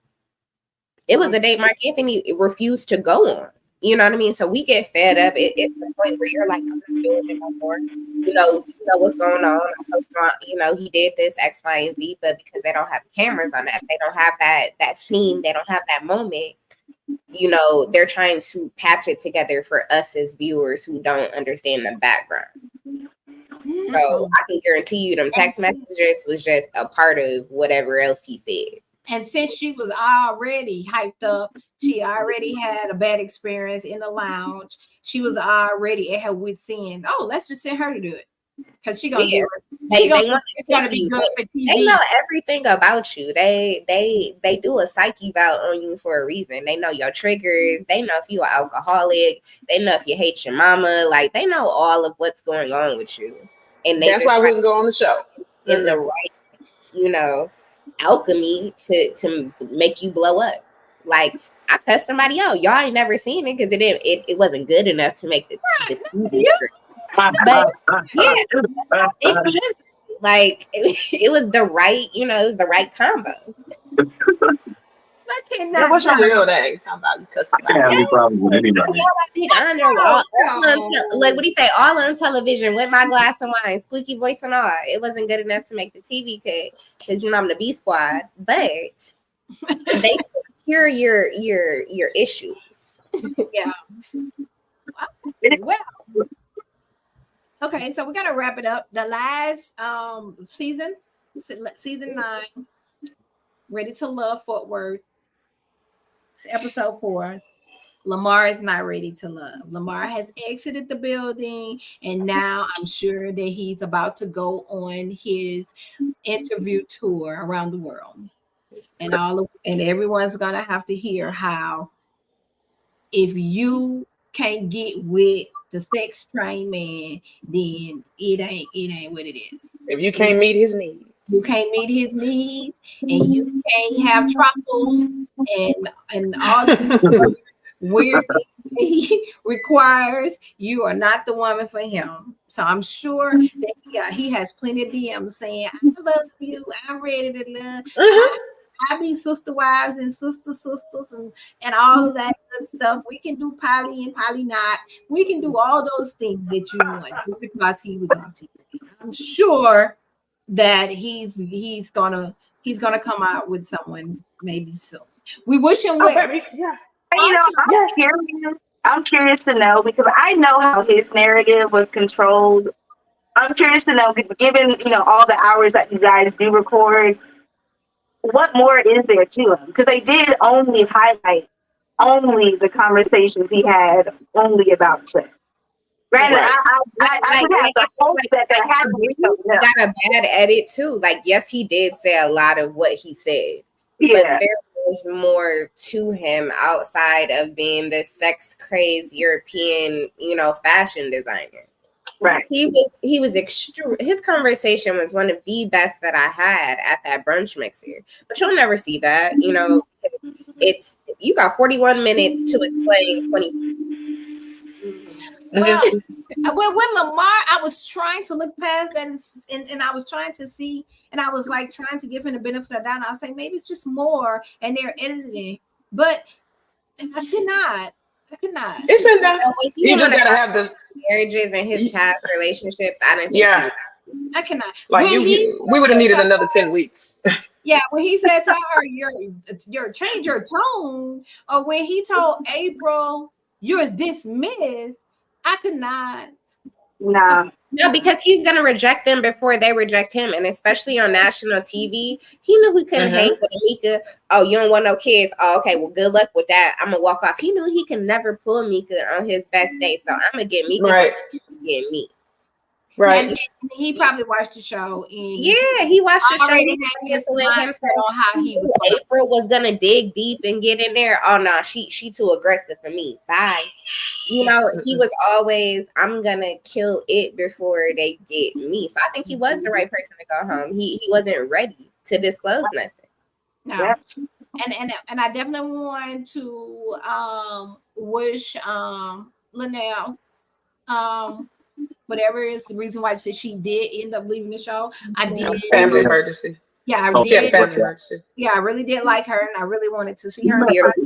It was a date Mark Anthony refused to go on. You know what I mean? So we get fed up. It's the point where you're like, I'm not doing it no more. You know what's going on. I told you, he did this X, Y, and Z, but because they don't have cameras on that, they don't have that scene, they don't have that moment. They're trying to patch it together for us as viewers who don't understand the background. So I can guarantee you them text messages was just a part of whatever else he said. And since she was already hyped up, she already had a bad experience in the lounge. She was already at her wit's end. Oh, let's just send her to do it. Because she's gonna do it. It's gonna be good for TV. They know everything about you. They do a psyche eval on you for a reason. They know your triggers. They know if you're an alcoholic. They know if you hate your mama. Like, they know all of what's going on with you. And that's why we can go on the show. In the right, alchemy to make you blow up. Like, I cussed somebody out. Y'all ain't never seen it because it wasn't good enough to make the TV. But yeah, it was the right, it was the right combo. What's your real name? Talking about you cussing. I have any problem with anybody. Like, what do you say? All on television with my glass of wine, squeaky voice and all. It wasn't good enough to make the TV cut because I'm the B squad. But they cure your issues. Yeah. Well. Okay, so we're gonna wrap it up. The last season 9, Ready to Love Fort Worth, episode 4. Lamar is not ready to love. Lamar has exited the building, and now I'm sure that he's about to go on his interview tour around the world, and everyone's gonna have to hear how if you can't get with the sex trained man, then it ain't what it is. If you can't meet his needs. You can't meet his needs, and you can't have truffles and all the weird things he requires. You are not the woman for him. So I'm sure that he has plenty of DMs saying, I love you, I'm ready to love. I be sister wives and sisters and all of that good stuff. We can do poly and poly not. We can do all those things that you want just because he was on TV. I'm sure that he's gonna come out with someone maybe soon. We wish him well. Yeah. I'm curious to know, because I know how his narrative was controlled. I'm curious to know, given all the hours that you guys do record, what more is there to him? Because they did only highlight the conversations he had only about sex. Granted, Right. I would have to hope that there has to be something else. Got a bad edit too. Like, yes, he did say a lot of what he said, but there was more to him outside of being this sex crazed European, fashion designer. Right. He was extreme. His conversation was one of the best that I had at that brunch mixer. But you'll never see that. It's you got 41 minutes to explain 20. Well, with Lamar, I was trying to look past that and I was trying to see, and I was like trying to give him the benefit of the doubt. And I was saying maybe it's just more and they're editing, but I could not. It's been done. You just gotta have the marriages and his past relationships. I didn't think I cannot. Like we would have needed another 10 weeks. Yeah, when he said to her, "You're change your tone," or when he told April, "You're dismissed," I could not. Nah. No, because he's gonna reject them before they reject him, and especially on national TV, he knew he couldn't hang with Mika. Oh, you don't want no kids? Oh, okay. Well, good luck with that. I'm gonna walk off. He knew he can never pull Mika on his best day, so I'm gonna get Mika. Right. Get me. Right. And he probably watched the show. And he watched the show. Already had his mindset on how he was. April was gonna dig deep and get in there. Oh no, she too aggressive for me. Bye. You know, he was always, I'm gonna kill it before they get me. So I think he was the right person to go home. He wasn't ready to disclose nothing. No. Yeah. And I definitely want to wish Linnell whatever is the reason why she did end up leaving the show. I did family emergency. Yeah, I did. Family emergency. Yeah, I really did like her, and I really wanted to see her. Yeah, he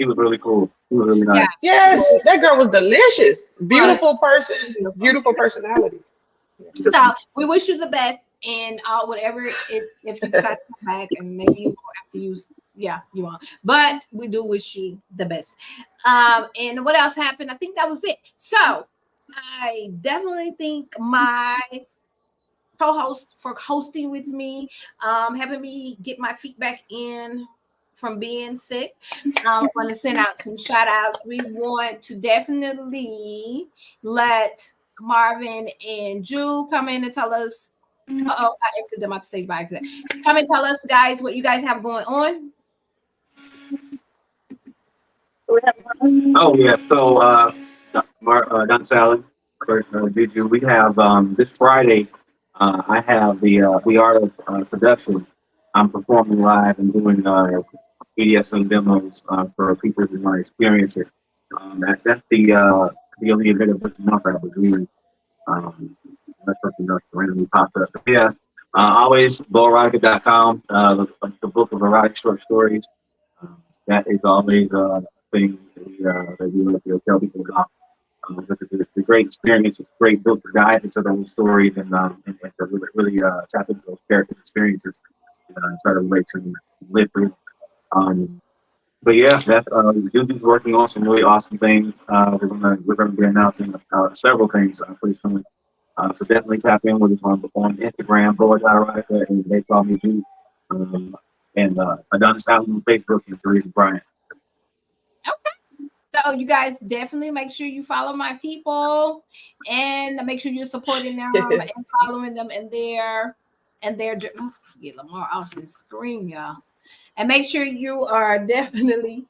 was really cool. He was really nice. Yeah. Yes, that girl was delicious. Beautiful person. Beautiful personality. So we wish you the best, and whatever if you decide to come back, and maybe you will have to use. Yeah, you won't. But we do wish you the best. And what else happened? I think that was it. So I definitely thank my co-host for hosting with me, having me get my feet back in from being sick. I want to send out some shout outs. We want to definitely let Marvin and Drew come in and tell us. I exited them out the stage by accident. Come and tell us, guys, what you guys have going on. Oh yeah, so Don Sally, did you? We have this Friday. I have the art of seduction. I'm performing live and doing BDSM demos for people who want to experience it. That's the only event of this month I was doing. That's something else randomly pops up. But yeah, always BoErotica.com, the book of erotic short stories. That is always a thing that we like to tell people about. It's a great experience. It's a great book to dive into those stories and to really tap into those characters' experiences and try to relate to live through. But yeah, that Juju's working on some really awesome things. We're gonna be announcing several things pretty soon. So definitely tap in with us on Instagram, Boy.Erotica, and they call me Ju. And Adonis Allen on Facebook and Teresa Bryant. Okay. So you guys definitely make sure you follow my people and make sure you're supporting them and following them in their let's get Lamar off the screen, y'all. And make sure you are definitely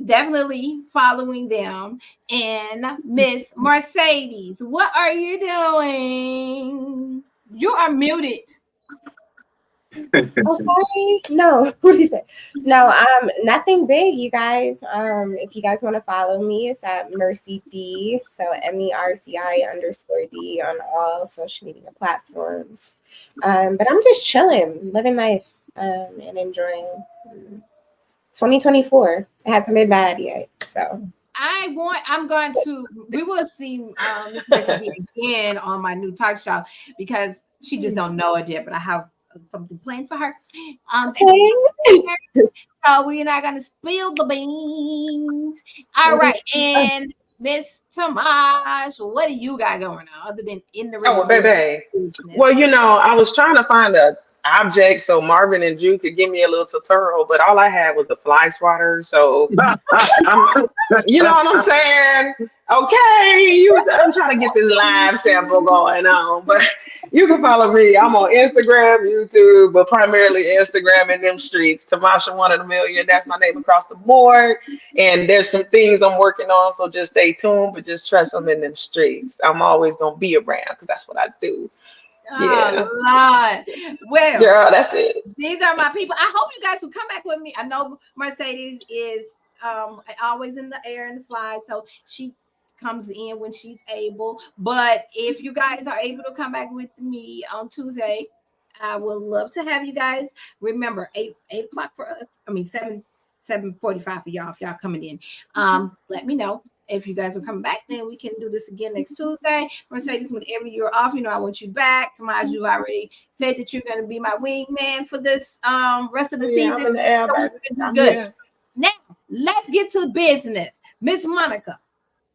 definitely following them. And Miss Mercedes, what are you doing? You are muted. Oh, sorry. No, what is it? No, nothing big, you guys. If you guys want to follow me, it's at Mercy D. So MERCI_D on all social media platforms. But I'm just chilling, living life, and enjoying 2024. It hasn't been bad yet. So we will see Miss Mercy D again on my new talk show because she just don't know it yet, but I have something planned for her. So we're not gonna spill the beans. All right, and Miss Tamash, what do you got going on other than in the baby? Well, I was trying to find a object so Marvin and Drew could give me a little tutorial, but all I had was a fly swatter. So you know what I'm saying? Okay, I'm trying to get this live sample going on, but you can follow me. I'm on Instagram, YouTube, but primarily Instagram and them streets. Tamasha 1 in a million. That's my name across the board. And there's some things I'm working on, so just stay tuned, but just trust them in them streets. I'm always gonna be around because that's what I do. Oh, Lord. Well, girl, that's it. These are my people. I hope you guys will come back with me. I know Mercedes is always in the air and the fly, so she comes in when she's able. But if you guys are able to come back with me on Tuesday, I would love to have you guys. Remember, 8 o'clock for us. I mean 7:45 for y'all if y'all coming in. Let me know. If you guys are coming back, then we can do this again next Tuesday. Mercedes, whenever you're off, I want you back. Tomas, you already said that you're going to be my wingman for this rest of the season. Good. Now, let's get to business. Miss Monica,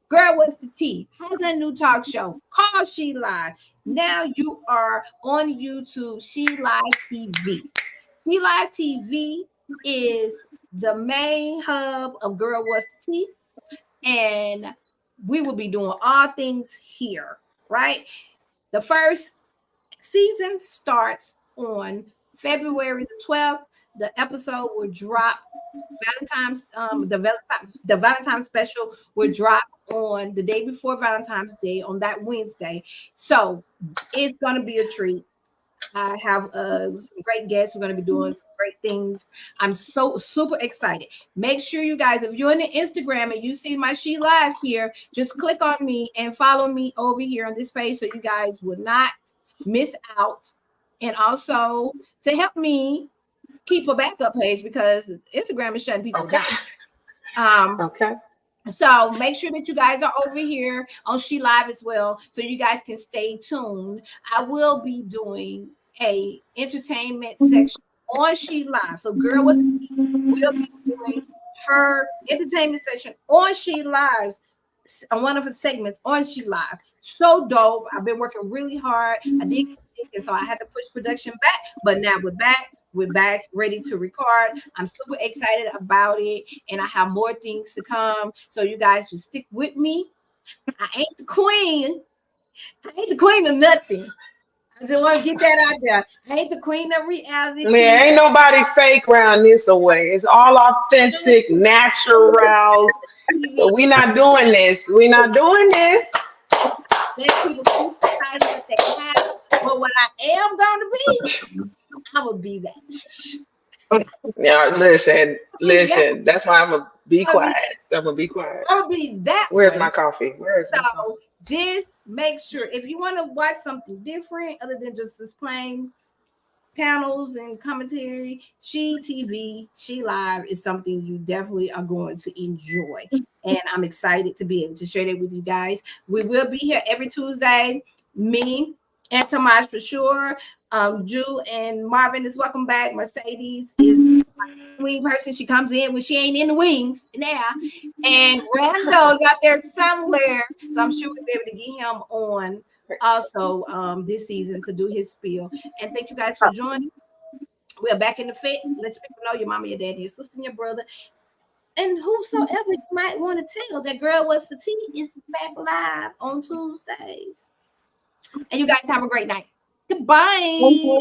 Girl, what's the tea? Has a new talk show called She Live. Now you are on YouTube, She Live TV. She Live TV is the main hub of Girl What's the Tea. And we will be doing all things here, right? The first season starts on February the 12th. The episode will drop Valentine's the Valentine's special will drop on the day before Valentine's Day on that Wednesday. So it's gonna be a treat. I have some great guests. We're going to be doing some great things. I'm so super excited. Make sure you guys, if you're on the Instagram and you see my She Live here, just click on me and follow me over here on this page so you guys will not miss out. And also to help me keep a backup page because Instagram is shutting people down. Okay. So make sure that you guys are over here on She Live as well, so you guys can stay tuned. I will be doing a entertainment section on She Live. So Girl What's the Tea will be doing her entertainment section on She Live's on one of her segments on She Live. So dope. I've been working really hard. I did get sick, and so I had to push production back, but now we're back. We're back ready to record. I'm super excited about it, and I have more things to come. So you guys just stick with me. I ain't the queen. I ain't the queen of nothing. I just want to get that out there. I ain't the queen of reality. Man, ain't nobody fake around this away. It's all authentic, natural. So we not doing this. We not doing this. Let people keep the title that they have. But what I am going to be, I will be that bitch. Yeah, listen. That's why I'm gonna be quiet. I'm gonna be quiet. I will be that. Where's way. my coffee? Where's my coffee? Just make sure if you want to watch something different other than just this plain panels and commentary, She TV, She Live is something you definitely are going to enjoy. And I'm excited to be able to share that with you guys. We will be here every Tuesday. Me and Tomash for sure. Ju and Marvin is welcome back. Mercedes is wing person. She comes in when she ain't in the wings now. And Rando's out there somewhere. So I'm sure we'll be able to get him on also this season to do his spiel. And thank you guys for joining. We're back in the fit. Let your people know your mama, your daddy, your sister, and your brother. And whosoever you might want to tell that Girl What's the Tea is back live on Tuesdays. And you guys have a great night. Goodbye.